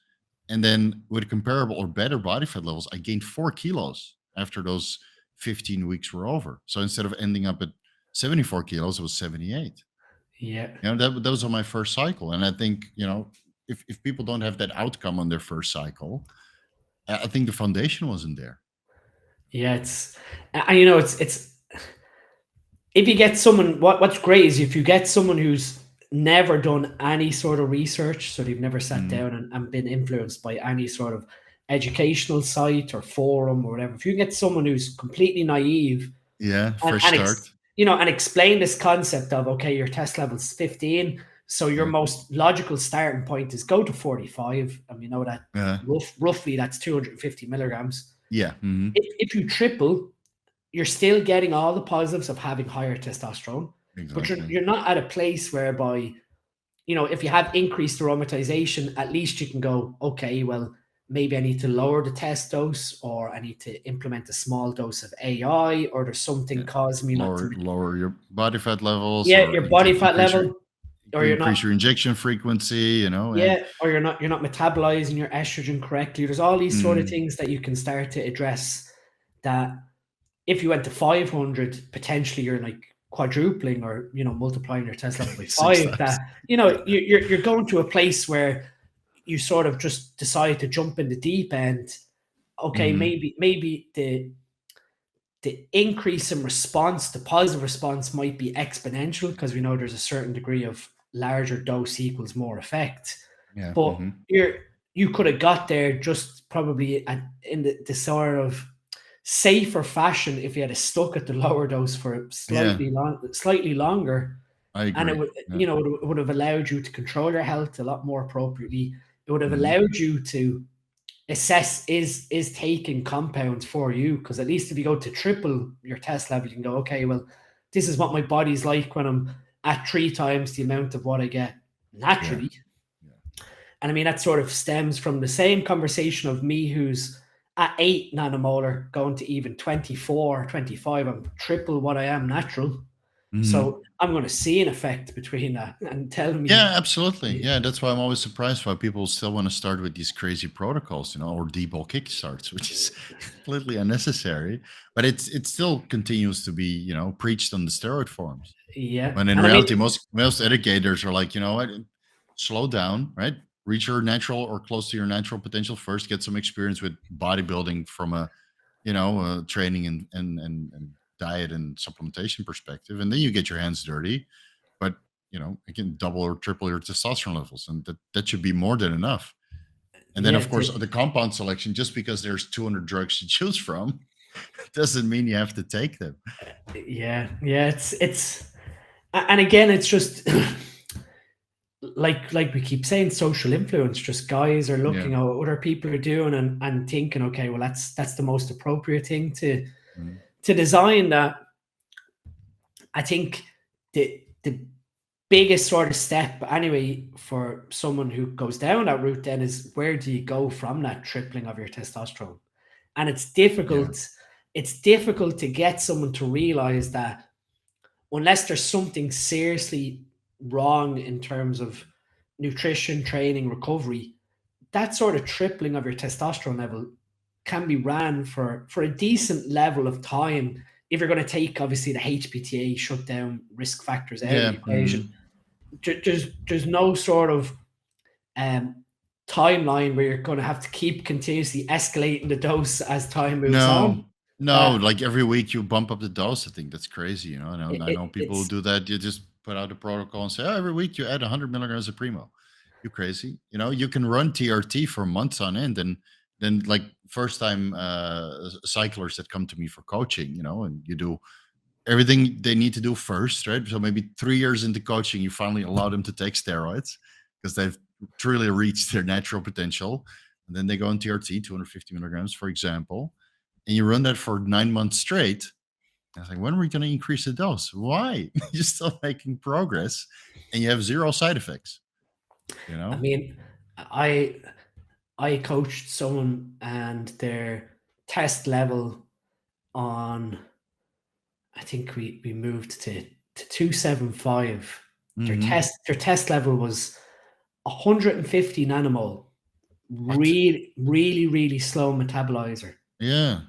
And then with comparable or better body fat levels, I gained 4 kilos after those 15 weeks were over. So instead of ending up at 74 kilos, it was 78. Yeah. You know, that was on my first cycle. And I think, you know, if people don't have that outcome on their first cycle, I think the foundation wasn't there. Yeah, it's if you get someone, what's great is if you get someone who's never done any sort of research, so they've never sat down and been influenced by any sort of educational site or forum or whatever. If you get someone who's completely naive, fresh start, and explain this concept of, okay, your test level is 15, so your most logical starting point is go to 45, and we know that roughly that's 250 milligrams. Yeah. If you triple, you're still getting all the positives of having higher testosterone, but you're not at a place whereby, you know, if you have increased aromatization, at least you can go, okay, well, maybe I need to lower the test dose, or I need to implement a small dose of AI, or there's something causing me not to lower your body fat levels. Yeah, your body fat level. Or you're increase your injection frequency, you know. Or you're not metabolizing your estrogen correctly. There's all these sort of things that you can start to address, that if you went to 500, potentially you're like quadrupling or, multiplying your test level by 6 5, times. that, you're going to a place where you sort of just decide to jump in the deep end. Okay, maybe the increase in response, the positive response, might be exponential, because we know there's a certain degree of larger dose equals more effect. Yeah. But you could have got there just probably in the sort of safer fashion if you had stuck at the lower dose for slightly longer. I agree. And it would, it would have allowed you to control your health a lot more appropriately. It would have Mhm. allowed you to assess is taking compounds for you, because at least if you go to triple your test level, you can go, okay, well, this is what my body's like when I'm at 3 times the amount of what I get naturally. And I mean, that sort of stems from the same conversation of me who's at 8 nanomolar going to even 24, 25. I'm triple what I am natural. So I'm going to see an effect between that, and tell me. Yeah, absolutely. Yeah, that's why I'm always surprised why people still want to start with these crazy protocols, or debulk kickstarts, which is completely unnecessary. But it still continues to be, preached on the steroid forums. Yeah. When in And I reality, mean, most educators are like, what, slow down, right? Reach your natural or close to your natural potential first. Get some experience with bodybuilding from a, training and diet and supplementation perspective, and then you get your hands dirty. But it can double or triple your testosterone levels, and that should be more than enough. And then, yeah, of course, the compound selection. Just because there's 200 drugs to choose from, doesn't mean you have to take them. yeah. It's and again, it's just like we keep saying, social influence. Just guys are looking at what other people are doing and thinking, okay, well, that's the most appropriate thing to design. That, I think, the biggest sort of step anyway for someone who goes down that route then is, where do you go from that tripling of your testosterone? And it's difficult to get someone to realize that, unless there's something seriously wrong in terms of nutrition, training, recovery, that sort of tripling of your testosterone level can be ran for a decent level of time, if you're going to take, obviously, the HPTA shutdown risk factors out of the equation. There's no sort of timeline where you're going to have to keep continuously escalating the dose as time moves on. No, like every week you bump up the dose. I think that's crazy. I know people who do that. You just put out a protocol and say, oh, every week you add 100 milligrams of Primo. You crazy? You can run TRT for months on end, and then, like, first time cyclers that come to me for coaching, and you do everything they need to do first, right? So maybe 3 years into coaching, you finally allow them to take steroids because they've truly reached their natural potential, and then they go on TRT, 250 milligrams, for example. And you run that for 9 months straight. I was like, when are we going to increase the dose? Why? You're still making progress and you have zero side effects. I mean, I coached someone, and their test level on, I think we moved to 275. Their test level was 150 nanomole. Really, really, really slow metabolizer. Yeah.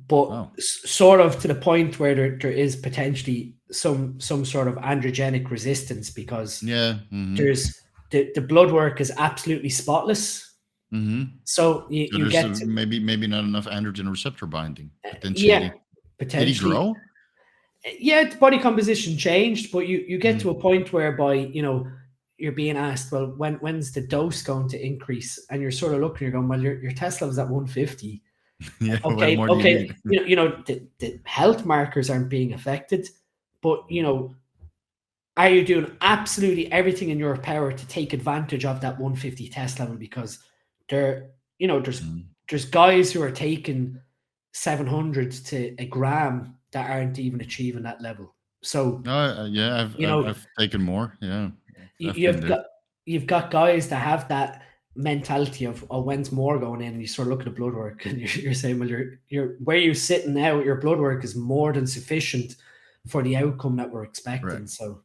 But sort of to the point where there is potentially some sort of androgenic resistance, because there's the blood work is absolutely spotless. So you get to, maybe not enough androgen receptor binding potentially. Yeah, potentially. Did he grow? Yeah, the body composition changed, but you get to a point whereby you're being asked, well, when's the dose going to increase? And you're sort of looking, you're going, well, your test level's at 150. Yeah, okay, what do you need? The health markers aren't being affected, but are you doing absolutely everything in your power to take advantage of that 150 test level? Because there's guys who are taking 700 to a gram that aren't even achieving that level. So I've taken more. Yeah, you've got guys that have that mentality of, oh, when's more going in? And you sort of look at the blood work, and you're saying, well, you're where you're sitting now, your blood work is more than sufficient for the outcome that we're expecting. Right. So,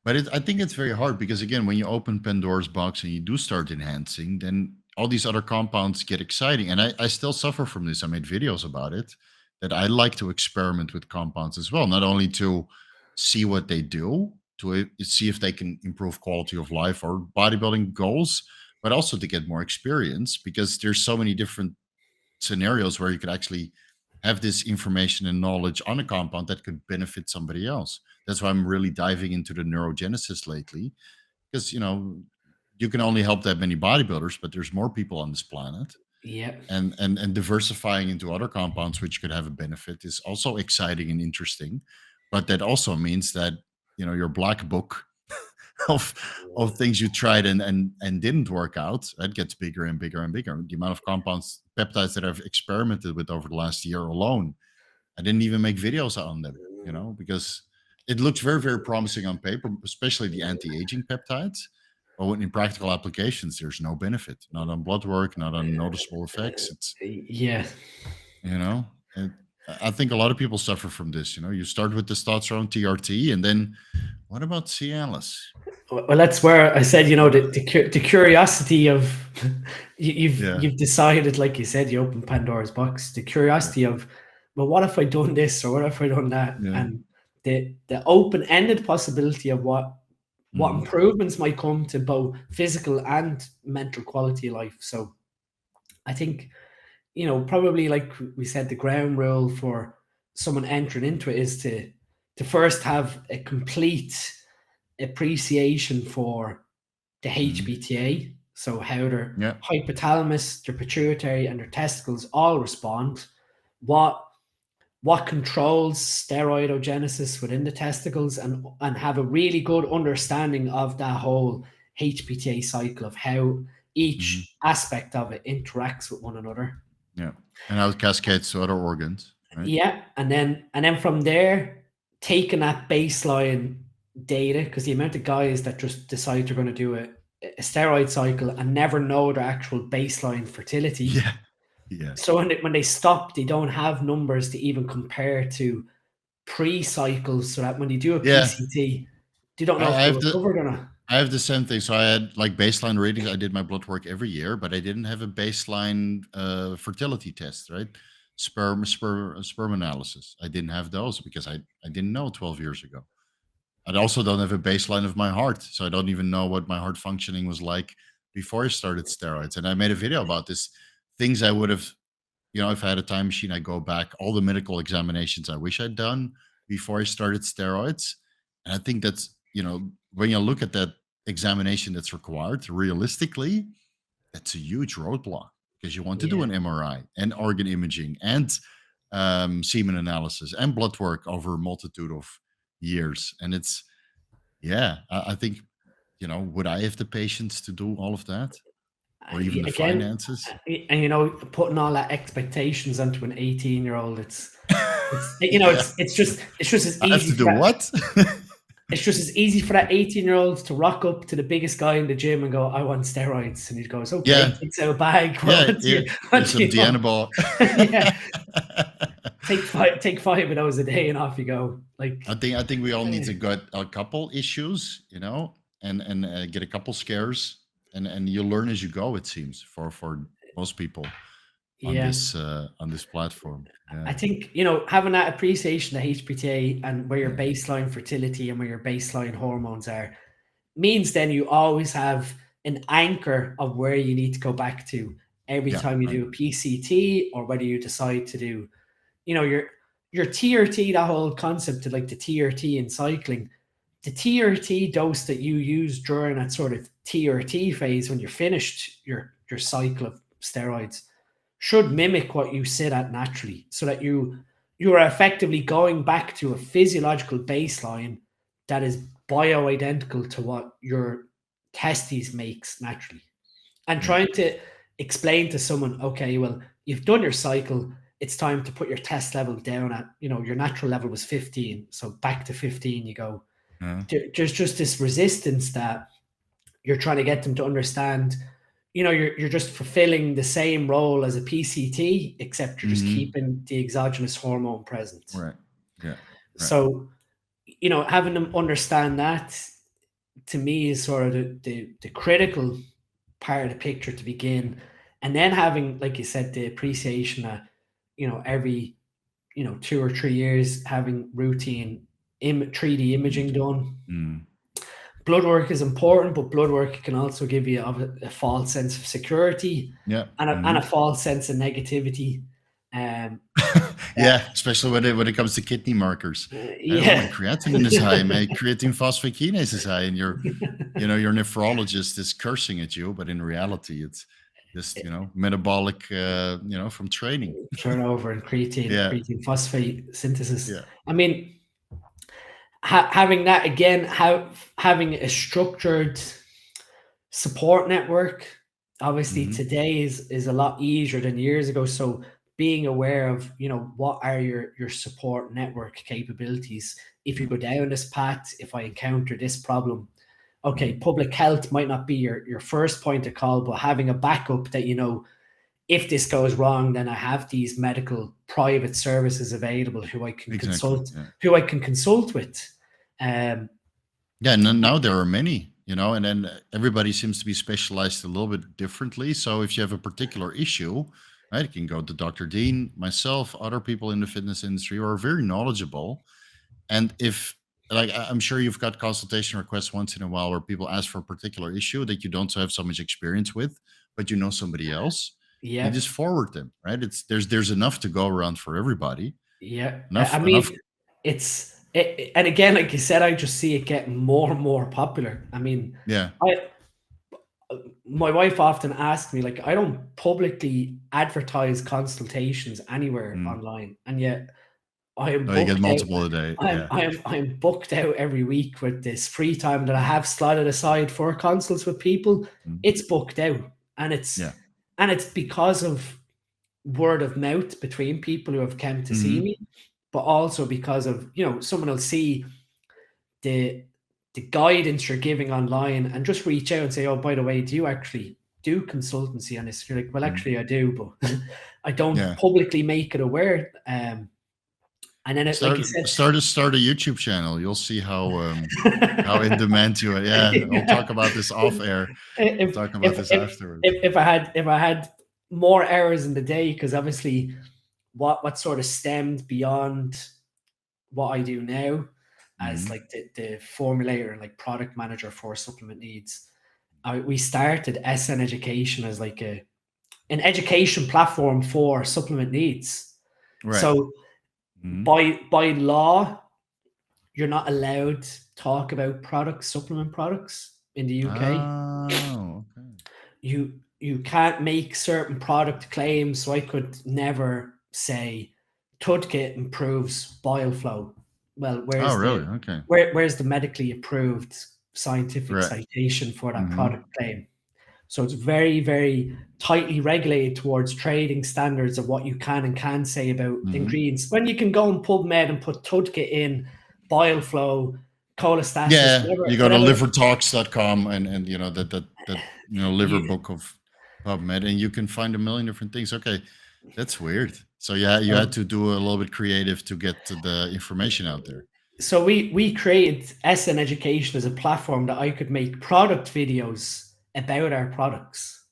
but I think it's very hard, because again, when you open Pandora's box and you do start enhancing, then all these other compounds get exciting. And I still suffer from this. I made videos about it. that I like to experiment with compounds as well, not only to see what they do, to see if they can improve quality of life or bodybuilding goals, but also to get more experience, because there's so many different scenarios where you could actually have this information and knowledge on a compound that could benefit somebody else. That's why I'm really diving into the neurogenesis lately, because you can only help that many bodybuilders, but there's more people on this planet. Yeah. And diversifying into other compounds which could have a benefit is also exciting and interesting. But that also means that your black book of things you tried and didn't work out, that gets bigger and bigger and bigger. The amount of compounds, peptides that I've experimented with over the last year alone, I didn't even make videos on them, because it looks very, very promising on paper, especially the anti-aging peptides. But in practical applications, there's no benefit, not on blood work, not on noticeable effects. It's, Yeah. and I think a lot of people suffer from this. You start with testosterone, TRT, and then what about Cialis? Well, that's where I said, the curiosity of you've decided, like you said, you open Pandora's box. The curiosity of, well, what if I done this or what if I done that, and the open-ended possibility of what improvements might come to both physical and mental quality of life. So I think, probably like we said, the ground rule for someone entering into it is to first have a complete appreciation for the HPTA. So how their hypothalamus, their pituitary, and their testicles all respond. What controls steroidogenesis within the testicles, and have a really good understanding of that whole HPTA cycle, of how each aspect of it interacts with one another. Yeah, and how it cascades to other organs. Right? Yeah, and then from there, taking that baseline data, because the amount of guys that just decide they're going to do a steroid cycle and never know their actual baseline fertility. Yeah. So when they stop, they don't have numbers to even compare to pre-cycles, so that when they do a PCT, they don't know if they recovered or not. I have the same thing. So I had like baseline readings. I did my blood work every year, but I didn't have a baseline fertility test, right? Sperm analysis. I didn't have those because I didn't know 12 years ago. I also don't have a baseline of my heart. So I don't even know what my heart functioning was like before I started steroids. And I made a video about this. Things I would have, if I had a time machine, I go back, all the medical examinations I wish I'd done before I started steroids. And I think that's, when you look at that examination that's required, realistically, that's a huge roadblock, because you want to do an MRI and organ imaging and semen analysis and blood work over a multitude of years. And it's, I think, would I have the patience to do all of that? Or even the finances? And, putting all that expectations onto an 18-year-old, it's just as easy. I have to do what? It's just as easy for that 18-year-old to rock up to the biggest guy in the gym and go, "I want steroids," and he goes, "Okay," takes out a bag. Here's some Dianabol. Take 5 of those a day and off you go. Like, I think we all need to get a couple issues, and get a couple scares, and you learn as you go. It seems for most people on this platform. I think, having that appreciation of HPTA and where your baseline fertility and where your baseline hormones are means then you always have an anchor of where you need to go back to every time you do a PCT, or whether you decide to do, your TRT, that whole concept of like the TRT in cycling. The TRT dose that you use during that sort of TRT phase when you're finished your cycle of steroids should mimic what you sit at naturally, so that you are effectively going back to a physiological baseline that is bioidentical to what your testes makes naturally. And trying to explain to someone, okay, well, you've done your cycle, it's time to put your test level down at, your natural level was 15, so back to 15 you go. There's just this resistance that you're trying to get them to understand. You're just fulfilling the same role as a PCT, except you're just keeping the exogenous hormone present. Right. Yeah. Right. So, having them understand that, to me, is sort of the critical part of the picture to begin. And then having, like you said, the appreciation that, every 2 or 3 years having routine 3D imaging done. Blood work is important, but blood work can also give you a false sense of security and a false sense of negativity. Especially when it comes to kidney markers. My creatinine is high, my creatine phosphokinase is high, and your nephrologist is cursing at you, but in reality, it's just metabolic, from training, turnover and creatine phosphate synthesis. I mean, having that again, having a structured support network, obviously today is a lot easier than years ago. So being aware of, what are your support network capabilities? If you go down this path, if I encounter this problem, okay, public health might not be your first point of call, but having a backup that, if this goes wrong, then I have these medical private services available who I can consult with. And now there are many, and then everybody seems to be specialized a little bit differently. So if you have a particular issue, right, you can go to Dr. Dean, myself, other people in the fitness industry who are very knowledgeable. And if, I'm sure you've got consultation requests once in a while where people ask for a particular issue that you don't have so much experience with, but you know somebody else. You just forward them, right? There's enough to go around for everybody. And again, like you said, I just see it getting more and more popular. I mean, my wife often asks me, like, I don't publicly advertise consultations anywhere online, and yet I am booked you get multiple a day. I'm booked out every week with this free time that I have slotted aside for consults with people. It's booked out, and it's because of word of mouth between people who have come to see me, but also because of, someone will see the guidance you're giving online and just reach out and say, oh, by the way, do you actually do consultancy on this? You're like, well, actually I do, but I don't publicly make it aware. And then like you said, start a YouTube channel. You'll see how in demand you are. We'll talk about this off air. We'll talk about this afterwards. If I had more hours in the day, because obviously what sort of stemmed beyond what I do now as like the formulator and like product manager for supplement needs, we started SN Education as like an education platform for supplement needs. Right. So by law, you're not allowed to talk about supplement products in the UK. Oh, okay. You can't make certain product claims. So I could never say Tudkit improves bile flow. Well, where's the medically approved scientific citation for that product claim? So it's very, very tightly regulated towards trading standards of what you can and can't say about ingredients. When you can go on PubMed and put Tudkit in, bile flow, cholestasis, whatever, you go to livertalks.com and that liver book of PubMed, and you can find a million different things. Okay, that's weird. So you had to do a little bit creative to get the information out there. So we created SN Education as a platform that I could make product videos about our products.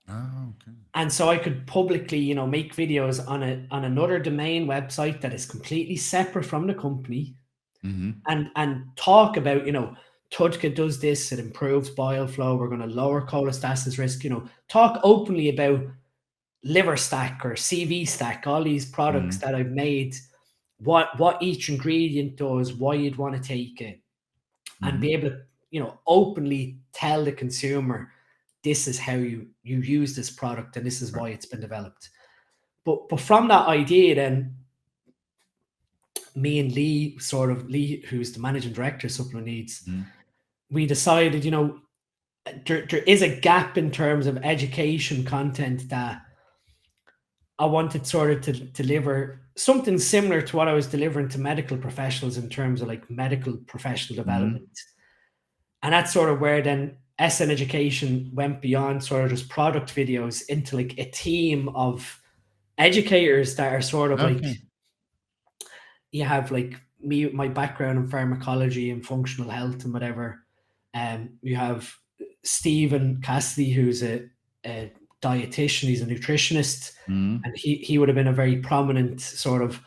Oh, okay. And so I could publicly, make videos on another domain website that is completely separate from the company, and talk about, Tudkit does this, it improves bile flow, we're going to lower cholestasis risk, talk openly about Liver Stack or CV Stack, all these products that I've made, what each ingredient does, why you'd want to take it, and be able to, openly tell the consumer, this is how you use this product and this is why it's been developed. But from that idea, then me and Lee, who's the managing director of Supplement Needs, we decided, there is a gap in terms of education content that I wanted sort of to deliver something similar to what I was delivering to medical professionals in terms of like medical professional development. And that's sort of where then SN Education went beyond sort of just product videos into like a team of educators that are sort of like, you have like me, my background in pharmacology and functional health and whatever. You have Stephen Cassidy, who's a dietitian, he's a nutritionist, and he would have been a very prominent sort of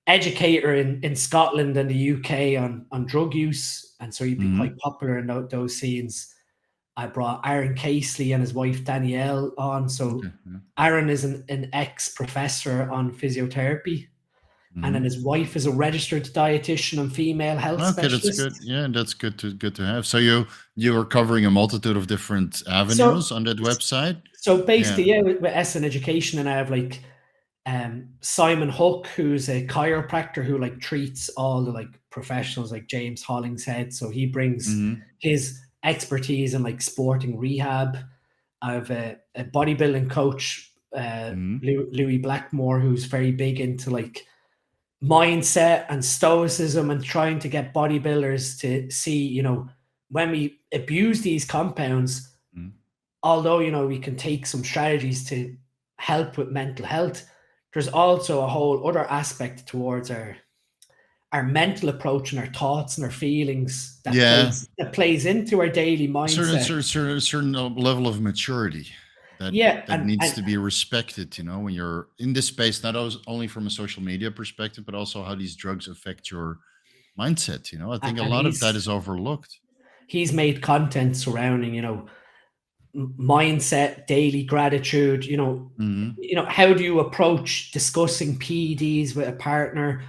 educator in Scotland and the UK on drug use, and so he'd be quite popular in those scenes. I brought Aaron Casely and his wife Danielle on. So Aaron is an ex-professor on physiotherapy, and then his wife is a registered dietitian and female health specialist. That's good. Yeah, that's good to have. So you are covering a multitude of different avenues on that website. So basically, with SN Education, and I have like Simon Hook, who's a chiropractor who like treats all the like professionals like James Hollingshead. So he brings his expertise in like sporting rehab. I have a bodybuilding coach, Louis Blackmore, who's very big into like mindset and stoicism and trying to get bodybuilders to see, you know, when we abuse these compounds, although, you know, we can take some strategies to help with mental health, there's also a whole other aspect towards our mental approach and our thoughts and our feelings that plays into our daily mindset. Certain level of maturity that needs to be respected, you know, when you're in this space, not only from a social media perspective, but also how these drugs affect your mindset. You know, I think a lot of that is overlooked. He's made content surrounding, you know, mindset, daily gratitude, you know, how do you approach discussing PEDs with a partner,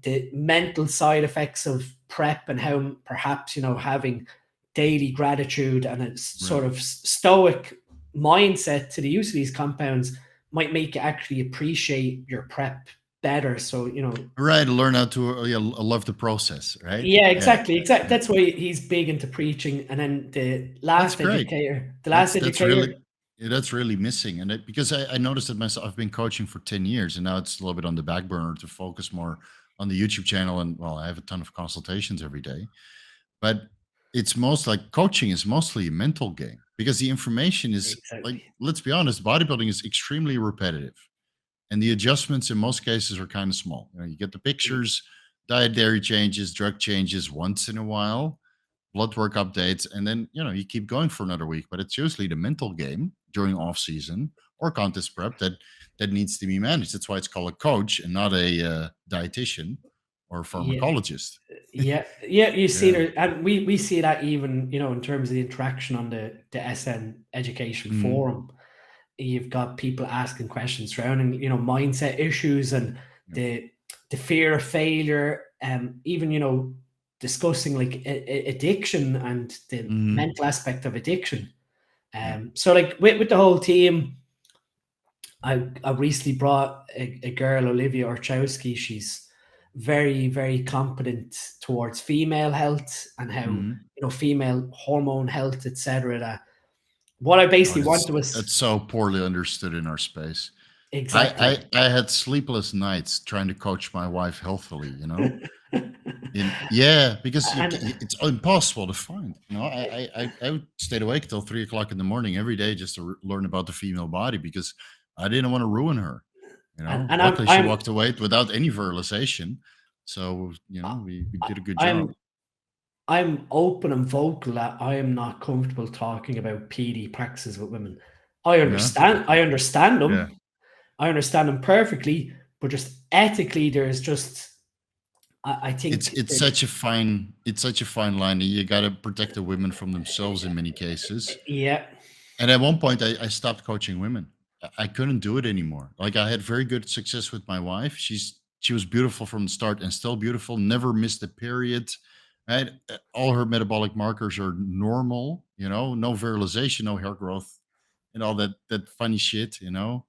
the mental side effects of prep, and how perhaps, you know, having daily gratitude and a sort of stoic mindset to the use of these compounds might make you actually appreciate your prep better. So, you know, learn how to love the process, right? Exactly. That's why he's big into preaching. And then the last educator, that's really missing. And because I noticed that myself, I've been coaching for 10 years, and now it's a little bit on the back burner to focus more on the YouTube channel. And well, I have a ton of consultations every day, but it's most like coaching is mostly a mental game, because the information is like, let's be honest, bodybuilding is extremely repetitive. And the adjustments in most cases are kind of small. You know, you get the pictures, dietary changes, drug changes once in a while, blood work updates, and then, you know, you keep going for another week. But it's usually the mental game during off season or contest prep that needs to be managed. That's why it's called a coach and not a dietitian or a pharmacologist. You see there, and we see that even, you know, in terms of the interaction on the SN Education forum. You've got people asking questions surrounding, you know, mindset issues and the fear of failure, even, you know, discussing like addiction and the mental aspect of addiction. So like with the whole team, I recently brought a girl, Olivia Orchowski. She's very, very competent towards female health and how, you know, female hormone health, etc. What I basically wanted was... That's so poorly understood in our space. Exactly. I had sleepless nights trying to coach my wife healthily, you know? Because it's impossible to find. You know, I stayed awake till 3 o'clock in the morning every day just to learn about the female body, because I didn't want to ruin her. You know, and luckily she walked away without any virilization. So, you know, we did a good job. I'm open and vocal that I am not comfortable talking about PD practices with women. I understand. I understand them. Yeah. I understand them perfectly, but just ethically, there's just... I think it's such a fine line. You got to protect the women from themselves in many cases. Yeah. And at one point, I stopped coaching women. I couldn't do it anymore. Like, I had very good success with my wife. She was beautiful from the start and still beautiful. Never missed a period. Right? All her metabolic markers are normal. You know, no virilization, no hair growth, and all that funny shit. You know,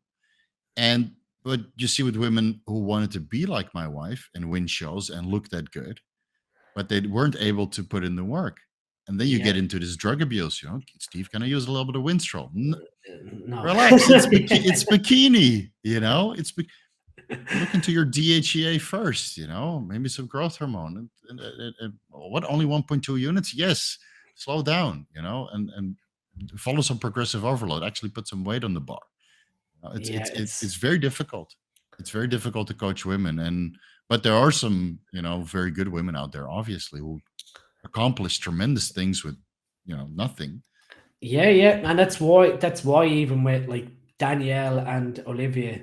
but you see with women who wanted to be like my wife and win shows and look that good, but they weren't able to put in the work. And then you get into this drug abuse. You know, Steve, can I use a little bit of Winstrol? No. Relax. It's bikini. You know, look into your DHEA first. You know, maybe some growth hormone. And what? Only 1.2 units? Yes. Slow down. You know, and follow some progressive overload. Actually, put some weight on the bar. It's very difficult. It's very difficult to coach women, but there are some, you know, very good women out there, obviously, who accomplish tremendous things with, you know, nothing. Yeah, and that's why even with like Danielle and Olivia,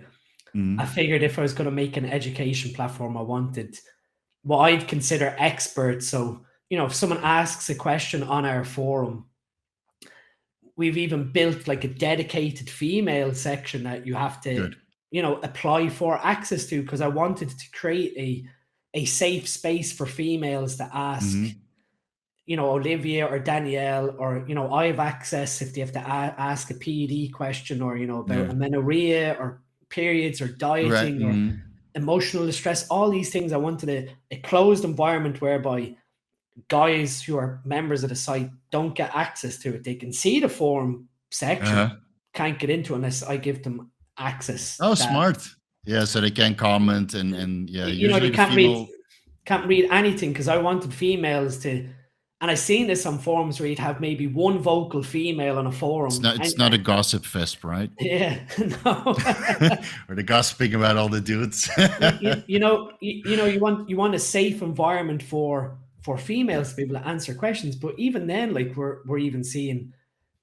I Mhm. figured if I was going to make an education platform, I wanted what I'd consider experts. So, if someone asks a question on our forum, we've even built like a dedicated female section that you have to, Good. apply for access to, because I wanted to create a safe space for females to ask, Mhm. Olivia or Danielle, or, I have access if they have to ask a PED question, or, about Yeah. amenorrhea or periods or Right. dieting or Mhm. emotional distress, all these things. I wanted a closed environment whereby guys who are members of the site don't get access to it. They can see the forum section, Uh-huh. can't get into it unless I give them access Oh, that, smart. Yeah, so they can comment and yeah, they usually the female. can't read anything, because I wanted females to, and I've seen this on forums where you'd have maybe one vocal female on a It's forum, not and it's not a gossip fest, right? yeah, no. Or the gossiping about all the dudes. You want a safe environment for Yeah. females to be able to answer questions, but even then, like, we're even seeing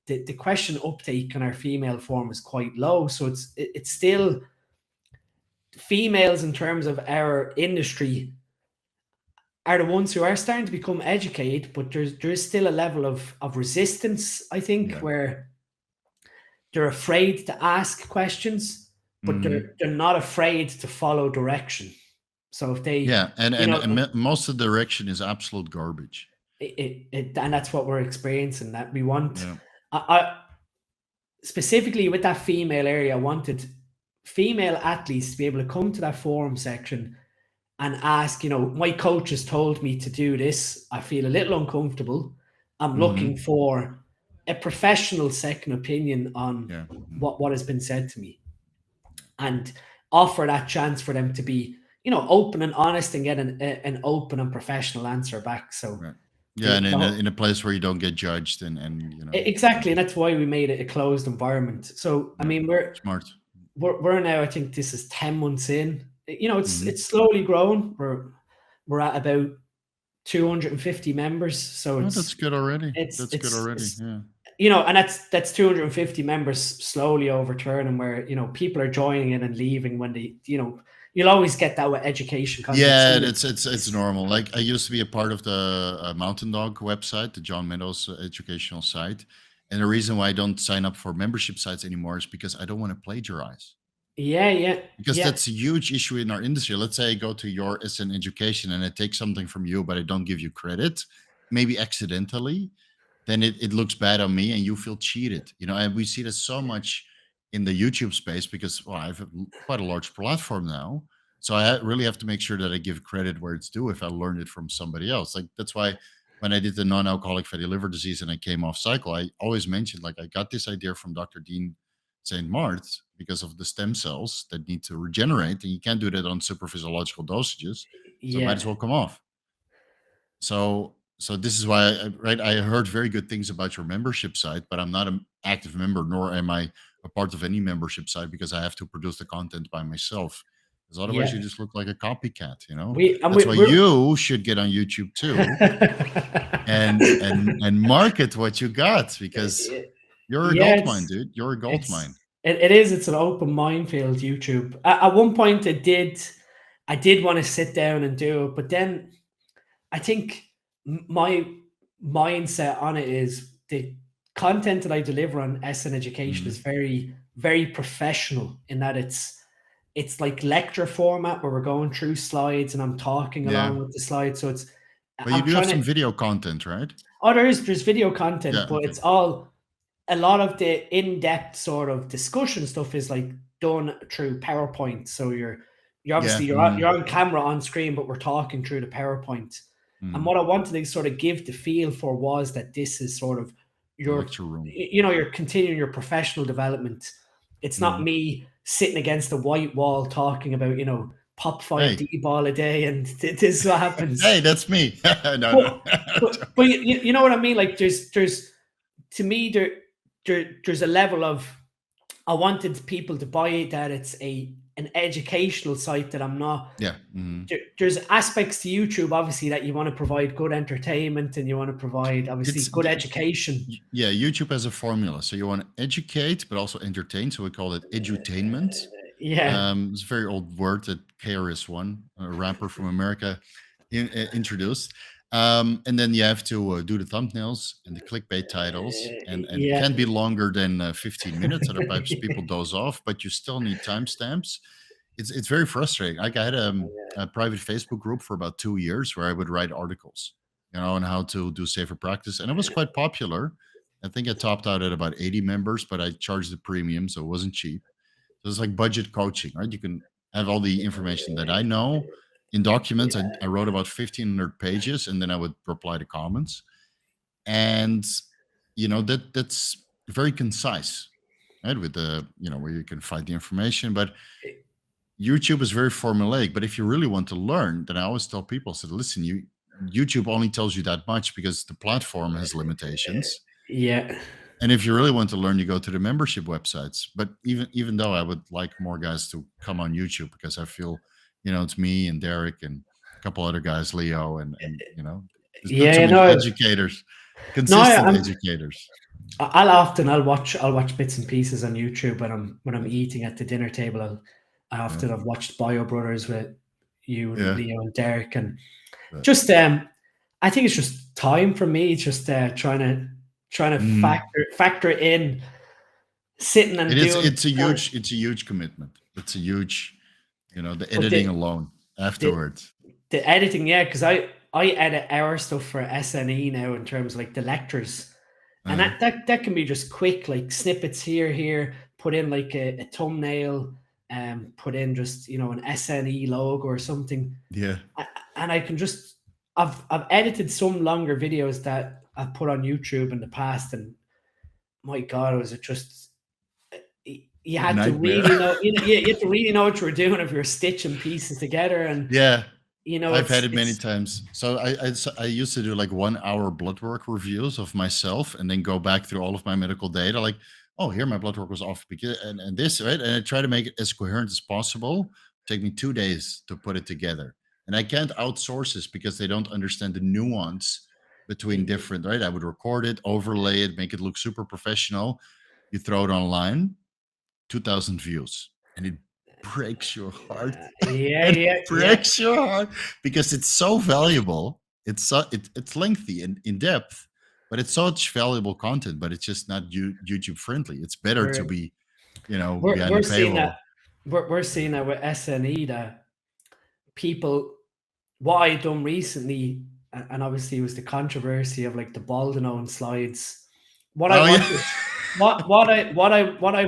the question uptake on our female forum is quite low. So it's still females in terms of our industry are the ones who are starting to become educated, but there's still a level of resistance, I think, Yeah. where they're afraid to ask questions, but Mhm. they're not afraid to follow direction. So if they, Yeah, and you and, know, and most of the direction is absolute garbage. and that's what we're experiencing. That we want, Yeah. I specifically with that female area, I wanted female athletes to be able to come to that forum section and ask, my coach has told me to do this. I feel a little uncomfortable. I'm looking Mhm. for a professional second opinion on Yeah. Mhm. what has been said to me, and offer that chance for them to be, open and honest, and get an open and professional answer back. So Right. Yeah, the, and the in a place where you don't get judged and exactly, and that's why we made it a closed environment. So I yeah, mean, smart. we're now, I think this is 10 months in. Mhm. It's slowly grown. We're at about 250 members. So Oh, that's good already. it's That's good it's already. it's Yeah. and that's 250 members slowly overturning, where people are joining in and leaving when they, you'll always get that with education content. Yeah, Someone, it's normal. Like I used to be a part of the Mountain Dog website, the John Meadows educational site, and the reason why I don't sign up for membership sites anymore is because I don't want to plagiarize. yeah, yeah, Because yeah, that's a huge issue in our industry. Let's say I go to your SN education and I take something from you, but I don't give you credit, maybe accidentally, then it looks bad on me and you feel cheated. And we see this so much in the YouTube space because, well, I have quite a large platform now. So I really have to make sure that I give credit where it's due if I learned it from somebody else. Like that's why when I did the non-alcoholic fatty liver disease and I came off cycle, I always mentioned like I got this idea from Dr. Dean St.Mart because of the stem cells that need to regenerate, and you can't do that on super physiological dosages. So it might yeah, as well come off. So this is why right, I heard very good things about your membership site, but I'm not an active member, nor am I a part of any membership site because I have to produce the content by myself. Because otherwise, you yeah. just look like a copycat. We and That's why we're you should get on YouTube too and market what you got because you're a yeah, gold mine, dude. You're a gold mine. it's an open minefield, YouTube. At one point, I did want to sit down and do it, but then I think my mindset on it is the content that I deliver on SN Education is Mhm. very, very professional, in that it's like lecture format where we're going through slides and I'm talking Yeah. along with the slides. So But you I'm do have trying to. some video content, right? Oh, there's video content, Yeah. but Okay. it's all, a lot of the in-depth sort of discussion stuff is like done through PowerPoint. So you're Yeah. obviously you're on camera on screen, but we're talking through the PowerPoint. And Mhm. what I wanted to sort of give the feel for was that this is sort of The your, lecture room. you're continuing your professional development. It's not Mhm. me sitting against a white wall talking about, pop five Hey. D ball a day and this is what happens. Hey, that's me. No, no. But you know what I mean? Like there's to me there's a level of, I wanted people to buy it, that it's an educational site, that I'm not. Yeah. Mhm. There's aspects to YouTube, obviously, that you want to provide good entertainment and you want to provide, obviously, It's good education. yeah, YouTube has a formula. So you want to educate, but also entertain. So we call it edutainment. Yeah. It's a very old word that KRS-One, a rapper from America, introduced. And then you have to do the thumbnails and the clickbait titles, and it Yeah. can't be longer than 15 minutes, otherwise people doze off. But you still need timestamps. It's very frustrating. Like I had a private Facebook group for about 2 years where I would write articles, on how to do safer practice, and it was quite popular. I think I topped out at about 80 members, but I charged the premium, so it wasn't cheap. So it's like budget coaching, right? You can have all the information that I know in documents. I wrote about 1,500 pages, and then I would reply to comments. And that's very concise, right? With the where you can find the information. But YouTube is very formulaic. But if you really want to learn, then I always tell people, I said, listen, YouTube only tells you that much because the platform has limitations. Yeah. And if you really want to learn, you go to the membership websites. But even though I would like more guys to come on YouTube, because I feel, it's me and Derek and a couple other guys, Leo, and there's not too Yeah. many No. educators, No. consistent educators. I'll watch bits and pieces on YouTube when I'm eating at the dinner table. I often have watched Bio Brothers with you, Yeah. Leo, and Derek, and Yeah. just I think it's just time for me. It's just trying to factor in sitting and doing. It's a huge commitment. It's a huge, the editing alone afterwards. The editing, yeah, because I edit our stuff for SNE now in terms of like the lectures. And that can be just quick, like snippets here, put in like a thumbnail, put in just an SNE logo or something. Yeah. And I can just I've edited some longer videos that I've put on YouTube in the past, and my God, was it just you had to really know you had to really know what you were doing if you're stitching pieces together. And I've had it many times. So I used to do like 1 hour blood work reviews of myself, and then go back through all of my medical data. Like, oh, here my blood work was off because and this, right? And I try to make it as coherent as possible. Take me 2 days to put it together, and I can't outsource this because they don't understand the nuance between different. Right? I would record it, overlay it, make it look super professional. You throw it online, 2,000 views, and it breaks your heart. It breaks your heart because it's so valuable. It's lengthy and in depth, but it's such valuable content. But it's just not YouTube friendly. It's better to be, behind the paywall. We're seeing that with SNE that people. What I done recently, and obviously it was the controversy of like the Baldwin slides. What I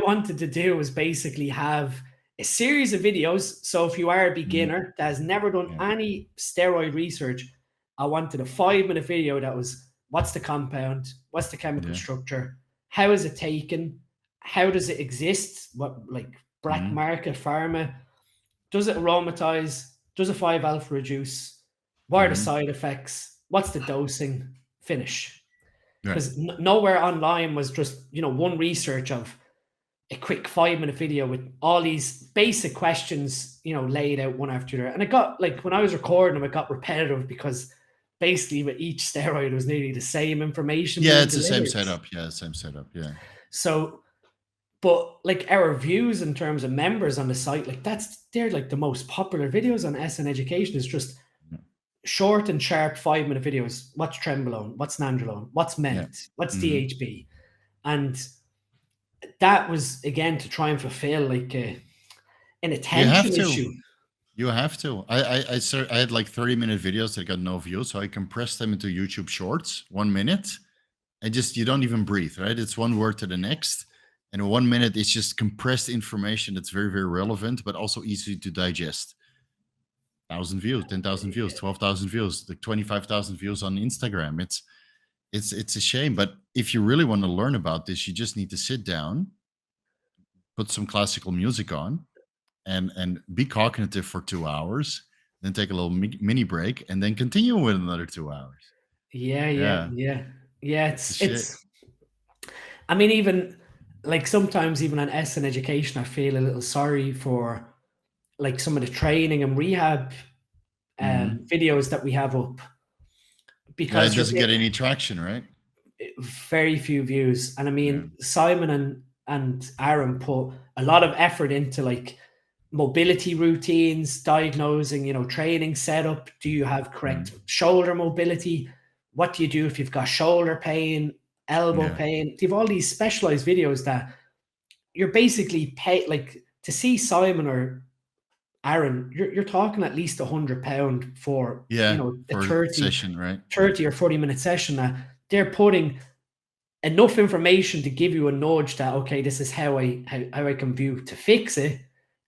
wanted to do was basically have a series of videos. So if you are a beginner that has never done any steroid research, I wanted a 5-minute video that was, what's the compound, what's the chemical structure, how is it taken, how does it exist, what like black market pharma, does it aromatize, does a 5-alpha reduce, what are the side effects, what's the dosing, finish. Because nowhere online was just one research of a quick 5-minute video with all these basic questions laid out one after the other. And it got, like, when I was recording them, it got repetitive because basically with each steroid it was nearly the same information. It's the same setup. So, but like our views in terms of members on the site, like they're like the most popular videos on SN Education is just short and sharp 5-minute videos. What's Trenbolone? What's Nandrolone? What's Ment? What's DHB? And that was, again, to try and fulfill like an attention issue. You have to. I had like 30-minute videos that got no views, so I compressed them into YouTube Shorts, 1 minute, and just you don't even breathe, right? It's one word to the next, and 1 minute is just compressed information that's very, very relevant, but also easy to digest. 1,000 views, 10,000 views, 12,000 views, like 25,000 views on Instagram. It's a shame, but if you really want to learn about this, you just need to sit down, put some classical music on, and be cognitive for 2 hours, then take a little mini break, and then continue with another 2 hours. It's I mean, even like sometimes even on SN Education, I feel a little sorry for like some of the training and rehab videos that we have up, because it doesn't get any traction, right? Very few views. And I mean, Simon and Aaron put a lot of effort into like mobility routines, diagnosing, training setup. Do you have correct shoulder mobility? What do you do if you've got shoulder pain, elbow pain? You have all these specialized videos that you're basically like to see Simon or Aaron, you're talking at least £100 for a 30 session, right? 30 or 40-minute session that they're putting enough information to give you a nudge that, okay, this is how I can view to fix it.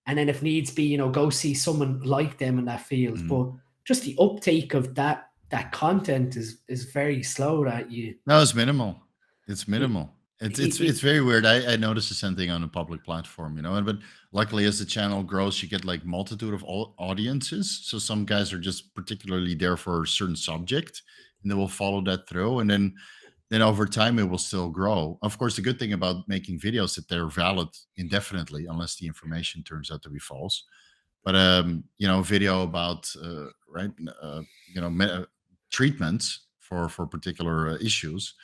And then if needs be, go see someone like them in that field. But just the uptake of that content is very slow. No, it's minimal. It's minimal. It's very weird. I noticed the same thing on a public platform, but luckily as the channel grows, you get like multitude of audiences. So some guys are just particularly there for a certain subject and they will follow that through. And then over time it will still grow. Of course, the good thing about making videos that they're valid indefinitely, unless the information turns out to be false. But video about treatments for particular issues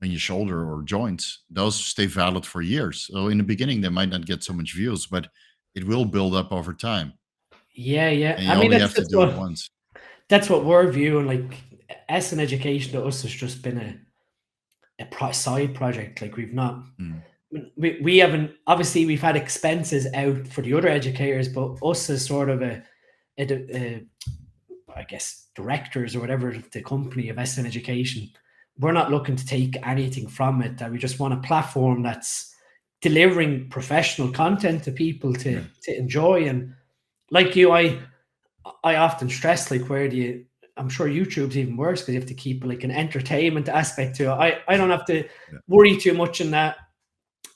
in your shoulder or joints, those stay valid for years. So in the beginning, they might not get so much views, but it will build up over time. Yeah. And you only have to do it once. That's what we're viewing. Like SN education to us has just been a side project. Like we've not, we haven't, obviously we've had expenses out for the other educators, but us as sort of I guess directors or whatever the company of SN education, we're not looking to take anything from it. That we just want a platform that's delivering professional content to people to enjoy. And like you, I often stress, like, I'm sure YouTube's even worse because you have to keep like an entertainment aspect to it. I don't have to worry too much in that.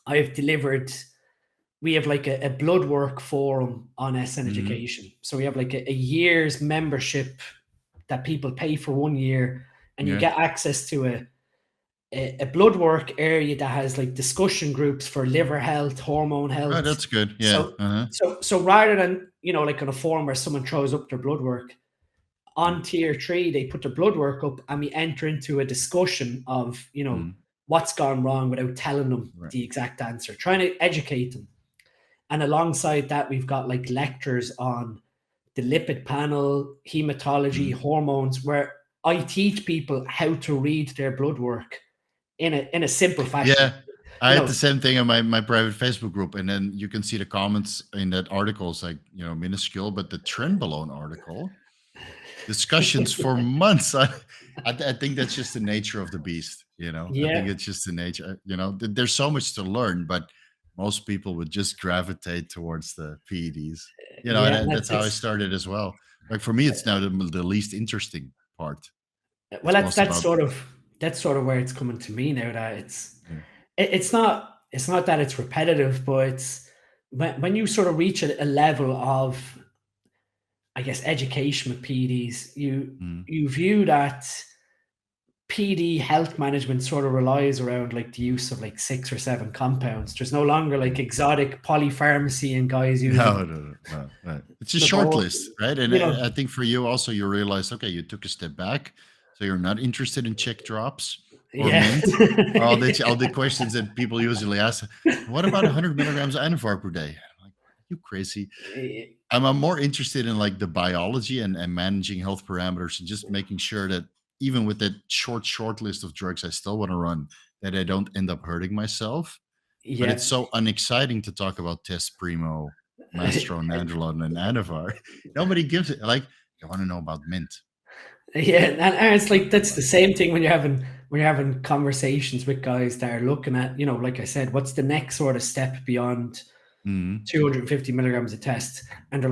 We have like a blood work forum on SN education. So we have like a year's membership that people pay for 1 year, and you get access to a blood work area that has like discussion groups for liver health, hormone health. Oh, that's good. Yeah. So rather than, like on a forum where someone throws up their blood work, on tier 3, they put their blood work up and we enter into a discussion of, what's gone wrong without telling them the exact answer, trying to educate them. And alongside that, we've got like lectures on the lipid panel, hematology, hormones, where I teach people how to read their blood work in a simple fashion. Yeah, I had the same thing on my private Facebook group, and then you can see the comments in that article. It's like, minuscule, but the Trenbolone article, discussions for months. I think that's just the nature of the beast. I think it's just the nature. There's so much to learn, but most people would just gravitate towards the PEDs. And that's how I started as well. Like for me, it's now the least interesting part. Well, that's sort of where it's coming to me now. That it's not that it's repetitive, but it's when you sort of reach a level of, I guess, education with PEDs, you view that PD health management sort of relies around like the use of like 6 or 7 compounds. There's no longer like exotic polypharmacy and guys using. No. It's a short list, right? And I think for you also, you realize, okay, you took a step back, so you're not interested in check drops or mint, or all the questions that people usually ask. What about 100 milligrams of Anavar per day? I'm like, are you crazy? I'm more interested in like the biology and managing health parameters and just making sure that even with that short list of drugs I still want to run, that I don't end up hurting myself. But it's so unexciting to talk about Test Primo, Masteron, Nandrolone, and Anavar. Nobody gives it. Like, I want to know about mint. Yeah, and it's like that's the same thing when you're having conversations with guys that are looking at, like I said, what's the next sort of step beyond 250 milligrams of test, and they're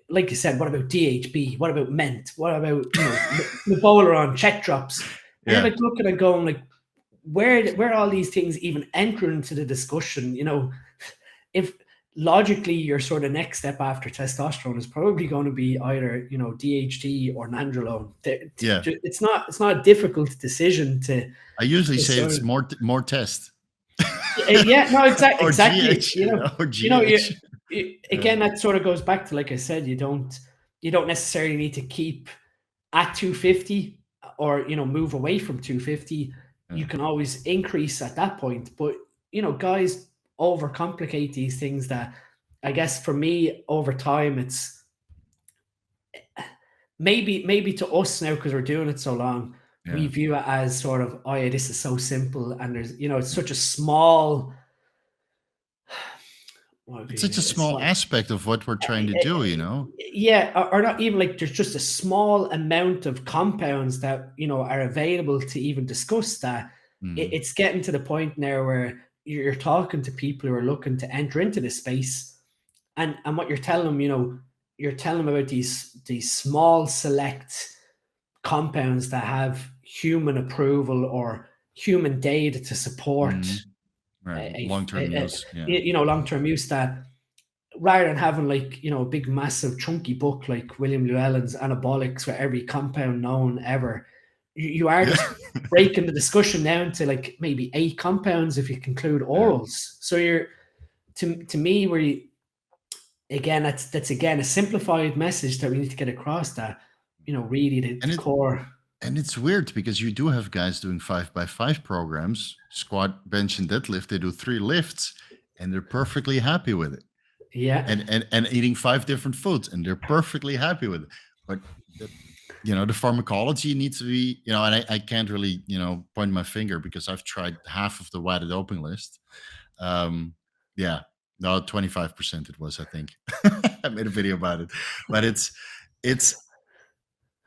like you said, what about DHB? What about ment? What about Metabolic check drops? And you're like looking and going like, where all these things even enter into the discussion? If logically your sort of next step after testosterone is probably going to be either DHT or Nandrolone. It's not a difficult decision to. I usually say it's more test. Exactly. Or GH. Again, that sort of goes back to, like I said, you don't necessarily need to keep at 250 or move away from 250. You can always increase at that point, but guys overcomplicate these things that I guess for me over time, it's maybe to us now because we're doing it so long, we Yeah. view it as sort of, oh yeah, this is so simple, and there's it's such a small. What would It's be such a it's small not, aspect of what we're trying to do, you know? yeah, or not even like there's just a small amount of compounds that are available to even discuss that. Mm, It's getting to the point now where you're talking to people who are looking to enter into this space, and what you're telling them, you're telling them about these small select compounds that have human approval or human data to support mm, right. a, Long-term a, use. Yeah. long-term use, that rather than having like a big massive chunky book like William Llewellyn's Anabolics with every compound known ever, you are Yeah. just breaking the discussion down to like maybe 8 compounds if you include Yeah. orals. So you're to me, where again, that's again a simplified message that we need to get across, that really the And it core. and it's weird because you do have guys doing 5x5 programs, squat, bench, and deadlift. They do 3 lifts and they're perfectly happy with it. Yeah. And eating 5 different foods, and they're perfectly happy with it. But the the pharmacology needs to be, and I can't really, point my finger because I've tried half of the wide doping list. Um, yeah, no, 25% it was, I think. I made a video about it. But it's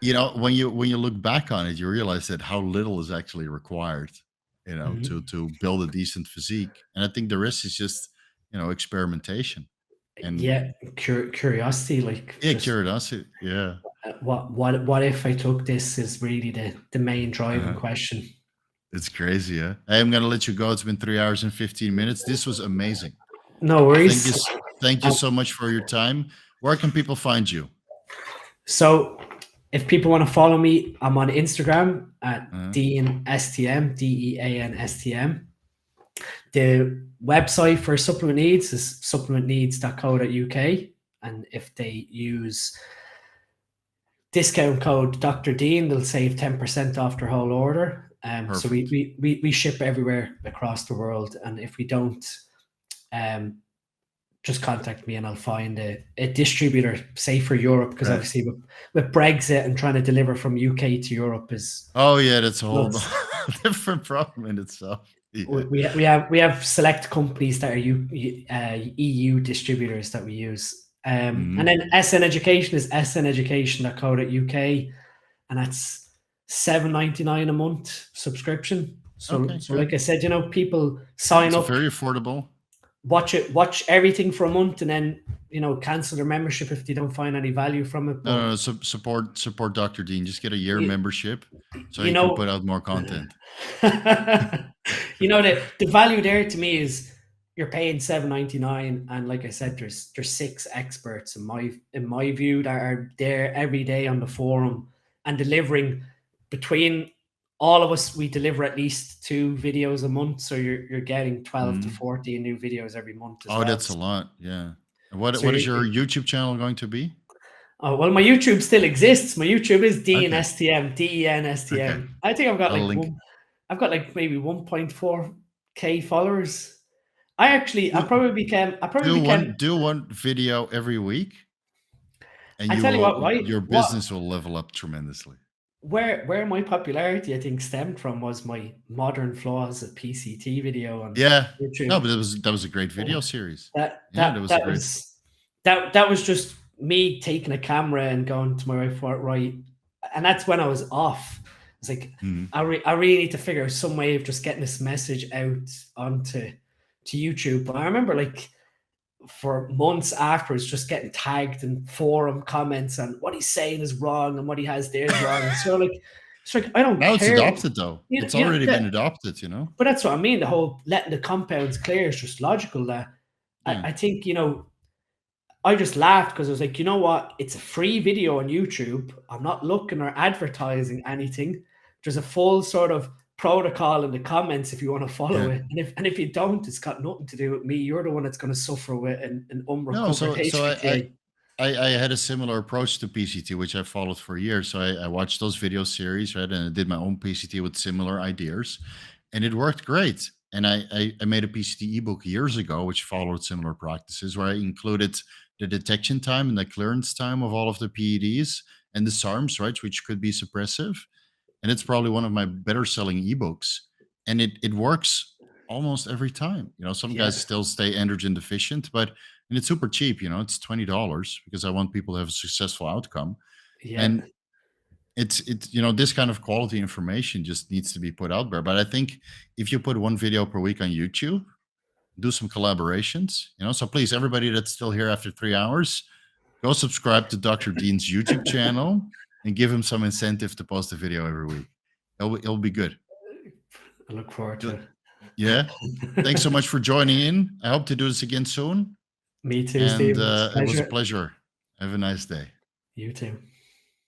when you look back on it, you realize that how little is actually required, to Mhm. build a decent physique. And I think the rest is just, experimentation. And Yeah, curiosity, like yeah, just curiosity. Yeah. what if I took this, is really the main driving Uh-huh. question. It's crazy, yeah. I'm gonna let you go. It's been 3 hours and 15 minutes. This was amazing. No Thank you. worries. Thank you Um, so much for your time. Where can people find you? so if people want to follow me, I'm on Instagram at Uh-huh. DeanSTM, DeanSTM. The website for Supplement Needs is supplementneeds.co.uk. And if they use discount code Dr. Dean, they'll save 10% off their whole order. So Perfect. we ship everywhere across the world. And if we don't, um, just contact me and I'll find a distributor, say for Europe, because Right. obviously with Brexit and trying to deliver from UK to Europe is Oh yeah, that's a whole nuts. different problem in itself. Yeah. We have select companies that are EU distributors that we use. And Mhm. then SN Education is sneducation.co.uk, and that's $7.99 a month subscription. So Okay, like good. I said, people Yeah, sign it's a up, very affordable. watch everything for a month, and then cancel their membership if they don't find any value from it. No, But no, no, support Dr. Dean. Just get a year you, membership so you he can know put out more content. the value there to me is you're paying $7.99, and like I said, there's 6 experts in my view that are there every day on the forum and delivering. Between all of us, we deliver at least 2 videos a month, so you're getting 12 to Mhm. 14 new videos every month as Oh, well. that's a lot. Yeah. And what So what is your YouTube channel going to be? oh, well, my YouTube still exists. My YouTube is Okay. DenSTM, Okay. DenSTM. I think I'll link. I've got like maybe 1.4K followers. I probably became. Do one video every week, and I you tell you will what, right? your business will level up tremendously. Where my popularity I think stemmed from was my modern flaws at PCT video on Yeah. No, YouTube. but that was a great video series. That Yeah, that that was a that great. was that was just me taking a camera and going to my wife, right, and that's when I was off. It's like Mhm. I really need to figure out some way of just getting this message out onto YouTube. But I remember like for months afterwards, just getting tagged in forum comments and what he's saying is wrong and what he has there is wrong. So like I don't Now it's care. adopted though. It's already been adopted, you know? But that's what I mean. The whole letting the compounds clear is just logical. That Yeah. I think I just laughed because I was like, you know what? It's a free video on YouTube. I'm not looking or advertising anything. There's a full sort of protocol in the comments if you want to follow Yeah. it. And if you don't, it's got nothing to do with me. You're the one that's going to suffer with an No, unrecovered so HPTA. I had a similar approach to PCT, which I followed for years. So I watched those video series, right? And I did my own PCT with similar ideas, and it worked great. And I made a PCT ebook years ago, which followed similar practices, where I included the detection time and the clearance time of all of the PEDs and the SARMs, right, which could be suppressive. And it's probably one of my better selling ebooks. And it works almost every time. Some Yeah. guys still stay androgen deficient, and it's super cheap. It's $20 because I want people to have a successful outcome. Yeah. And it's this kind of quality information just needs to be put out there. But I think if you put one video per week on YouTube, do some collaborations, so please, everybody that's still here after 3 hours, go subscribe to Dr. Dean's YouTube channel and give him some incentive to post a video every week. It'll be good. I look forward to it. Yeah. Thanks so much for joining in. I hope to do this again soon. Me too, And Steve. it was a pleasure. Have a nice day. You too.